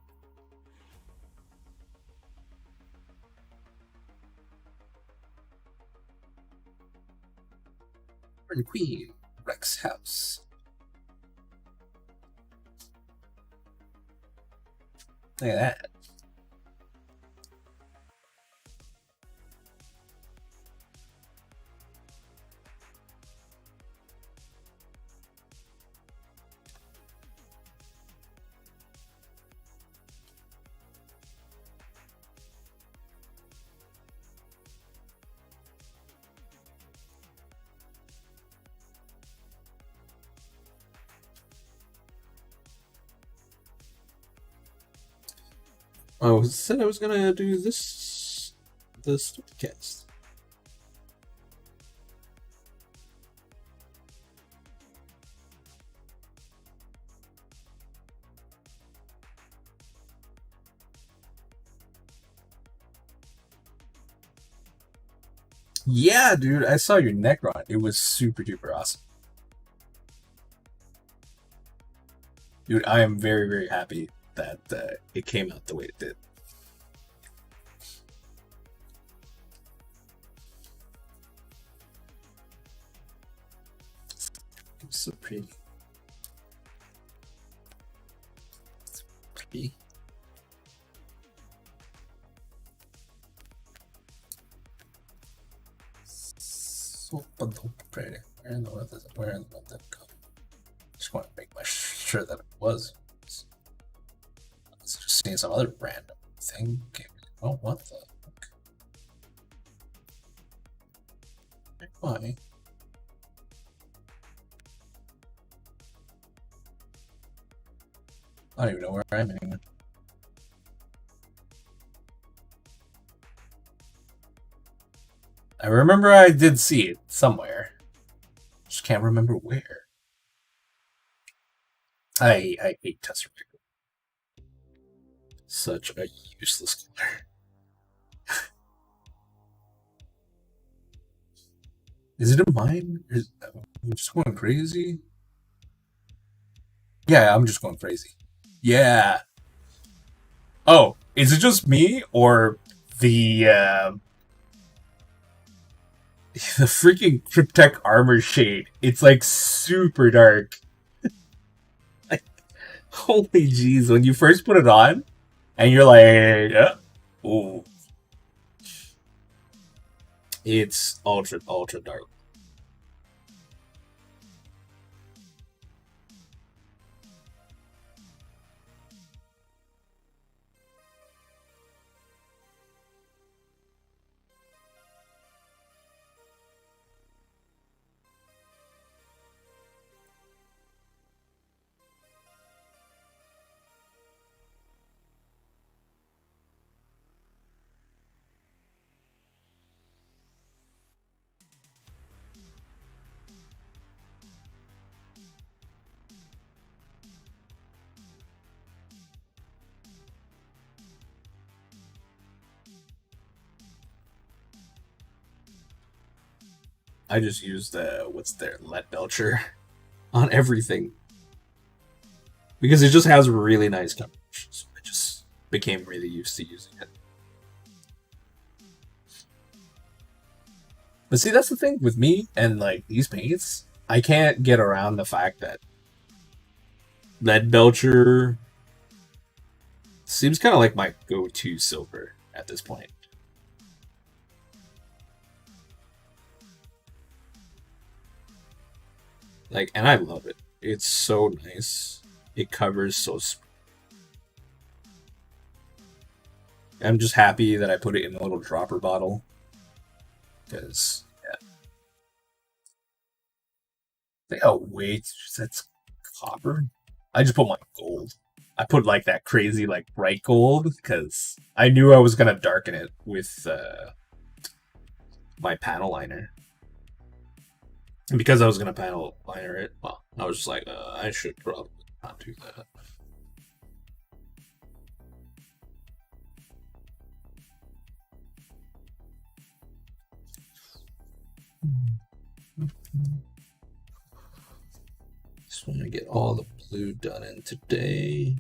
Queen, Rex house. Look at that. I said I was gonna do this cast. Yeah, dude, I saw your Necron. It was super duper awesome. Dude, I am very, very happy that it came out the way it did. It's so pretty. So pretty. So pretty. Where in the world is it? Where in the world did it go? Just want to make sure that it was. It's just seeing some other random thing. Oh, what the fuck? Why? I don't even know where I am anymore. I remember I did see it somewhere. Just can't remember where. I hate Tesseract. Such a useless color. Is it a mine? I'm just going crazy? Yeah, I'm just going crazy. Yeah. Oh, is it just me or the the freaking Cryptek armor shade? It's like super dark. Like, holy jeez, when you first put it on, and you're like, ooh, it's ultra dark. I just used what's their lead belcher on everything because it just has really nice coverage. So I just became really used to using it. But see, that's the thing with me and like these paints. I can't get around the fact that lead belcher seems kind of like my go-to silver at this point. Like, and I love it. It's so nice. It covers so. I'm just happy that I put it in a little dropper bottle. Because, yeah. Oh, wait. That's copper? I just put my gold. I put like that crazy, like bright gold because I knew I was going to darken it with my panel liner. And because I was going to panel liner it, well, I was just like, I should probably not do that. Just want to get all the blue done in today.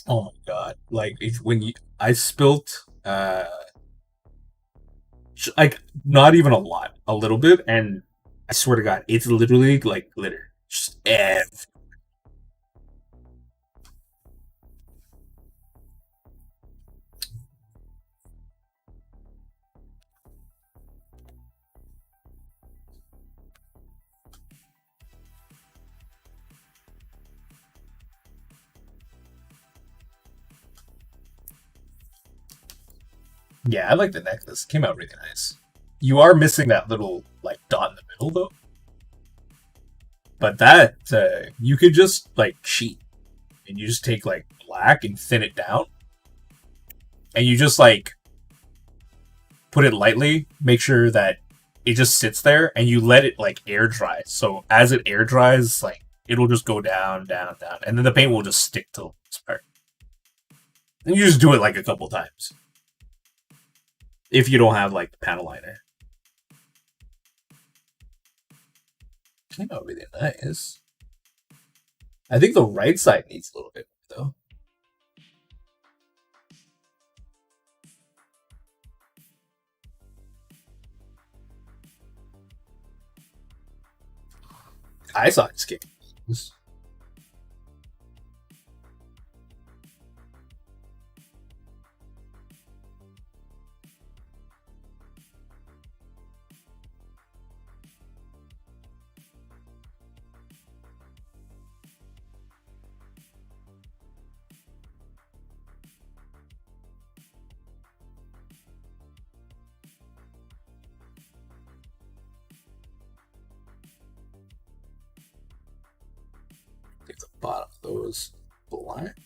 Oh my god! Like when I spilt, like not even a lot, a little bit, and I swear to God, it's literally like glitter. Just Yeah, I like the necklace. Came out really nice. You are missing that little like dot in the middle though. But that you could just like cheat, and you just take like black and thin it down, and you just like put it lightly. Make sure that it just sits there, and you let it like air dry. So as it air dries, like it'll just go down, down, down, and then the paint will just stick to this part. And you just do it like a couple times. If you don't have like the panel liner. Came out really nice. I think the right side needs a little bit though. I saw his game. Get the bottom of those black.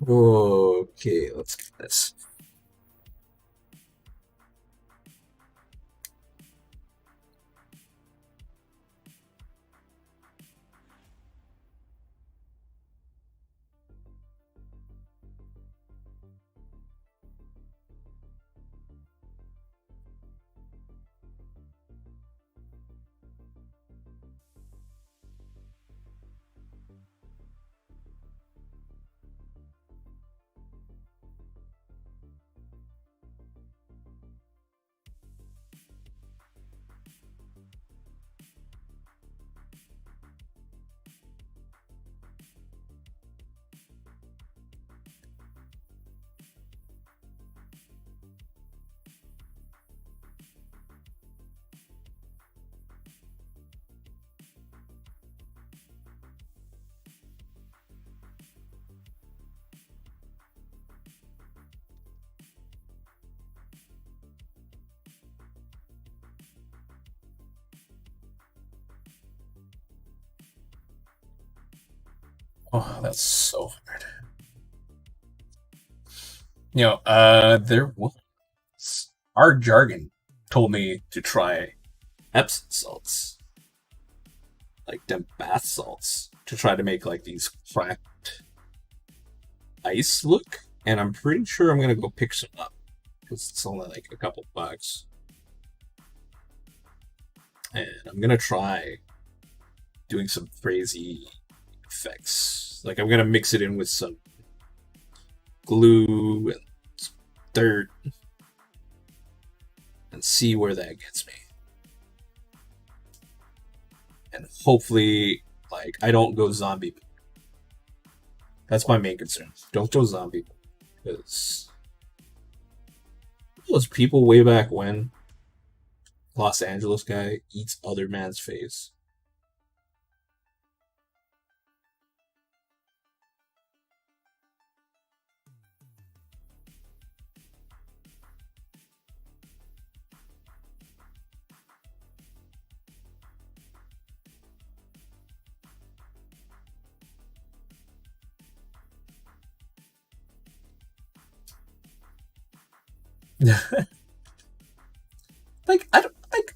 Okay, let's get this. Oh, that's so hard. There was our jargon told me to try Epsom salts, like them bath salts, to try to make like these cracked ice look. And I'm pretty sure I'm gonna go pick some up because it's only like a couple bucks. And I'm gonna try doing some crazy effects. Like I'm gonna mix it in with some glue and dirt and see where that gets me. And hopefully, like, I don't go zombie. That's my main concern. Don't go zombie. Because those people way back when, Los Angeles guy eats other man's face.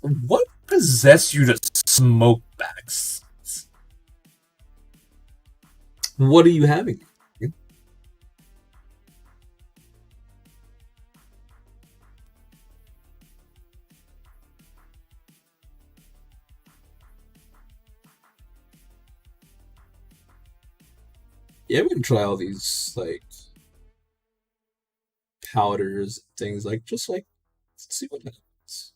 What possessed you to smoke backs? What are you having? Yeah, we can try all these like powders, things like just like see what happens.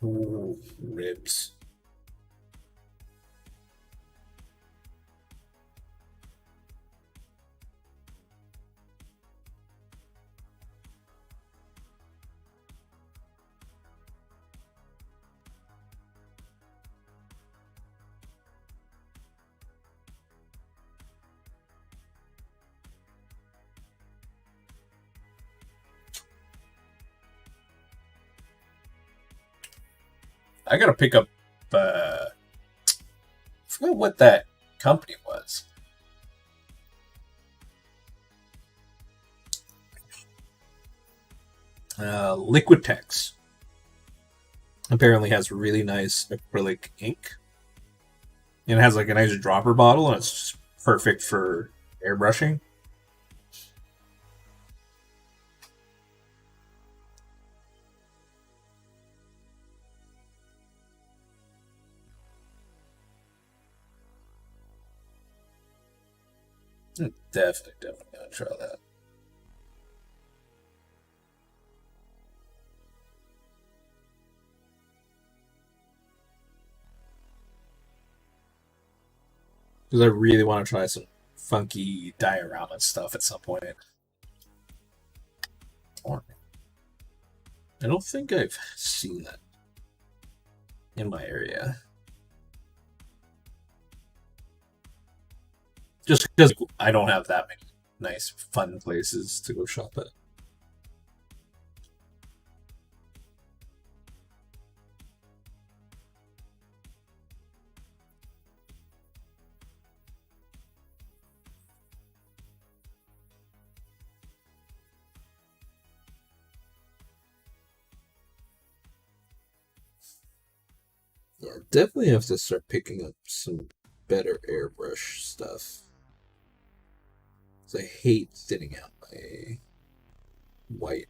Ooh, ribs. I gotta pick up. I forgot what that company was. Liquitex apparently has really nice acrylic ink. And it has like a nice dropper bottle, and it's perfect for airbrushing. Definitely gonna try that. Because I really want to try some funky diorama stuff at some point. I don't think I've seen that in my area. Just because I don't have that many nice, fun places to go shop at. Yeah, definitely have to start picking up some better airbrush stuff. 'Cause I hate thinning out my white.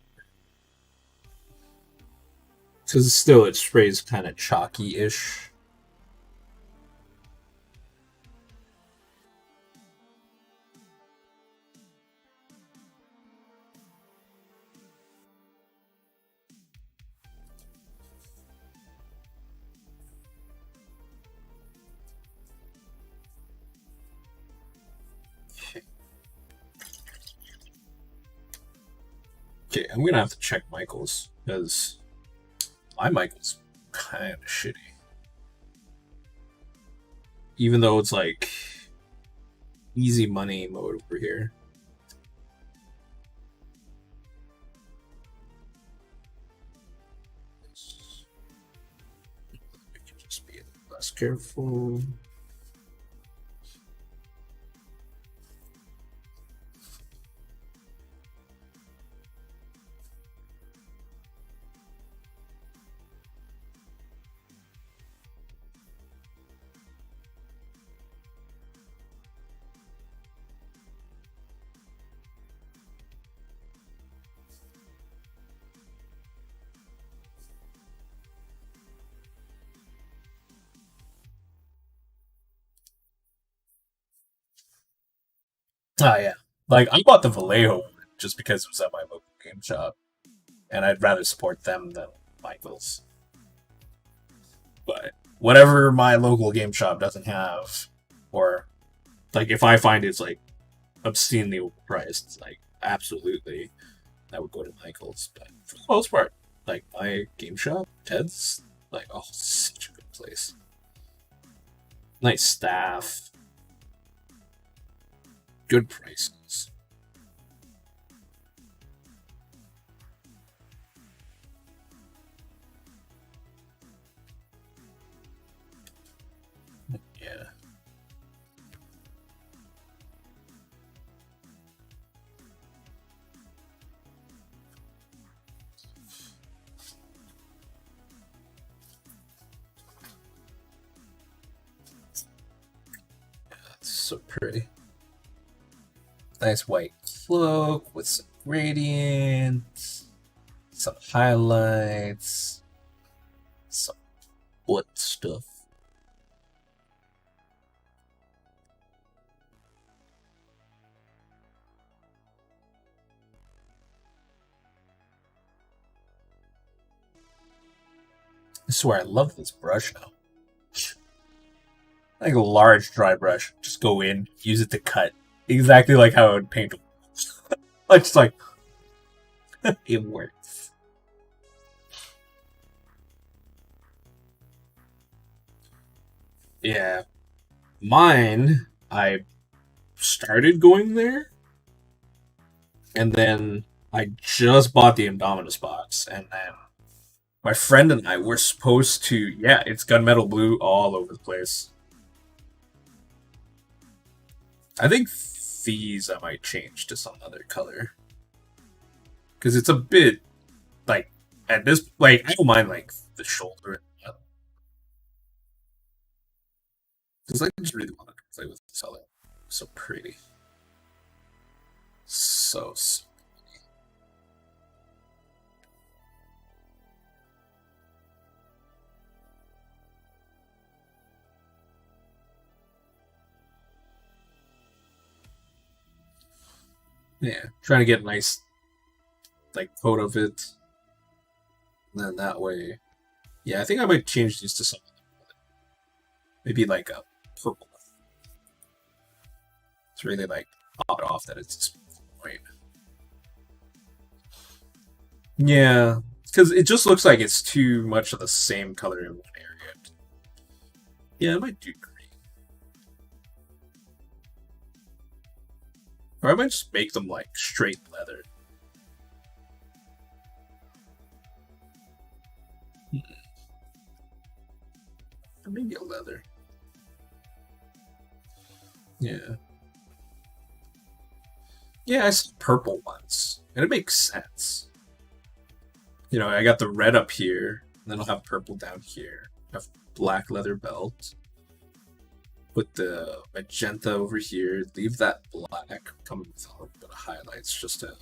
Because still it sprays kind of chalky-ish. Okay, I'm gonna have to check Michael's, because my Michael's kind of shitty. Even though it's like easy money mode over here. I can just be less careful. Ah, yeah. Like, I bought the Vallejo one just because it was at my local game shop, and I'd rather support them than Michael's. But whatever my local game shop doesn't have, or like if I find it's like obscenely overpriced, like absolutely, I would go to Michael's. But for the most part, like my game shop, Ted's, like oh, such a good place. Nice staff, good prices. So pretty. Nice white cloak with some gradients, some highlights, some butt stuff. I swear I love this brush now. Like a large dry brush. Just go in, use it to cut. Exactly like how I would paint. Like, just like, it works. Yeah. Mine, I started going there, and then I just bought the Indominus box, and then my friend and I were supposed to, yeah, it's gunmetal blue all over the place. I think these I might change to some other color. Because it's a bit, like, at this, like, I don't mind, like, the shoulder. Because I just really want to play with this color. So pretty. So pretty. Yeah, trying to get a nice, like, coat of it. And then that way. Yeah, I think I might change these to something. Maybe like a purple. It's really like pop it off that it's white. Yeah, because it just looks like it's too much of the same color in one area. Yeah, I might do green. Or I might just make them like straight leather. Or maybe a leather. Yeah. Yeah, I saw purple ones. And it makes sense. You know, I got the red up here, and then I'll have purple down here. I have black leather belt. Put the magenta over here. Leave that black. Come with a little bit of highlights just to...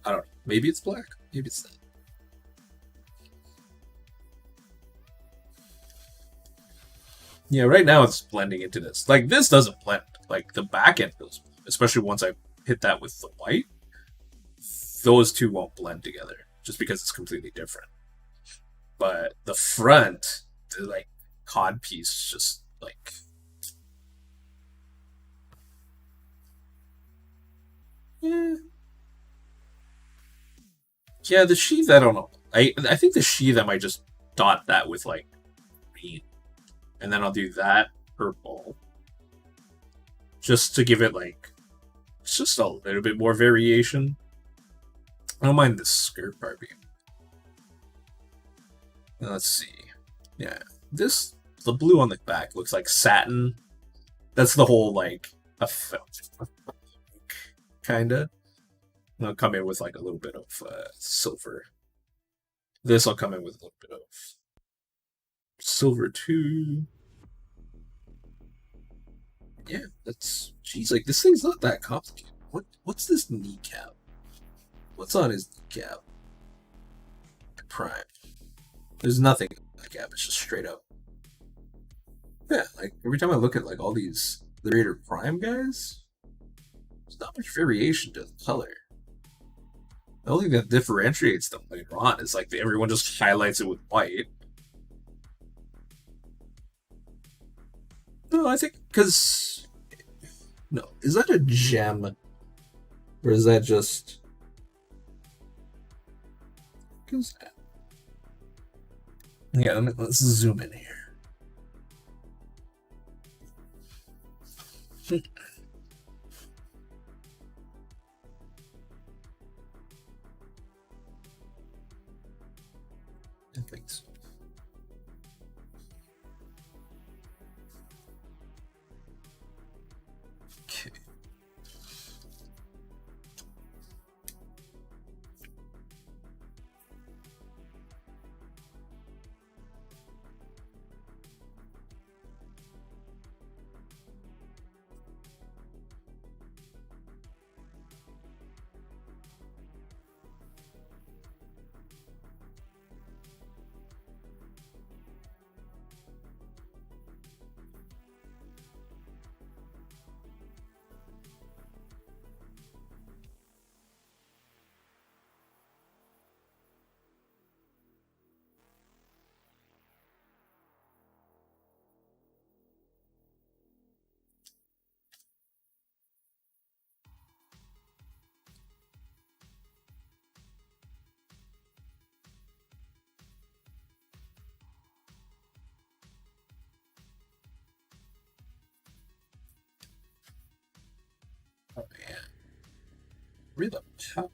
I don't know. Maybe it's black. Maybe it's that. Yeah, right now it's blending into this. Like, this doesn't blend. Like, the back end does, especially once I hit that with the white. Those two won't blend together, just because it's completely different. But the front, the, like, cod piece, just, like... Yeah. Yeah, the sheath, I don't know. I think the sheath, I might just dot that with, like, green. And then I'll do that purple. Just to give it, like, just a little bit more variation. I don't mind this skirt part being. Let's see. Yeah. This, the blue on the back looks like satin. That's the whole, like, effect. Kinda. And I'll come in with, like, a little bit of silver. This I'll come in with a little bit of silver too. Yeah, that's... Jeez, like, this thing's not that complicated. What's this kneecap? What's on his kneecap? Prime. There's nothing on the kneecap, it's just straight up. Yeah, like, every time I look at, like, all these Liberator Prime guys, there's not much variation to the color. The only thing that differentiates them later on is, like, everyone just highlights it with white. No, I think, because... No, is that a gem? Or is that just... What is that? Yeah, let's zoom in here. I think so. Okay. rhythm. How?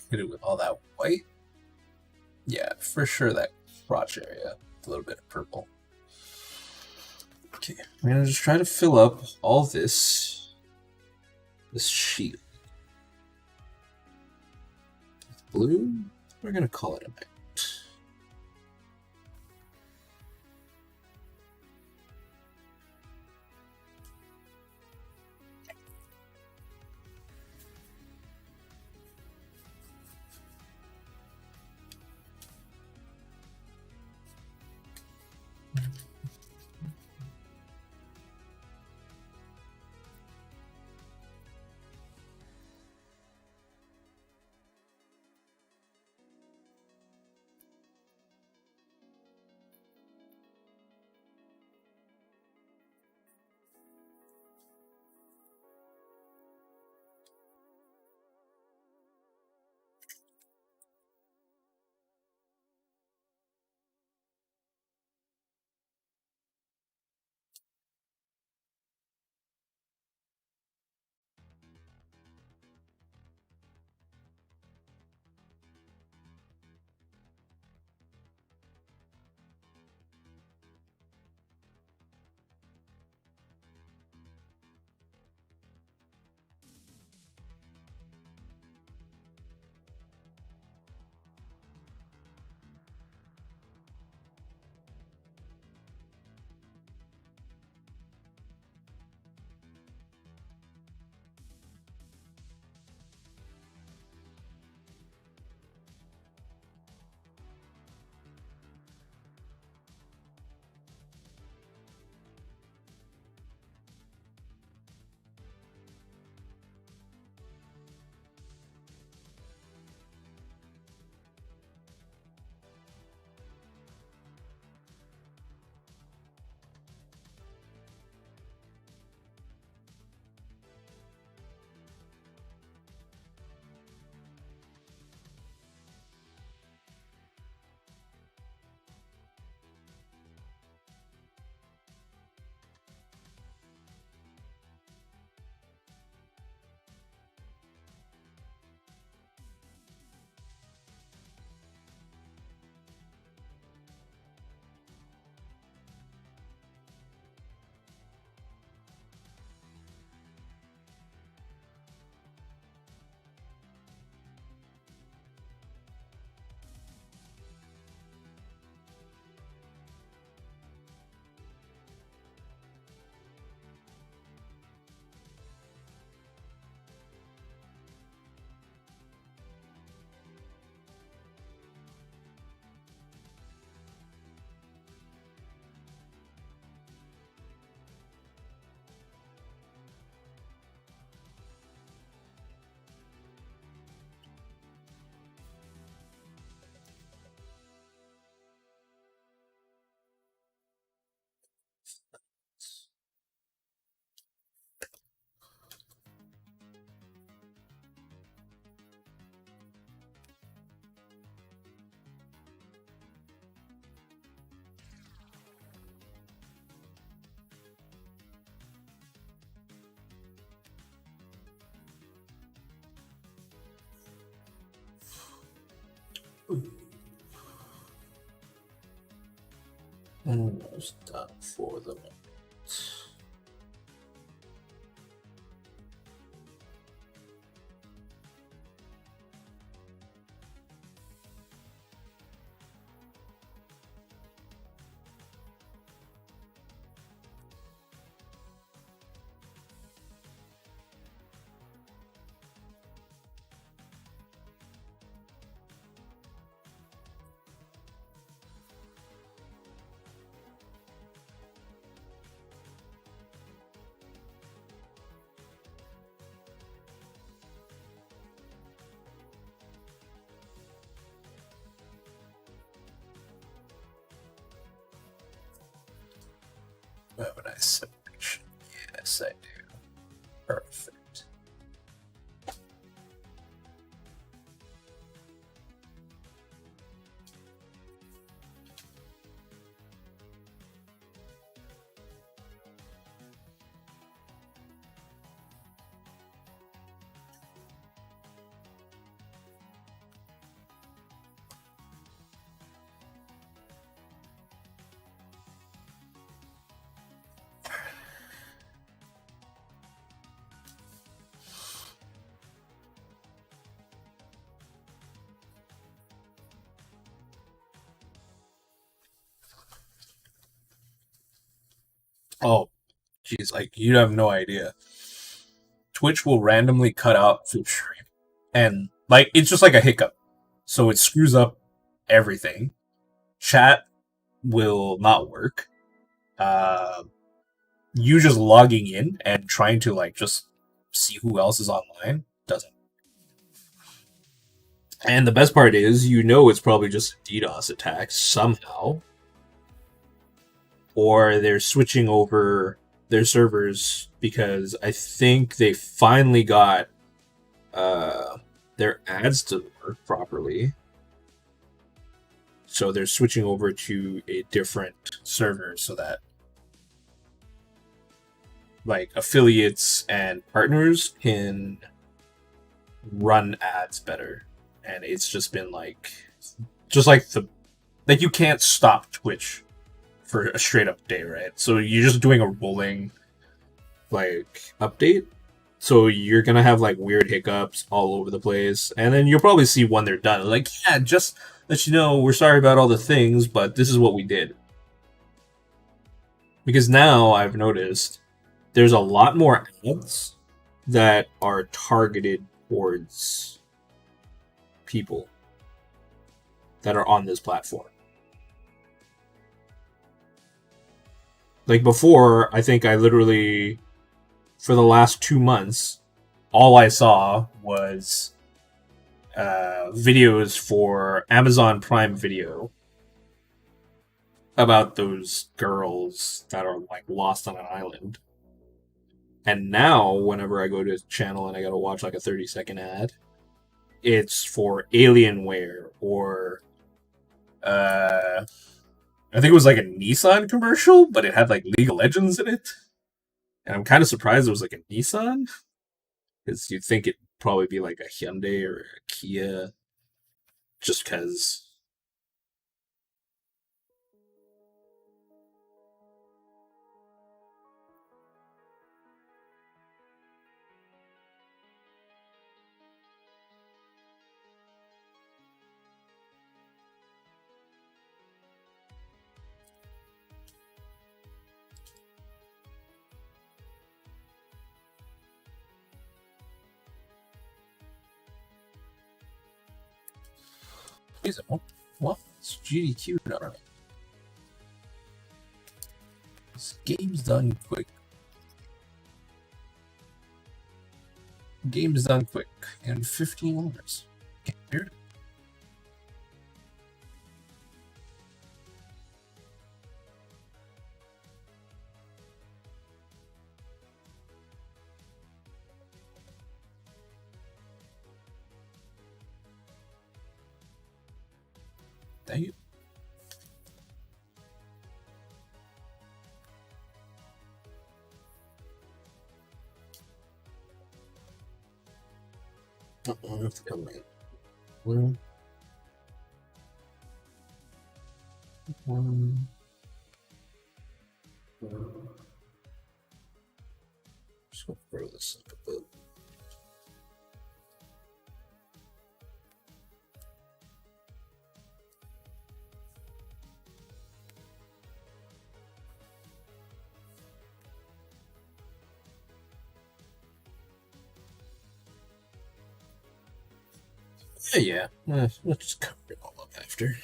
Hit it with all that white. Yeah, for sure that crotch area. A little bit of purple. Okay, I'm gonna just try to fill up all this sheet. With blue, we're gonna call it a night. Almost done for the moment. nice separation. Yes, I do. Perfect. Oh, jeez, like you have no idea. Twitch will randomly cut out full stream, and like it's just like a hiccup, so it screws up everything. Chat will not work. Uh, you just logging in and trying to like just see who else is online doesn't. And the best part is, you know, it's probably just a DDoS attack somehow, or they're switching over their servers because I think they finally got their ads to work properly. So they're switching over to a different server so that like affiliates and partners can run ads better. And it's just been like just like you can't stop Twitch for a straight up day, right? So you're just doing a rolling like update. So you're gonna have like weird hiccups all over the place, and then you'll probably see when they're done. Like, yeah, just let you know we're sorry about all the things, but this is what we did. Because now I've noticed there's a lot more ads that are targeted towards people that are on this platform. Like before, I think I literally, for the last 2 months, all I saw was videos for Amazon Prime Video about those girls that are like lost on an island. And now, whenever I go to a channel and I gotta watch like a 30-second ad, it's for Alienware or I think it was like a Nissan commercial, but it had like League of Legends in it. And I'm kind of surprised it was like a Nissan, because you'd think it'd probably be like a Hyundai or a Kia, just because. Is it? What? It's GDQ not running. This game's done quick. Game's done quick in 15 hours. Weird. Thank you. I have to come in. One. Just gonna throw this up a bit. Yeah. Let's just cover it all up after.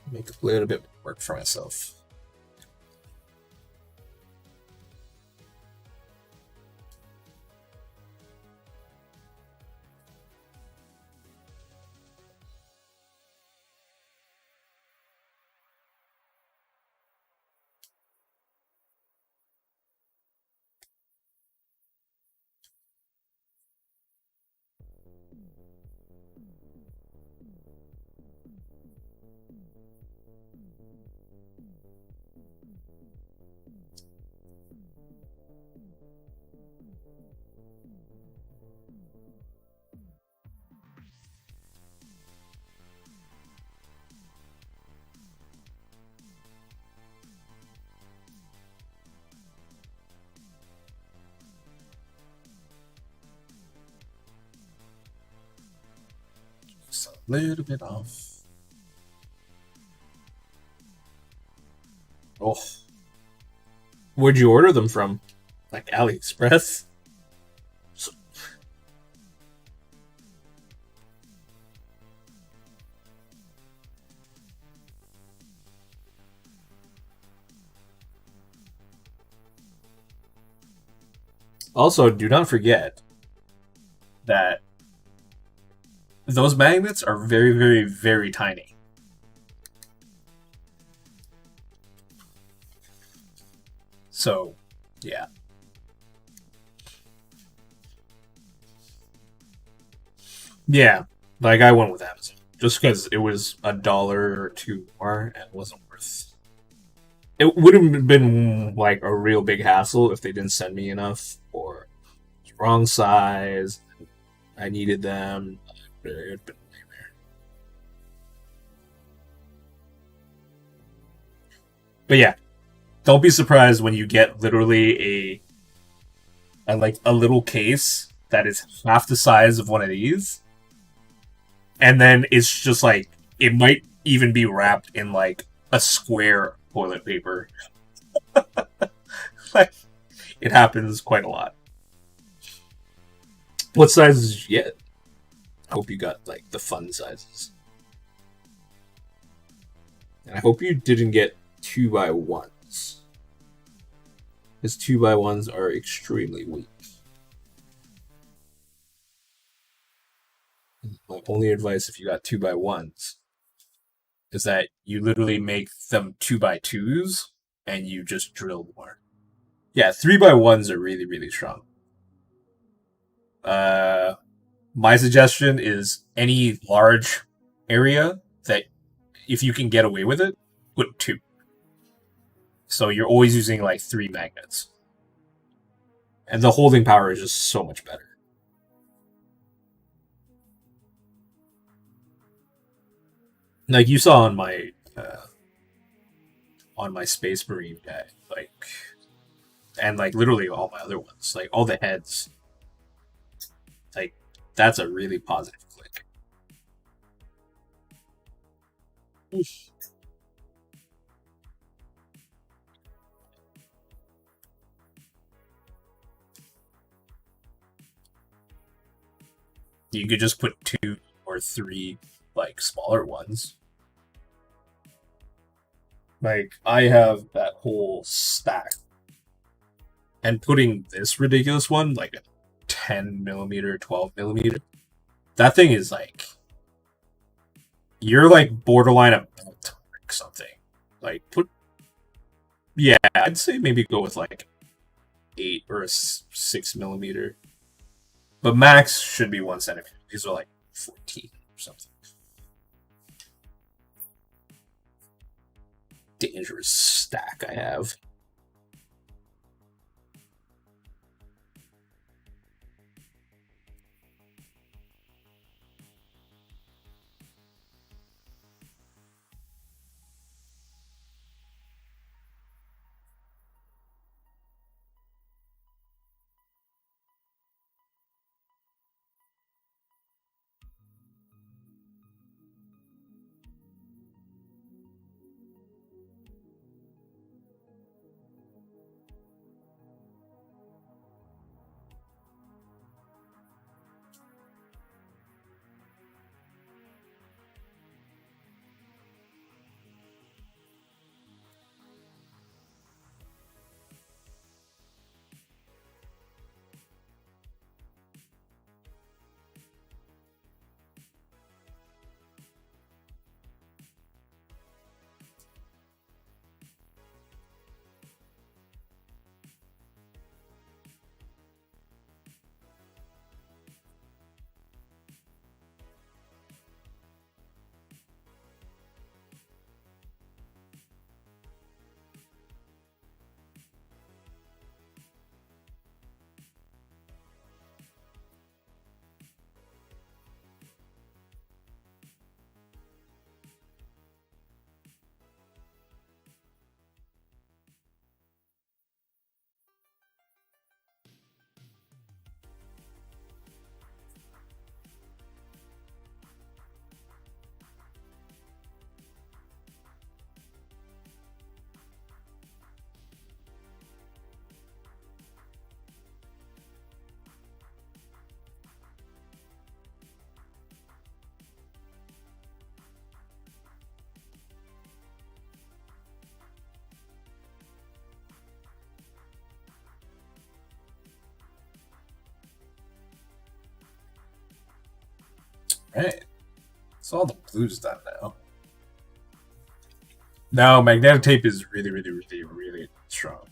Make a little bit more work for myself. Just a little bit off. Oh. Where'd you order them from? Like AliExpress? Also, do not forget that those magnets are very, very, very tiny. So, yeah. Yeah, like I went with Amazon just because it was $1 or two more and it wasn't worth. It would have been like a real big hassle if they didn't send me enough or wrong size. I needed them. It'd been a nightmare. But yeah, don't be surprised when you get literally a like a little case that is half the size of one of these, and then it's just like it might even be wrapped in like a square toilet paper. Like, it happens quite a lot. What sizes did you get? I hope you got like the fun sizes. And I hope you didn't get 2x1s. Because 2x1s are extremely weak. My only advice if you got 2x1s is that you literally make them 2x2s and you just drill more. Yeah, 3x1s are really, really strong. My suggestion is any large area that if you can get away with it, put two. So you're always using like three magnets. And the holding power is just so much better. Like you saw on my Space Marine guy, like, and like literally all my other ones, like all the heads, like that's a really positive click. You could just put two or three like smaller ones. Like I have that whole stack, and putting this ridiculous one, like a 10 millimeter, 12 millimeter, that thing is like you're like borderline about to break something. Like put, yeah, I'd say maybe go with like 8 or 6 millimeter, but max should be 1 centimeter. These are like 14 or something. Dangerous stack I have. Right. So all the blue's done now. No, magnetic tape is really, really, really, really strong.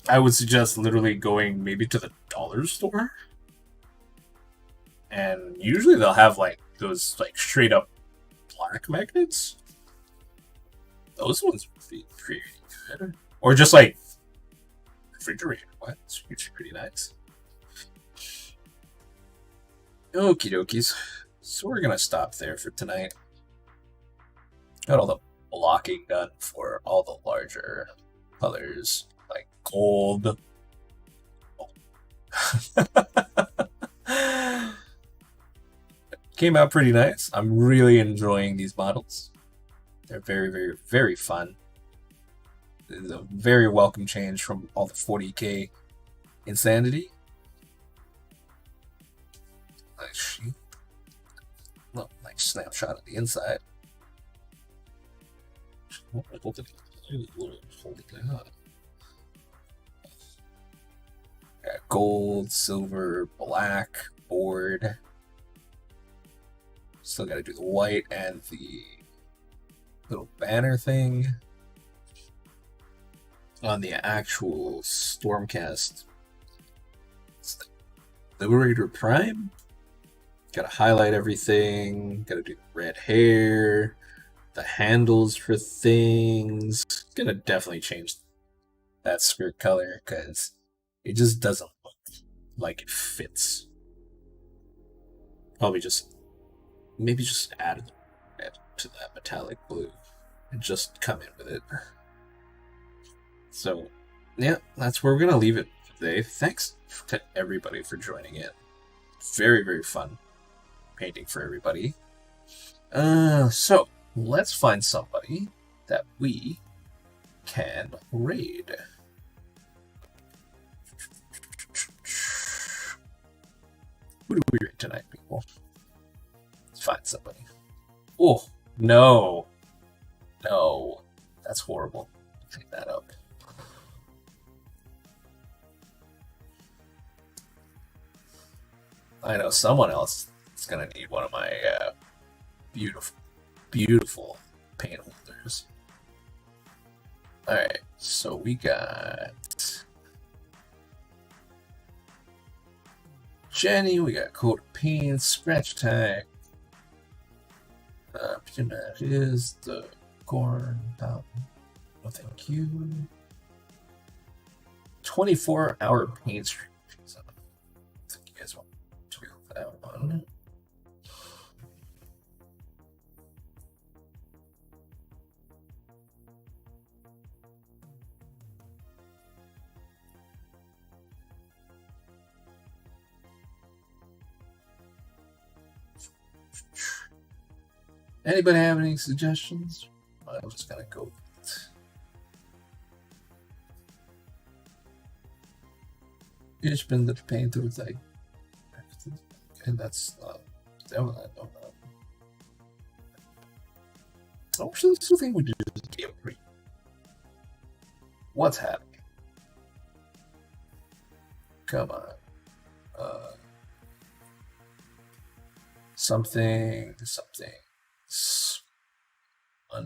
I would suggest literally going maybe to the dollar store. And usually they'll have like those like straight up black magnets. Those ones would be pretty good. Or just like refrigerator ones, which are pretty nice. Okie dokies. So we're gonna stop there for tonight. Got all the blocking done for all the larger colors, like gold. Came out pretty nice. I'm really enjoying these models. They're very, very, very fun. It's a very welcome change from all the 40k insanity. Nice sheet. Look, nice snapshot of the inside. Holy God. Got gold, silver, black board. Still got to do the white and the little banner thing. On the actual Stormcast, it's the Liberator Prime. Gotta highlight everything. Gotta do red hair, the handles for things. Gonna definitely change that skirt color because it just doesn't look like it fits. Probably maybe just add it to that metallic blue and just come in with it. So, yeah, that's where we're going to leave it for today. Thanks to everybody for joining in. Very, very fun painting for everybody. So, let's find somebody that we can raid. Who do we raid tonight, people? Let's find somebody. Oh, no. No. That's horrible. Clean that up. I know someone else is going to need one of my beautiful, beautiful paint holders. Alright, so we got Jenny, we got Coat of Paint, Scratch Tag. That is the corn down. No, thank you. 24-hour paint stream. So, I think you guys want to do that one. Anybody have any suggestions? I'm just gonna go with it. Ich bin der Painter with like, and that's I wish this thing would just be a pre. What's happening? Come on. Something. I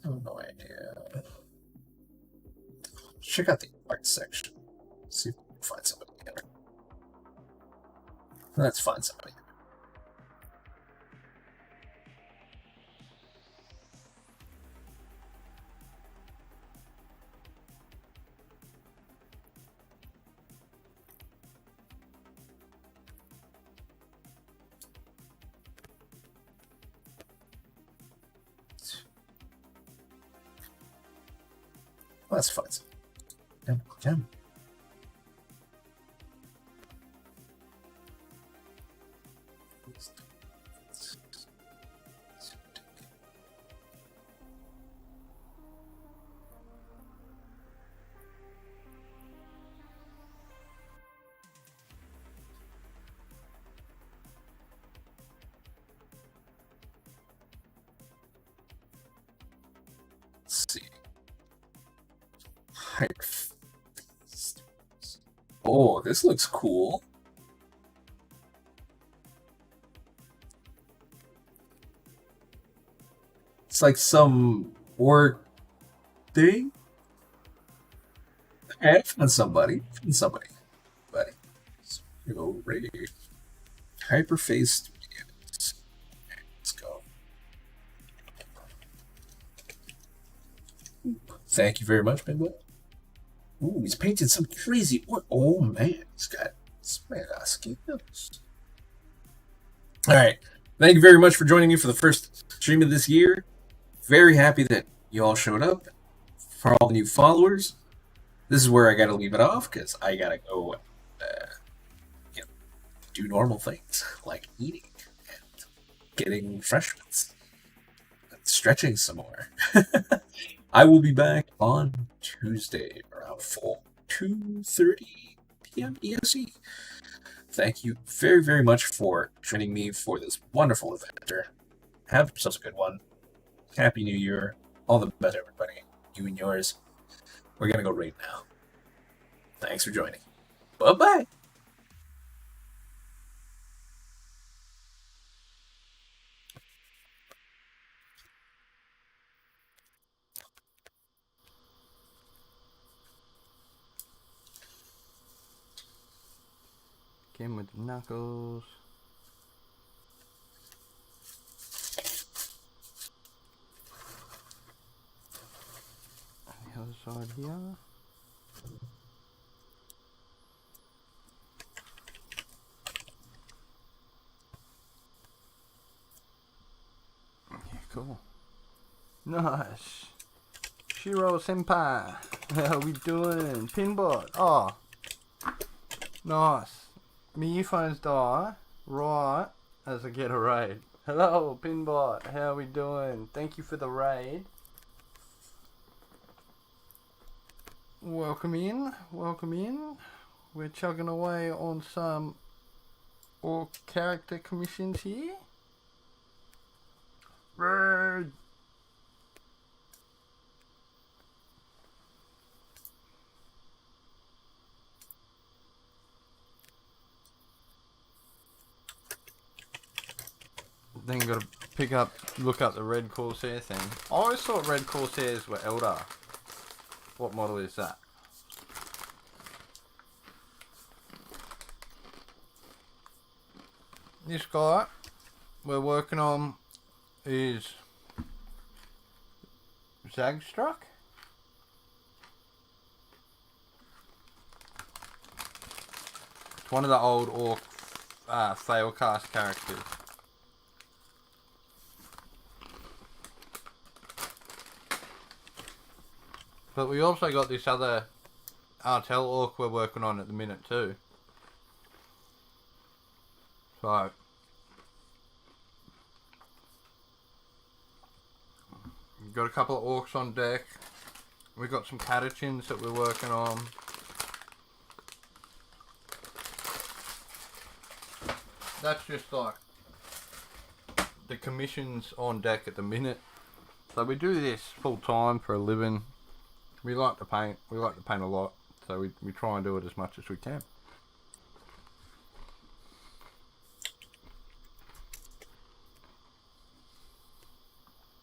have no idea. Check out the art section. See if we can find somebody here. Let's find somebody. Let's find some. Jam. Let's see. Height Oh, this looks cool. It's like some orc thing. Okay, found somebody. Found somebody. Buddy. So, Ray. Hyperface. Let's go. Thank you very much, big boy. Ooh, he's painted some crazy orc. Oh man, he's got skills. Alright. Thank you very much for joining me for the first stream of this year. Very happy that you all showed up. For all the new followers, this is where I gotta leave it off because I gotta go do normal things like eating and getting refreshments and stretching some more. I will be back on Tuesday around 2:30 p.m. EST. Thank you very, very much for joining me for this wonderful adventure. Have yourselves a good one. Happy New Year. All the best, everybody. You and yours. We're going to go raid now. Thanks for joining. Bye-bye. Game with the knuckles. The other side here. Yeah, cool. Nice. ShirohSenpai. How we doing? Pinbot. Oh. Nice. My earphones die right as I get a raid. Hello, Pinbot. How we doing? Thank you for the raid. Welcome in. Welcome in. We're chugging away on some orc character commissions here. Raid. Then you gotta look up the Red Corsair thing. I always thought Red Corsairs were Eldar. What model is that? This guy we're working on is Zagstruck. It's one of the old orc failcast characters. But we also got this other Artel orc we're working on at the minute too. So we've got a couple of orcs on deck. We've got some catechins that we're working on. That's just like the commissions on deck at the minute. So we do this full time for a living. We like to paint. We like to paint a lot. So we try and do it as much as we can.